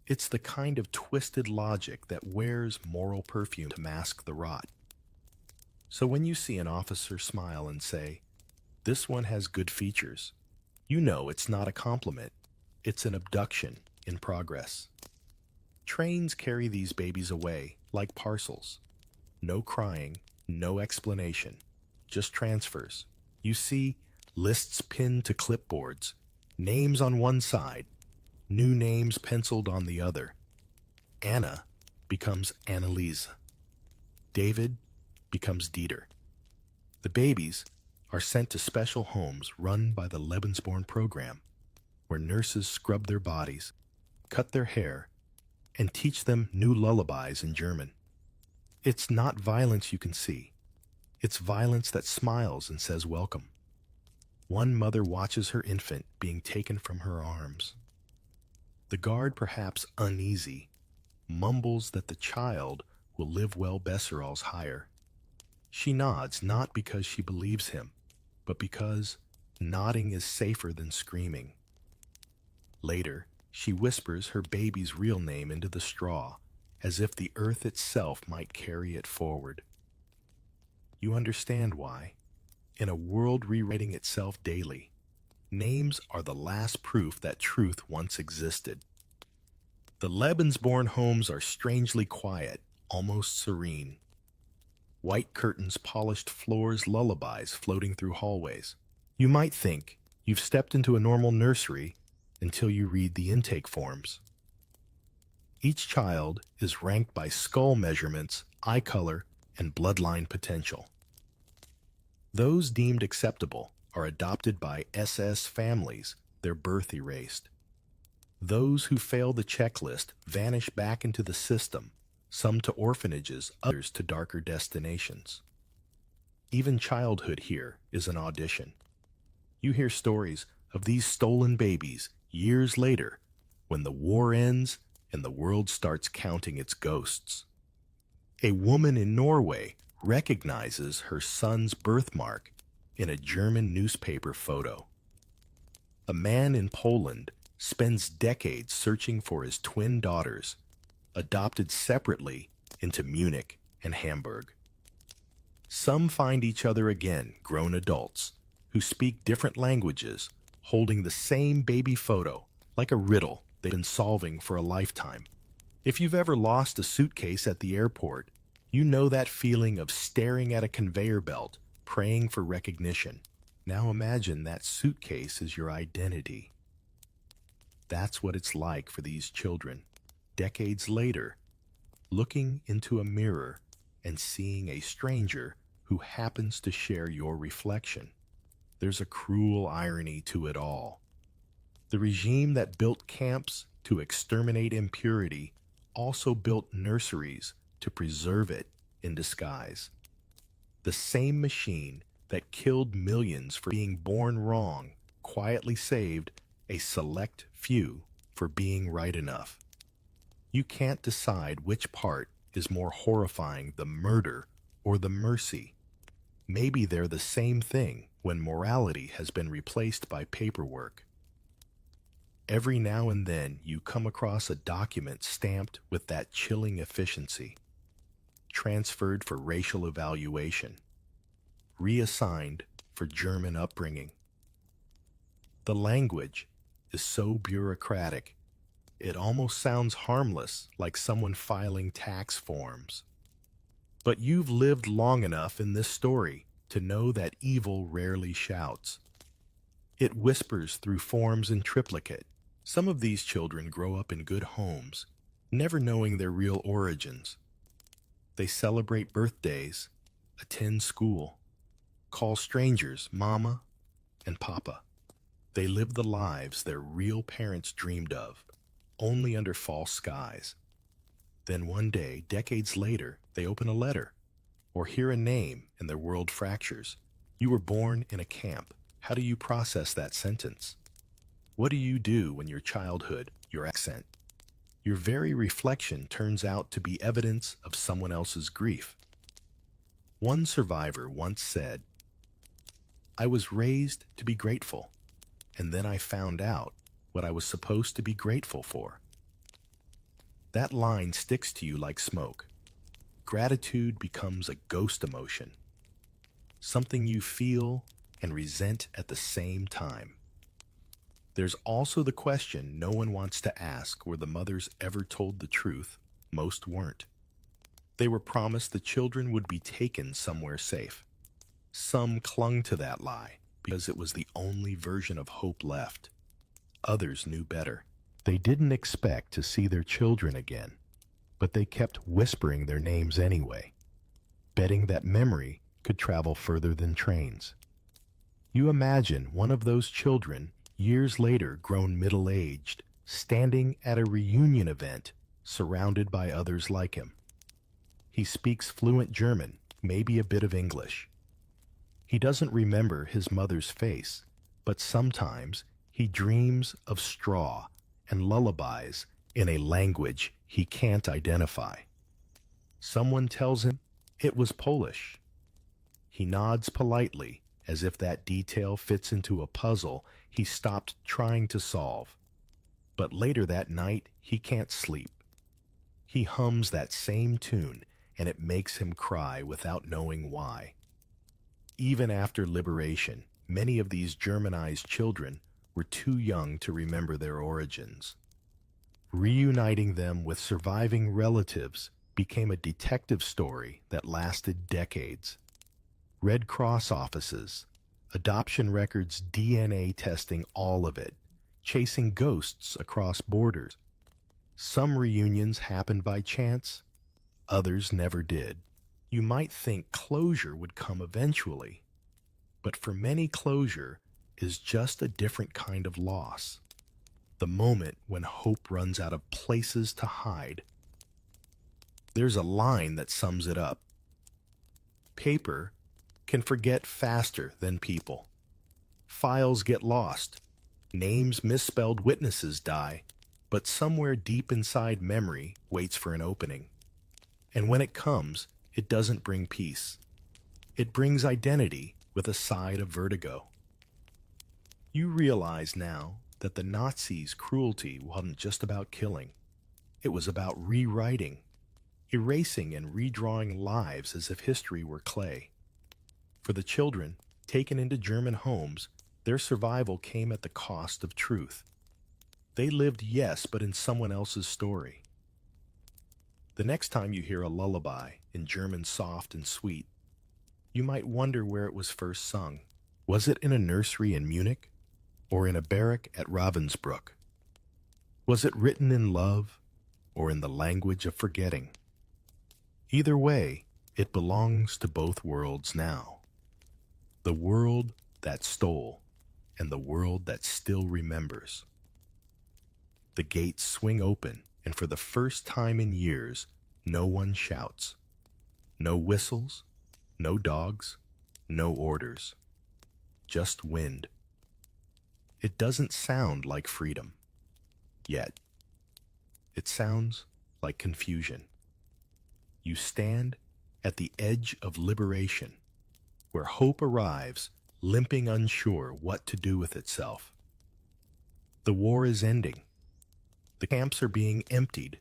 It's the kind of twisted logic that wears moral perfume to mask the rot. So when you see an officer smile and say, "This one has good features," you know it's not a compliment. It's an abduction in progress. Trains carry these babies away like parcels. No crying, no explanation, just transfers. You see lists pinned to clipboards, names on one side, new names penciled on the other. Anna becomes Annalise. David becomes Dieter. The babies are sent to special homes run by the Lebensborn program, where nurses scrub their bodies, cut their hair, and teach them new lullabies in German. It's not violence you can see. It's violence that smiles and says welcome. One mother watches her infant being taken from her arms. The guard, perhaps uneasy, mumbles that the child will live well Besserall's higher. She nods, not because she believes him, but because nodding is safer than screaming. Later, she whispers her baby's real name into the straw, as if the earth itself might carry it forward. You understand why. In a world rewriting itself daily, names are the last proof that truth once existed. The Lebensborn homes are strangely quiet, almost serene. White curtains, polished floors, lullabies floating through hallways. You might think you've stepped into a normal nursery until you read the intake forms. Each child is ranked by skull measurements, eye color, and bloodline potential. Those deemed acceptable are adopted by SS families, their birth erased. Those who fail the checklist vanish back into the system, some to orphanages, others to darker destinations. Even childhood here is an audition. You hear stories of these stolen babies years later, when the war ends and the world starts counting its ghosts. A woman in Norway recognizes her son's birthmark in a German newspaper photo. A man in Poland spends decades searching for his twin daughters, adopted separately into Munich and Hamburg. Some find each other again, grown adults, who speak different languages, holding the same baby photo, like a riddle they've been solving for a lifetime. If you've ever lost a suitcase at the airport, you know that feeling of staring at a conveyor belt, praying for recognition. Now imagine that suitcase is your identity. That's what it's like for these children. Decades later, looking into a mirror, and seeing a stranger who happens to share your reflection. There's a cruel irony to it all. The regime that built camps to exterminate impurity also built nurseries to preserve it in disguise. The same machine that killed millions for being born wrong quietly saved a select few for being right enough. You can't decide which part is more horrifying, the murder or the mercy. Maybe they're the same thing when morality has been replaced by paperwork. Every now and then you come across a document stamped with that chilling efficiency, transferred for racial evaluation, reassigned for German upbringing. The language is so bureaucratic, it almost sounds harmless, like someone filing tax forms. But you've lived long enough in this story to know that evil rarely shouts. It whispers through forms in triplicate. Some of these children grow up in good homes, never knowing their real origins. They celebrate birthdays, attend school, call strangers mama and papa. They live the lives their real parents dreamed of, only under false skies. Then one day, decades later, they open a letter or hear a name and their world fractures. You were born in a camp. How do you process that sentence? What do you do when your childhood, your accent, your very reflection turns out to be evidence of someone else's grief? One survivor once said, "I was raised to be grateful, and then I found out what I was supposed to be grateful for." That line sticks to you like smoke. Gratitude becomes a ghost emotion, something you feel and resent at the same time. There's also the question no one wants to ask: were the mothers ever told the truth? Most weren't. They were promised the children would be taken somewhere safe. Some clung to that lie because it was the only version of hope left. Others knew better. They didn't expect to see their children again, but they kept whispering their names anyway, betting that memory could travel further than trains. You imagine one of those children, years later grown middle-aged, standing at a reunion event, surrounded by others like him. He speaks fluent German, maybe a bit of English. He doesn't remember his mother's face, but sometimes he dreams of straw and lullabies in a language he can't identify. Someone tells him it was Polish. He nods politely, as if that detail fits into a puzzle he stopped trying to solve. But later that night, he can't sleep. He hums that same tune, and it makes him cry without knowing why. Even after liberation, many of these Germanized children were too young to remember their origins. Reuniting them with surviving relatives became a detective story that lasted decades. Red Cross offices, adoption records, DNA testing, all of it, chasing ghosts across borders. Some reunions happened by chance, others never did. You might think closure would come eventually, but for many, closure is just a different kind of loss. The moment when hope runs out of places to hide. There's a line that sums it up. Paper can forget faster than people. Files get lost. Names misspelled, witnesses die. But somewhere deep inside memory waits for an opening. And when it comes, it doesn't bring peace. It brings identity with a side of vertigo. You realize now that the Nazis' cruelty wasn't just about killing. It was about rewriting, erasing and redrawing lives as if history were clay. For the children taken into German homes, their survival came at the cost of truth. They lived, yes, but in someone else's story. The next time you hear a lullaby in German soft and sweet, you might wonder where it was first sung. Was it in a nursery in Munich? Or in a barrack at Ravensbrück? Was it written in love or in the language of forgetting? Either way, It belongs to both worlds now. The world that stole and the world that still remembers. The gates swing open, and for the first time in years, no one shouts. No whistles, no dogs, no orders. Just wind. It doesn't sound like freedom. Yet. It sounds like confusion. You stand at the edge of liberation, where hope arrives, limping unsure what to do with itself. The war is ending. The camps are being emptied,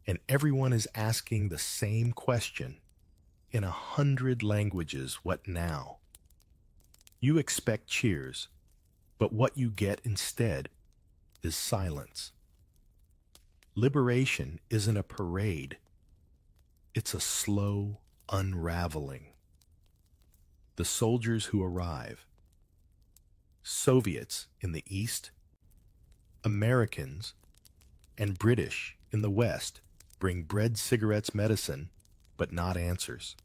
and everyone is asking the same question in 100 languages: what now? You expect cheers, but what you get instead is silence. Liberation isn't a parade. It's a slow unraveling. The soldiers who arrive. Soviets in the East, Americans, and British in the West bring bread, cigarettes, medicine, but not answers.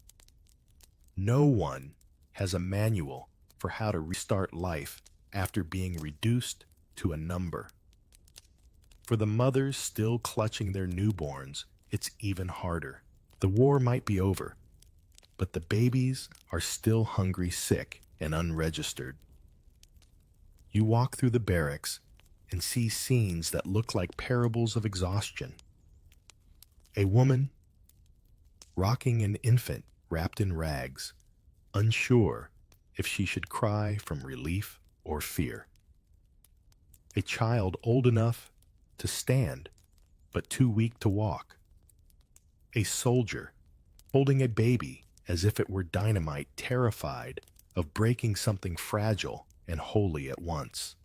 No one has a manual for how to restart life after being reduced to a number. For the mothers still clutching their newborns, it's even harder. The war might be over, but the babies are still hungry, sick, and unregistered. You walk through the barracks and see scenes that look like parables of exhaustion. A woman rocking an infant wrapped in rags, unsure if she should cry from relief or fear. A child old enough to stand, but too weak to walk. A soldier holding a baby as if it were dynamite, terrified of breaking something fragile and holy at once.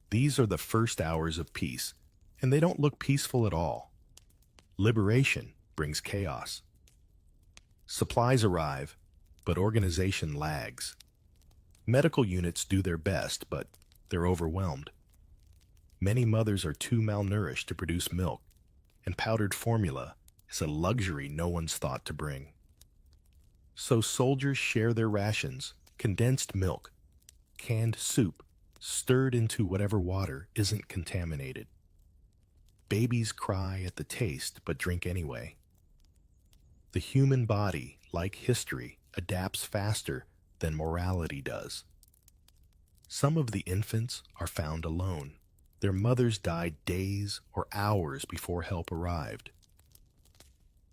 These are the first hours of peace, and they don't look peaceful at all. Liberation brings chaos. Supplies arrive, but organization lags. Medical units do their best, but they're overwhelmed. Many mothers are too malnourished to produce milk, and powdered formula is a luxury no one's thought to bring. So soldiers share their rations, condensed milk, canned soup, stirred into whatever water isn't contaminated. Babies cry at the taste, but drink anyway. The human body, like history, adapts faster than morality does. Some of the infants are found alone. Their mothers died days or hours before help arrived.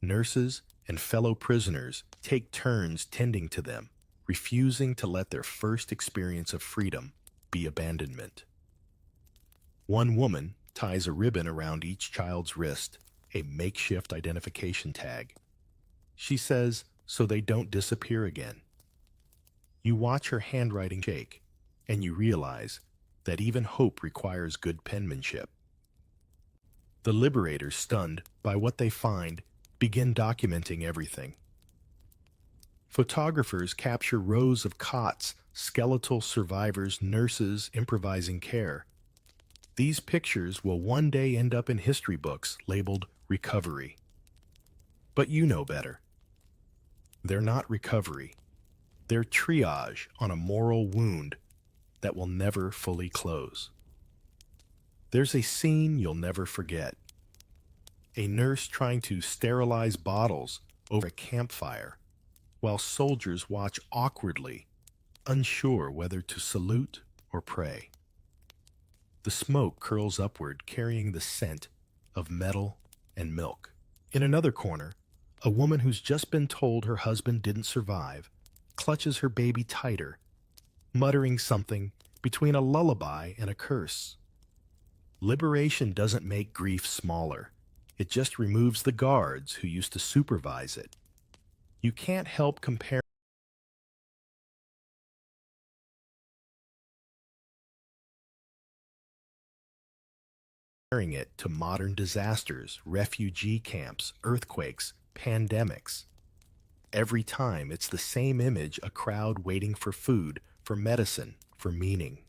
Nurses and fellow prisoners take turns tending to them, refusing to let their first experience of freedom be abandonment. One woman ties a ribbon around each child's wrist, a makeshift identification tag. She says, so they don't disappear again. You watch her handwriting shake, and you realize that even hope requires good penmanship. The liberators, stunned by what they find, begin documenting everything. Photographers capture rows of cots, skeletal survivors, nurses improvising care. These pictures will one day end up in history books labeled recovery. But you know better. They're not recovery. They're triage on a moral wound that will never fully close. There's a scene you'll never forget. A nurse trying to sterilize bottles over a campfire, while soldiers watch awkwardly, unsure whether to salute or pray. The smoke curls upward, carrying the scent of metal and milk. In another corner, a woman who's just been told her husband didn't survive clutches her baby tighter, muttering something between a lullaby and a curse. Liberation doesn't make grief smaller. It just removes the guards who used to supervise it. You can't help comparing it to modern disasters, refugee camps, earthquakes, pandemics. Every time it's the same image: a crowd waiting for food, for medicine, for meaning.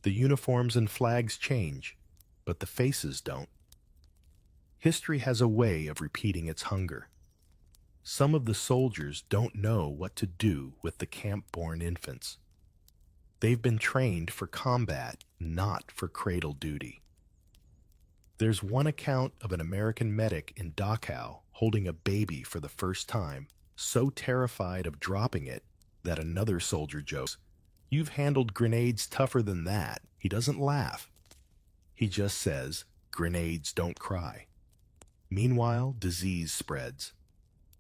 The uniforms and flags change, but the faces don't. History has a way of repeating its hunger. Some of the soldiers don't know what to do with the camp-born infants. They've been trained for combat, not for cradle duty. There's one account of an American medic in Dachau holding a baby for the first time, so terrified of dropping it that another soldier jokes, "You've handled grenades tougher than that." He doesn't laugh. He just says, "Grenades don't cry." Meanwhile, disease spreads.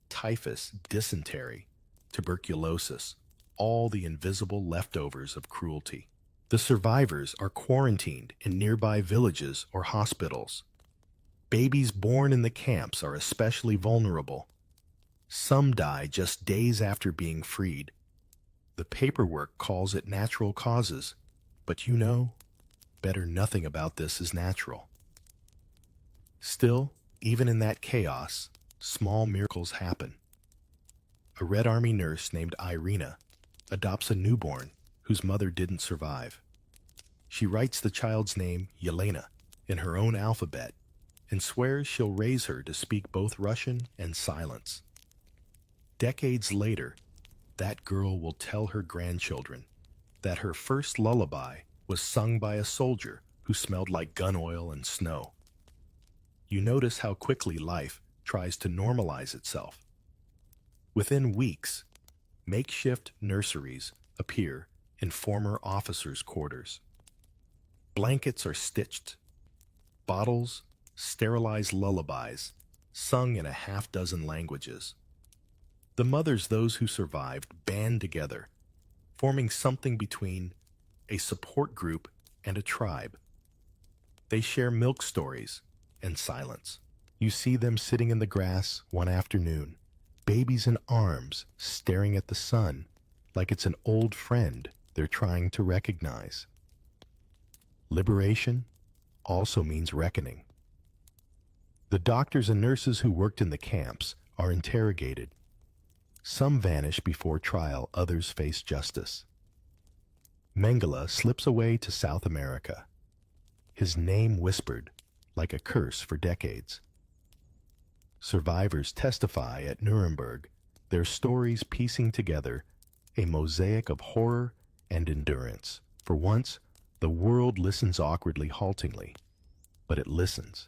Typhus, dysentery, tuberculosis, all the invisible leftovers of cruelty. The survivors are quarantined in nearby villages or hospitals. Babies born in the camps are especially vulnerable. Some die just days after being freed. The paperwork calls it natural causes, but better nothing about this is natural. Still, even in that chaos, small miracles happen. A Red Army nurse named Irina adopts a newborn whose mother didn't survive. She writes the child's name Yelena in her own alphabet and swears she'll raise her to speak both Russian and silence. Decades later, that girl will tell her grandchildren that her first lullaby was sung by a soldier who smelled like gun oil and snow. You notice how quickly life tries to normalize itself. Within weeks, makeshift nurseries appear in former officers' quarters. Blankets are stitched, bottles, sterilized lullabies, sung in a half-dozen languages. The mothers, those who survived, band together, forming something between a support group and a tribe. They share milk stories and silence. You see them sitting in the grass one afternoon, babies in arms, staring at the sun like it's an old friend they're trying to recognize. Liberation also means reckoning. The doctors and nurses who worked in the camps are interrogated. Some vanish before trial, others face justice. Mengele slips away to South America, his name whispered like a curse for decades. Survivors testify at Nuremberg, their stories piecing together a mosaic of horror and endurance. For once, the world listens awkwardly, haltingly, but it listens.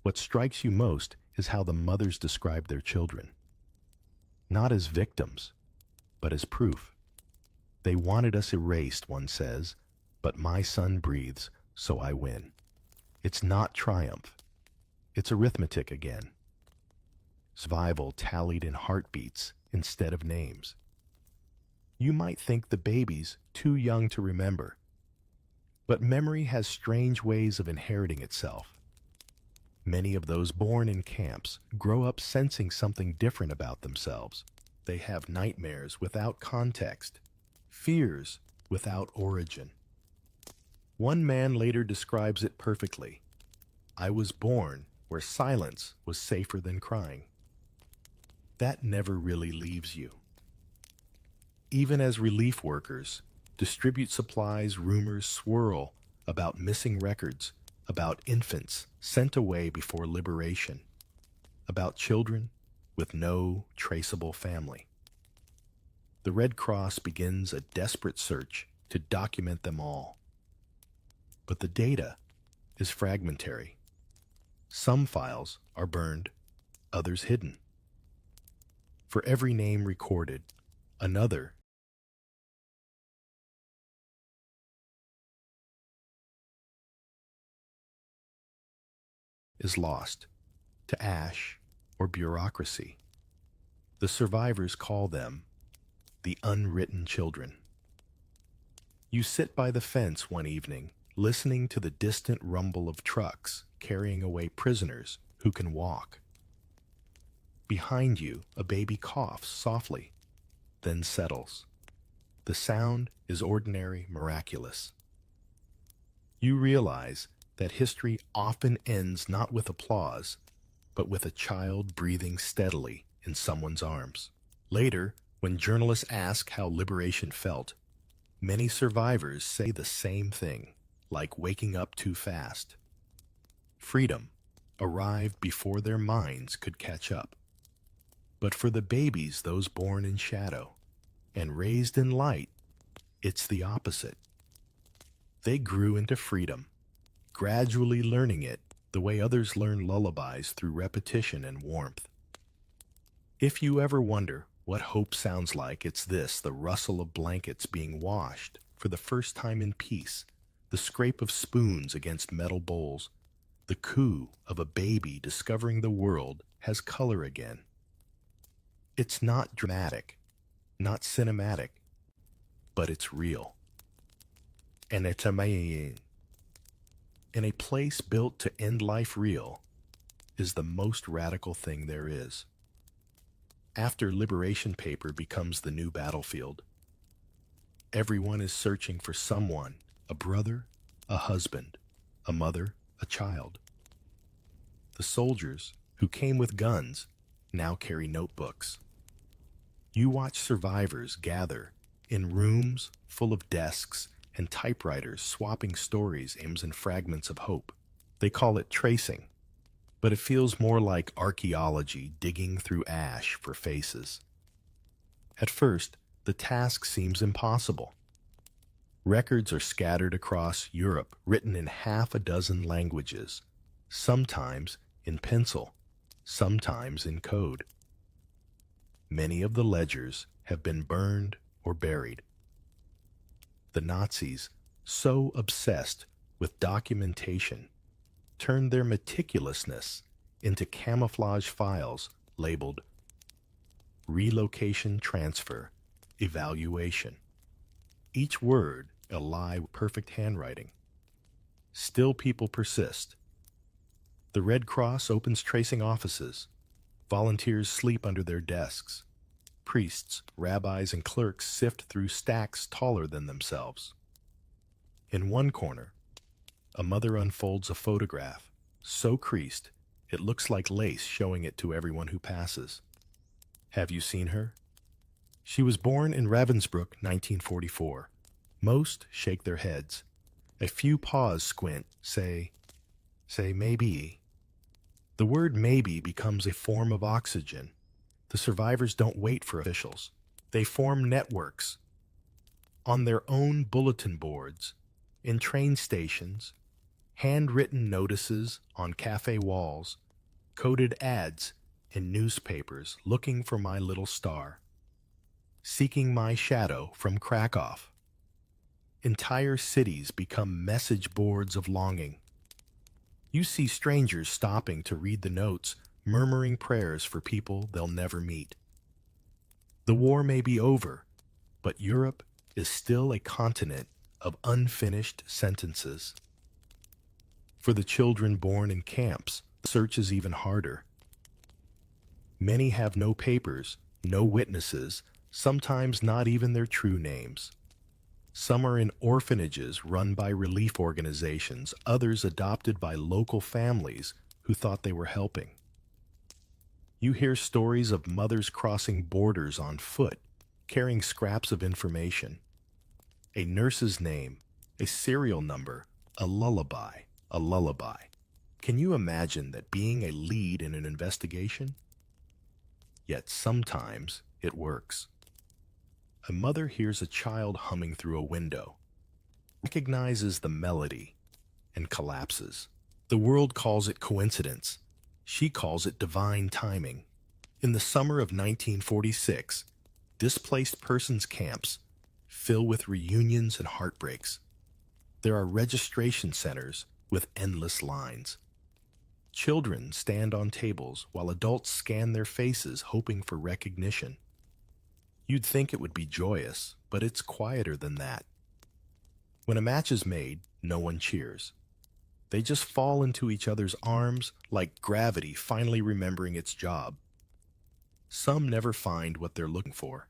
What strikes you most is how the mothers describe their children. Not as victims, but as proof. They wanted us erased, one says, but my son breathes, so I win. It's not triumph. It's arithmetic again. Survival tallied in heartbeats instead of names. You might think the baby's too young to remember, but memory has strange ways of inheriting itself. Many of those born in camps grow up sensing something different about themselves. They have nightmares without context, fears without origin. One man later describes it perfectly. "I was born where silence was safer than crying." That never really leaves you. Even as relief workers distribute supplies, rumors swirl about missing records, about infants sent away before liberation, about children with no traceable family. The Red Cross begins a desperate search to document them all. But the data is fragmentary. Some files are burned, others hidden. For every name recorded, another is lost to ash or bureaucracy. The survivors call them the unwritten children. You sit by the fence one evening, listening to the distant rumble of trucks carrying away prisoners who can walk. Behind you, a baby coughs softly, then settles. The sound is ordinary, miraculous. You realize that history often ends not with applause, but with a child breathing steadily in someone's arms. Later, when journalists ask how liberation felt, many survivors say the same thing, like waking up too fast. Freedom arrived before their minds could catch up. But for the babies, those born in shadow and raised in light, it's the opposite. They grew into freedom, gradually learning it the way others learn lullabies through repetition and warmth. If you ever wonder what hope sounds like, it's this: the rustle of blankets being washed for the first time in peace, the scrape of spoons against metal bowls, the coo of a baby discovering the world has color again. It's not dramatic, not cinematic, but it's real. And it's amazing. In a place built to end life real is the most radical thing there is. After liberation paper becomes the new battlefield, everyone is searching for someone, a brother, a husband, a mother, a child. The soldiers who came with guns now carry notebooks. You watch survivors gather in rooms full of desks and typewriters swapping stories, aims, and fragments of hope. They call it tracing, but it feels more like archaeology digging through ash for faces. At first, the task seems impossible. Records are scattered across Europe, written in half a dozen languages, sometimes in pencil, sometimes in code. Many of the ledgers have been burned or buried. The Nazis, so obsessed with documentation, turned their meticulousness into camouflage files labeled relocation, transfer, evaluation. Each word a lie with perfect handwriting. Still, people persist. The Red Cross opens tracing offices. Volunteers sleep under their desks. Priests, rabbis, and clerks sift through stacks taller than themselves. In one corner, a mother unfolds a photograph, so creased it looks like lace, showing it to everyone who passes. Have you seen her? She was born in Ravensbrück, 1944. Most shake their heads. A few pause, squint, say maybe. The word maybe becomes a form of oxygen. The survivors don't wait for officials. They form networks on their own bulletin boards, in train stations, handwritten notices on cafe walls, coded ads in newspapers looking for my little star, seeking my shadow from Krakow. Entire cities become message boards of longing. You see strangers stopping to read the notes, murmuring prayers for people they'll never meet. The war may be over, but Europe is still a continent of unfinished sentences. For the children born in camps, the search is even harder. Many have no papers, no witnesses, sometimes not even their true names. Some are in orphanages run by relief organizations, others adopted by local families who thought they were helping. You hear stories of mothers crossing borders on foot, carrying scraps of information. A nurse's name, a serial number, a lullaby, a lullaby. Can you imagine that being a lead in an investigation? Yet sometimes it works. A mother hears a child humming through a window, recognizes the melody, and collapses. The world calls it coincidence. She calls it divine timing. In the summer of 1946, displaced persons camps fill with reunions and heartbreaks. There are registration centers with endless lines. Children stand on tables while adults scan their faces, hoping for recognition. You'd think it would be joyous, but it's quieter than that. When a match is made, no one cheers. They just fall into each other's arms like gravity finally remembering its job. Some never find what they're looking for.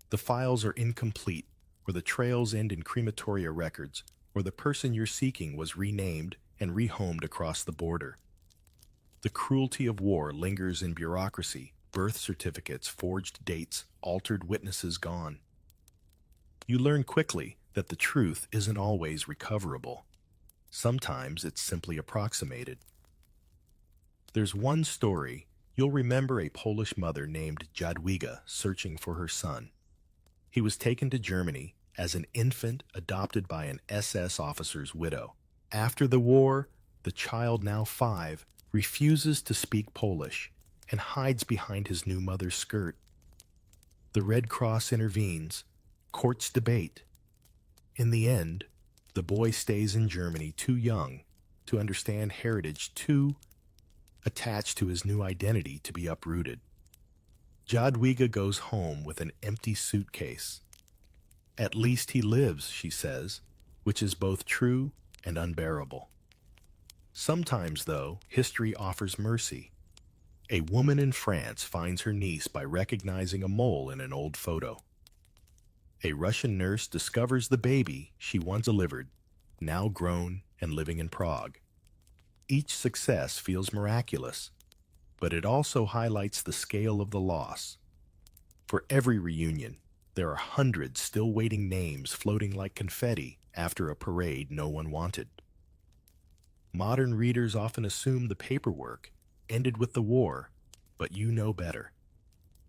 The files are incomplete, or the trails end in crematoria records, or the person you're seeking was renamed and rehomed across the border. The cruelty of war lingers in bureaucracy, birth certificates, forged dates, altered witnesses gone. You learn quickly that the truth isn't always recoverable. Sometimes it's simply approximated. There's one story You'll remember a Polish mother named Jadwiga searching for her son. He was taken to Germany as an infant adopted by an SS officer's widow. After the war, the child, now 5, refuses to speak Polish and hides behind his new mother's skirt. The Red Cross intervenes, courts debate. In the end, the boy stays in Germany too young to understand heritage, too attached to his new identity to be uprooted. Jadwiga goes home with an empty suitcase. At least he lives, she says, which is both true and unbearable. Sometimes, though, history offers mercy. A woman in France finds her niece by recognizing a mole in an old photo. A Russian nurse discovers the baby she once delivered, now grown and living in Prague. Each success feels miraculous, but it also highlights the scale of the loss. For every reunion, there are hundreds still waiting names floating like confetti after a parade no one wanted. Modern readers often assume the paperwork ended with the war, but you know better.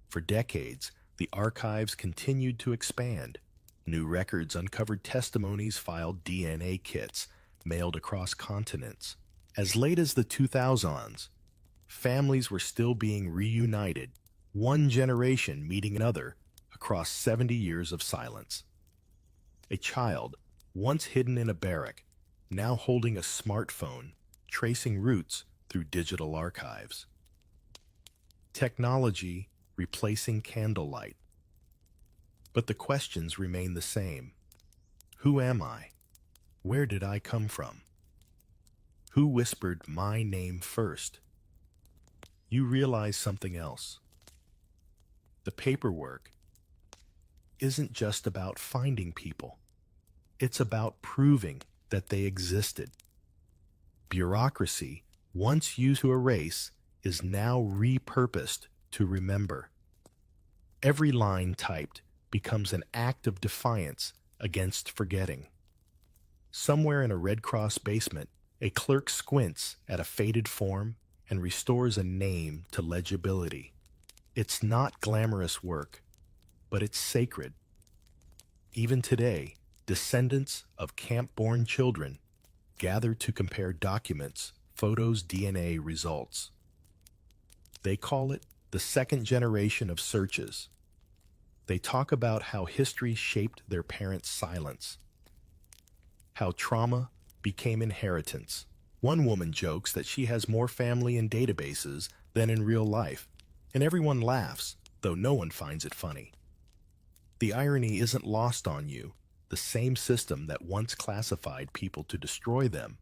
For decades, the archives continued to expand. New records uncovered testimonies, filed DNA kits, mailed across continents. As late as the 2000s, families were still being reunited, one generation meeting another across 70 years of silence. A child, once hidden in a barrack, now holding a smartphone, tracing roots through digital archives. Technology replacing candlelight. But the questions remain the same. Who am I? Where did I come from? Who whispered my name first? You realize something else. The paperwork isn't just about finding people. It's about proving that they existed. Bureaucracy, once used to erase, is now repurposed to remember. Every line typed becomes an act of defiance against forgetting. Somewhere in a Red Cross basement, a clerk squints at a faded form and restores a name to legibility. It's not glamorous work, but it's sacred. Even today, descendants of camp-born children gather to compare documents, photos, DNA results. They call it the second generation of searches. They talk about how history shaped their parents' silence, how trauma became inheritance. One woman jokes that she has more family in databases than in real life, and everyone laughs, though no one finds it funny. The irony isn't lost on you. The same system that once classified people to destroy them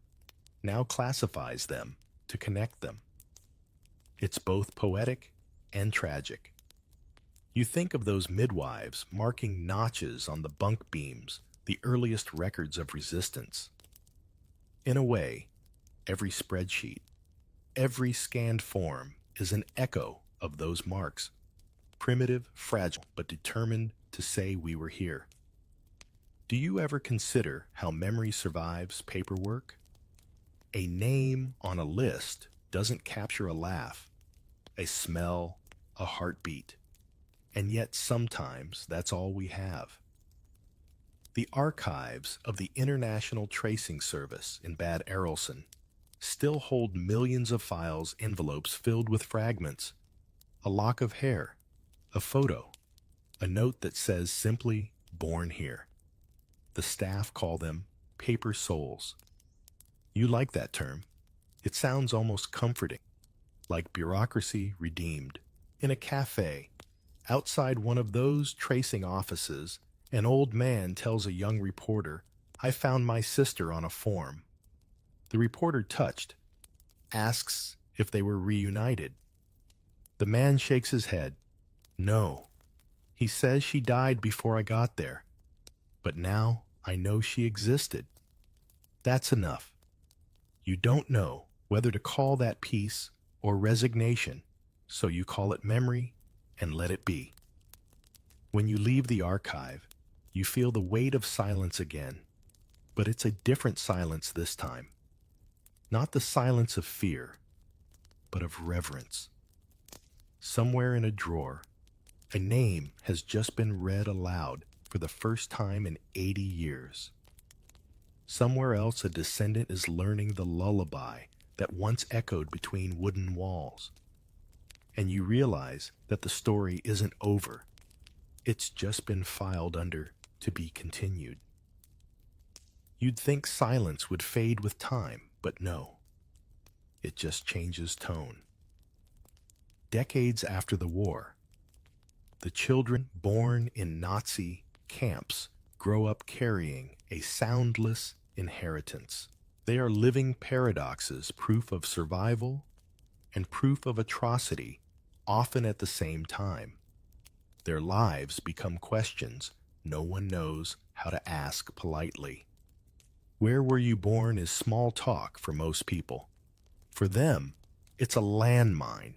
now classifies them to connect them. It's both poetic and tragic. You think of those midwives marking notches on the bunk beams, the earliest records of resistance. In a way, every spreadsheet, every scanned form is an echo of those marks. Primitive, fragile, but determined to say we were here. Do you ever consider how memory survives paperwork? A name on a list doesn't capture a laugh, a smell, a heartbeat. And yet sometimes that's all we have. The archives of the International Tracing Service in Bad Arolsen still hold millions of files, envelopes filled with fragments, a lock of hair, a photo, a note that says simply, "Born here." The staff call them paper souls. You like that term. It sounds almost comforting, like bureaucracy redeemed. In a cafe, outside one of those tracing offices, an old man tells a young reporter, "I found my sister on a form." The reporter, touched, asks if they were reunited. The man shakes his head. "No. He says she died before I got there. But now I know she existed." That's enough. You don't know whether to call that peace or resignation, so you call it memory and let it be. When you leave the archive, you feel the weight of silence again, but it's a different silence this time. Not the silence of fear, but of reverence. somewhere in a drawer, a name has just been read aloud for the first time in 80 years. Somewhere else, a descendant is learning the lullaby that once echoed between wooden walls. And you realize that the story isn't over. It's just been filed under "to be continued." You'd think silence would fade with time, but no. It just changes tone. Decades after the war, the children born in Nazi camps grow up carrying a soundless inheritance. They are living paradoxes, proof of survival and proof of atrocity, often at the same time. Their lives become questions no one knows how to ask politely. Where were you born is small talk for most people. For them, it's a landmine.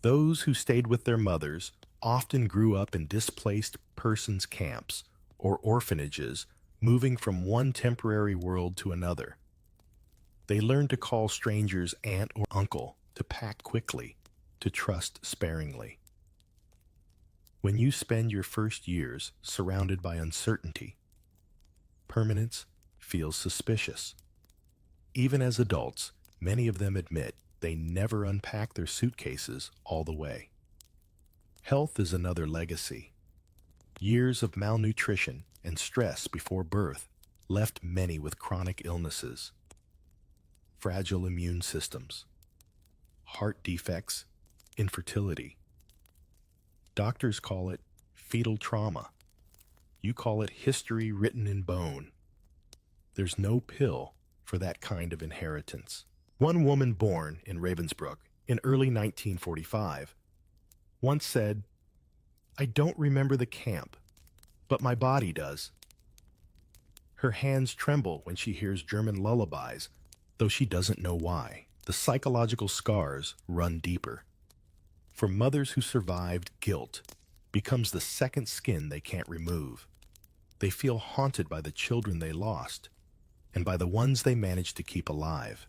Those who stayed with their mothers often grew up in displaced persons camps or orphanages, moving from one temporary world to another. They learned to call strangers aunt or uncle, to pack quickly, to trust sparingly. When you spend your first years surrounded by uncertainty, permanence feels suspicious. Even as adults, many of them admit they never unpack their suitcases all the way. Health is another legacy. Years of malnutrition and stress before birth left many with chronic illnesses, fragile immune systems, heart defects, infertility. Doctors call it fetal trauma. You call it history written in bone. There's no pill for that kind of inheritance. One woman born in Ravensbrück in early 1945 once said, "I don't remember the camp, but my body does." Her hands tremble when she hears German lullabies, though she doesn't know why. The psychological scars run deeper. For mothers who survived, guilt becomes the second skin they can't remove. They feel haunted by the children they lost and by the ones they managed to keep alive.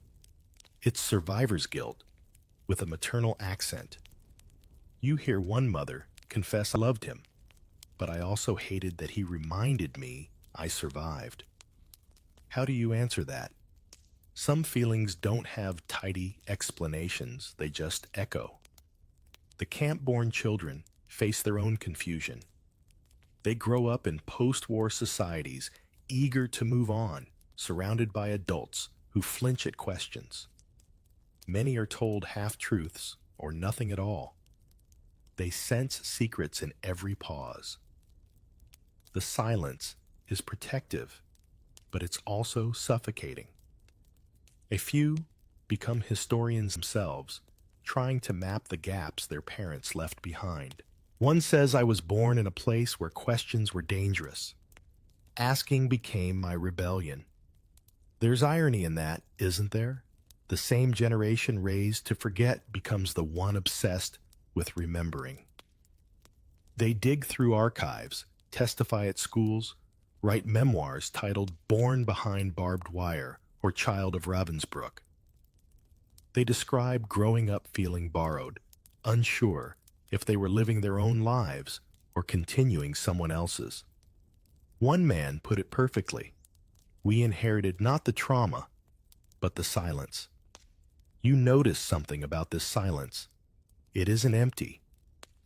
It's survivor's guilt with a maternal accent. You hear one mother confess, "I loved him, but I also hated that he reminded me I survived." How do you answer that? Some feelings don't have tidy explanations, they just echo. The camp-born children face their own confusion. They grow up in post-war societies, eager to move on, surrounded by adults who flinch at questions. Many are told half-truths or nothing at all. They sense secrets in every pause. The silence is protective, but it's also suffocating. A few become historians themselves, trying to map the gaps their parents left behind. One says, "I was born in a place where questions were dangerous. Asking became my rebellion." There's irony in that, isn't there? The same generation raised to forget becomes the one obsessed with remembering. They dig through archives, testify at schools, write memoirs titled "Born Behind Barbed Wire" or "Child of Ravensbrück." They describe growing up feeling borrowed, unsure if they were living their own lives or continuing someone else's. One man put it perfectly. "We inherited not the trauma, but the silence." You notice something about this silence. It isn't empty.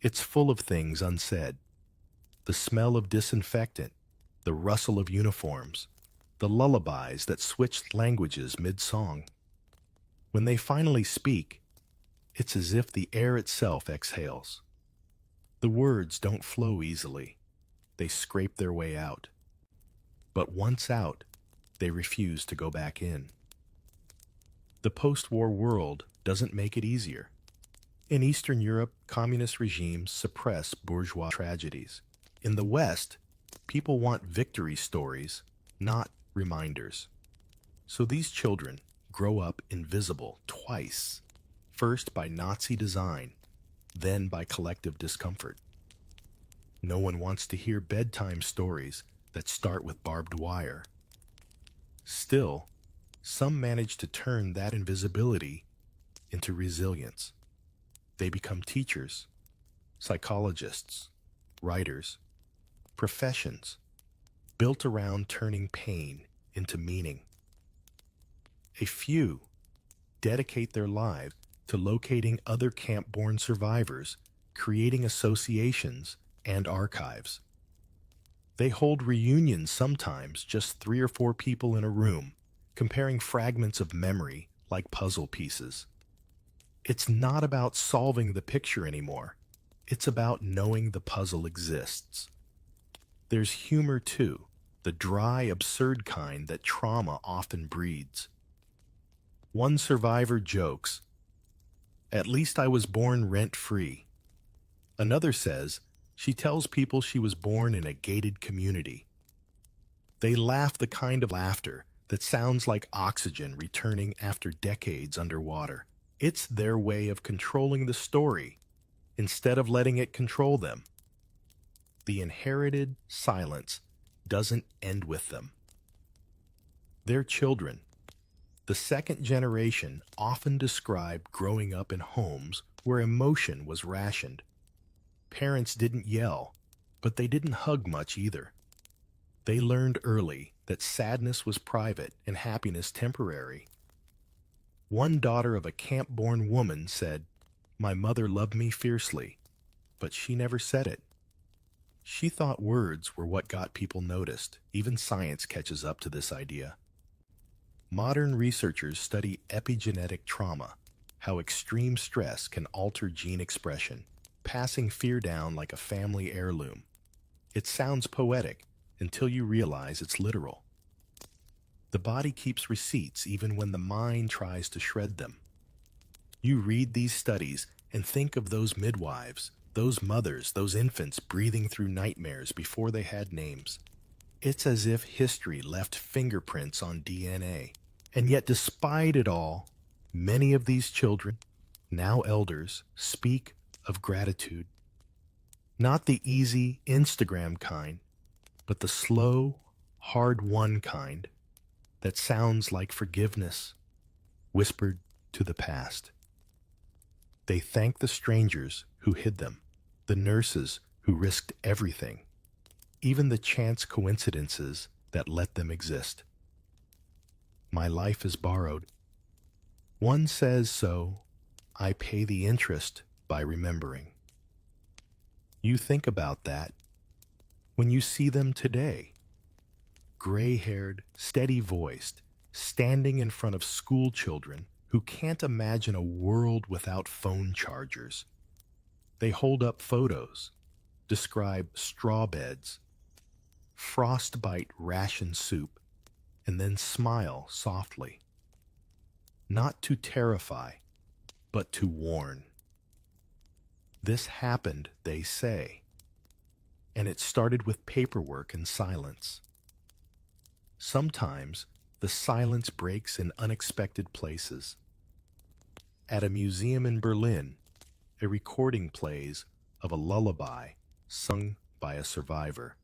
It's full of things unsaid. The smell of disinfectant, the rustle of uniforms, the lullabies that switched languages mid-song. When they finally speak, it's as if the air itself exhales. The words don't flow easily. They scrape their way out. But once out, they refuse to go back in. The post-war world doesn't make it easier. In Eastern Europe, communist regimes suppress bourgeois tragedies. In the West, people want victory stories, not reminders. So these children grow up invisible twice, first by Nazi design, then by collective discomfort. No one wants to hear bedtime stories that start with barbed wire. Still, some manage to turn that invisibility into resilience. They become teachers, psychologists, writers, professions built around turning pain into meaning. A few dedicate their lives to locating other camp-born survivors, creating associations and archives. They hold reunions, sometimes just 3 or 4 people in a room, comparing fragments of memory like puzzle pieces. It's not about solving the picture anymore. It's about knowing the puzzle exists. There's humor too, the dry, absurd kind that trauma often breeds. One survivor jokes, "At least I was born rent-free." Another says she tells people she was born in a gated community. They laugh the kind of laughter that sounds like oxygen returning after decades underwater. It's their way of controlling the story instead of letting it control them. The inherited silence doesn't end with them. Their children, the second generation, often describe growing up in homes where emotion was rationed. Parents didn't yell, but they didn't hug much either. They learned early that sadness was private and happiness temporary. One daughter of a camp-born woman said, "My mother loved me fiercely, but she never said it." She thought words were what got people noticed. Even science catches up to this idea. Modern researchers study epigenetic trauma, how extreme stress can alter gene expression, passing fear down like a family heirloom. It sounds poetic until you realize it's literal. The body keeps receipts even when the mind tries to shred them. You read these studies and think of those midwives, those mothers, those infants breathing through nightmares before they had names. It's as if history left fingerprints on DNA. And yet, despite it all, many of these children, now elders, speak of gratitude. Not the easy Instagram kind, but the slow, hard-won kind that sounds like forgiveness, whispered to the past. They thank the strangers who hid them, the nurses who risked everything, even the chance coincidences that let them exist. My life is borrowed. One says so, I pay the interest by remembering. You think about that when you see them today. Gray-haired, steady-voiced, standing in front of school children who can't imagine a world without phone chargers. They hold up photos, describe straw beds, frostbite ration soup, and then smile softly. Not to terrify, but to warn. This happened, they say, and it started with paperwork and silence. Sometimes the silence breaks in unexpected places. At a museum in Berlin, a recording plays of a lullaby sung by a survivor.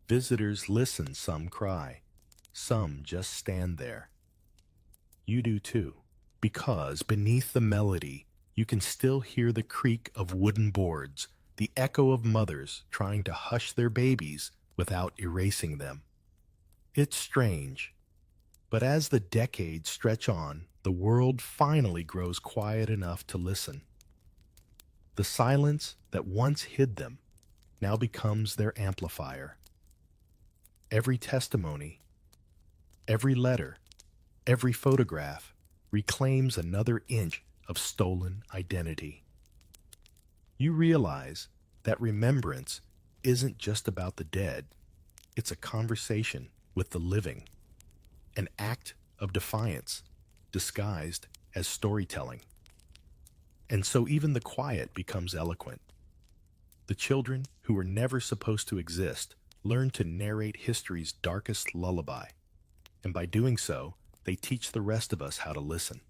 Visitors listen, some cry, some just stand there. You do too, because beneath the melody, you can still hear the creak of wooden boards, the echo of mothers trying to hush their babies without erasing them. It's strange, but as the decades stretch on, the world finally grows quiet enough to listen. The silence that once hid them now becomes their amplifier. Every testimony, every letter, every photograph reclaims another inch of stolen identity. You realize that remembrance isn't just about the dead. It's a conversation with the living, an act of defiance disguised as storytelling. And so even the quiet becomes eloquent. The children who were never supposed to exist learn to narrate history's darkest lullaby, and by doing so, they teach the rest of us how to listen.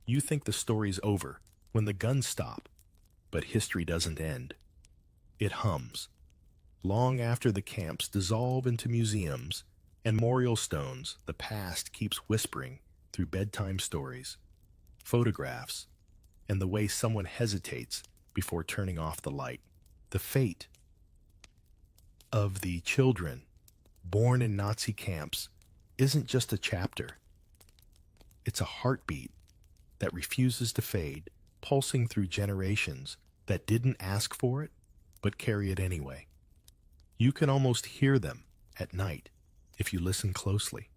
You think the story's over when the guns stop, but history doesn't end. It hums. Long after the camps dissolve into museums and memorial stones, the past keeps whispering through bedtime stories, photographs, and the way someone hesitates before turning off the light. The fate of the children born in Nazi camps isn't just a chapter. It's a heartbeat that refuses to fade, pulsing through generations that didn't ask for it, but carry it anyway. You can almost hear them at night if you listen closely.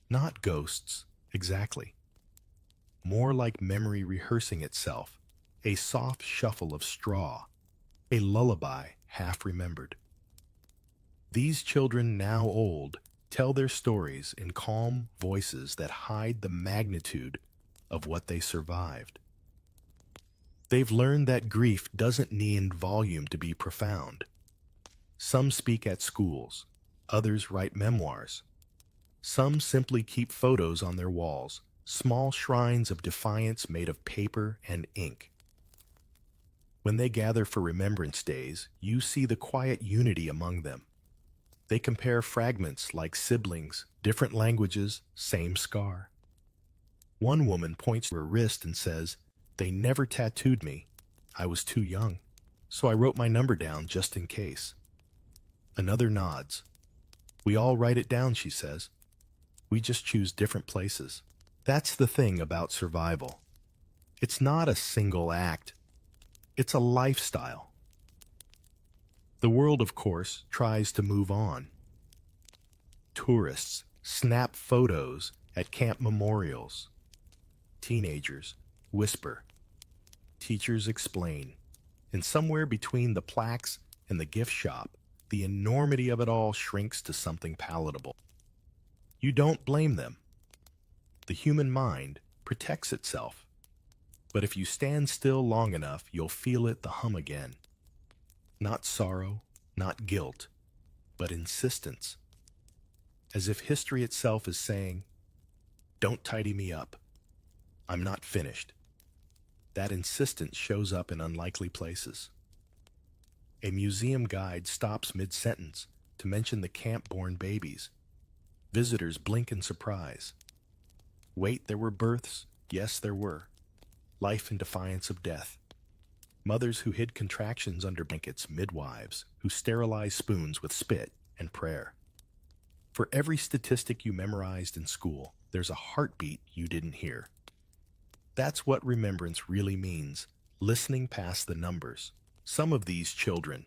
Not ghosts, exactly. More like memory rehearsing itself, a soft shuffle of straw, a lullaby half remembered. These children, now old, tell their stories in calm voices that hide the magnitude of what they survived. They've learned that grief doesn't need volume to be profound. Some speak at schools, others write memoirs. Some simply keep photos on their walls, small shrines of defiance made of paper and ink. When they gather for Remembrance Days, you see the quiet unity among them. They compare fragments like siblings, different languages, same scar. One woman points to her wrist and says, "They never tattooed me. I was too young, so I wrote my number down just in case." Another nods. "We all write it down," she says. "We just choose different places." That's the thing about survival. It's not a single act. It's a lifestyle. The world, of course, tries to move on. Tourists snap photos at camp memorials. Teenagers whisper. Teachers explain. And somewhere between the plaques and the gift shop, the enormity of it all shrinks to something palatable. You don't blame them. The human mind protects itself. But if you stand still long enough, you'll feel it hum again. Not sorrow, not guilt, but insistence. As if history itself is saying, "Don't tidy me up. I'm not finished." That insistence shows up in unlikely places. A museum guide stops mid-sentence to mention the camp-born babies. Visitors blink in surprise. Wait, there were births? Yes, there were. Life in defiance of death. Mothers who hid contractions under blankets, midwives who sterilized spoons with spit and prayer. For every statistic you memorized in school, there's a heartbeat you didn't hear. That's what remembrance really means, listening past the numbers. Some of these children,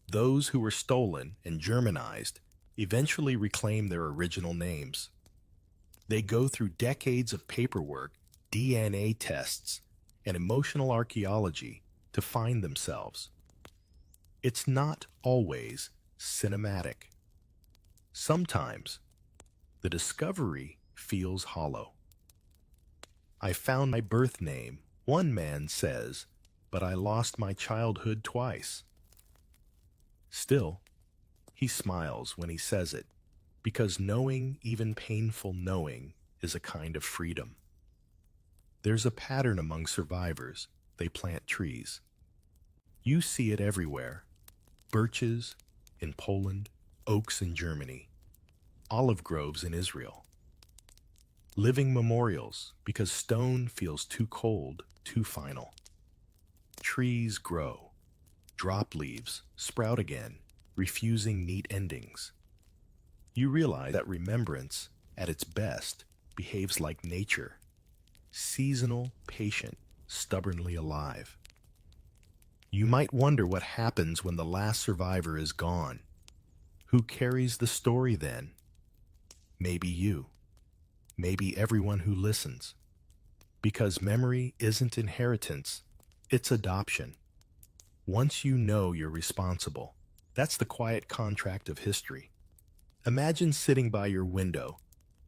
those who were stolen and Germanized, eventually reclaim their original names. They go through decades of paperwork, DNA tests, and emotional archaeology to find themselves. It's not always cinematic. Sometimes the discovery feels hollow. "I found my birth name," one man says, "but I lost my childhood twice." Still, he smiles when he says it, because knowing, even painful knowing, is a kind of freedom. There's a pattern among survivors. They plant trees. You see it everywhere. Birches in Poland, oaks in Germany, olive groves in Israel. Living memorials because stone feels too cold, too final. Trees grow, drop leaves, sprout again, refusing neat endings. You realize that remembrance, at its best, behaves like nature. Seasonal, patient, stubbornly alive. You might wonder what happens when the last survivor is gone. Who carries the story then? Maybe you. Maybe everyone who listens. Because memory isn't inheritance, it's adoption. Once you know you're responsible, that's the quiet contract of history. Imagine sitting by your window,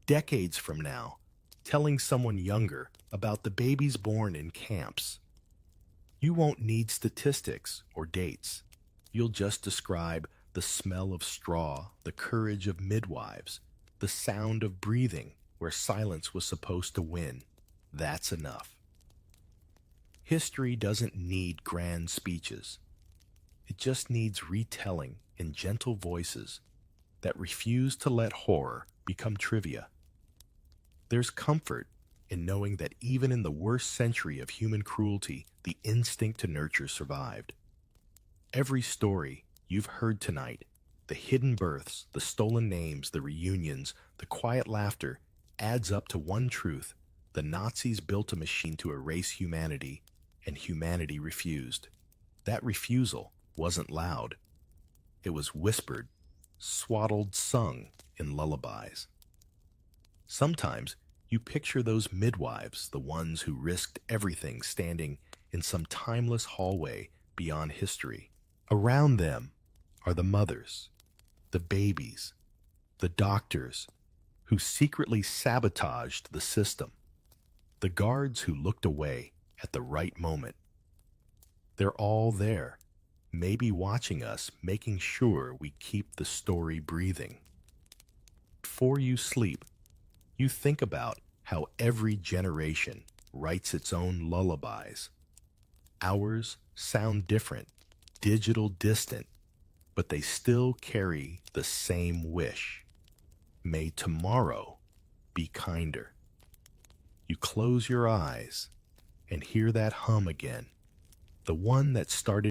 decades from now, telling someone younger about the babies born in camps. You won't need statistics or dates. You'll just describe the smell of straw, the courage of midwives, the sound of breathing where silence was supposed to win. That's enough. History doesn't need grand speeches. It just needs retelling in gentle voices that refuse to let horror become trivia. There's comfort in knowing that even in the worst century of human cruelty, the instinct to nurture survived. Every story you've heard tonight, the hidden births, the stolen names, the reunions, the quiet laughter, adds up to one truth. The Nazis built a machine to erase humanity, and humanity refused. That refusal wasn't loud. It was whispered, swaddled, sung in lullabies. Sometimes you picture those midwives, the ones who risked everything, standing in some timeless hallway beyond history. Around them are the mothers, the babies, the doctors who secretly sabotaged the system, the guards who looked away at the right moment. They're all there, maybe watching us, making sure we keep the story breathing. Before you sleep, you think about how every generation writes its own lullabies. Ours sound different, digital, distant, but they still carry the same wish. May tomorrow be kinder. You close your eyes and hear that hum again, the one that started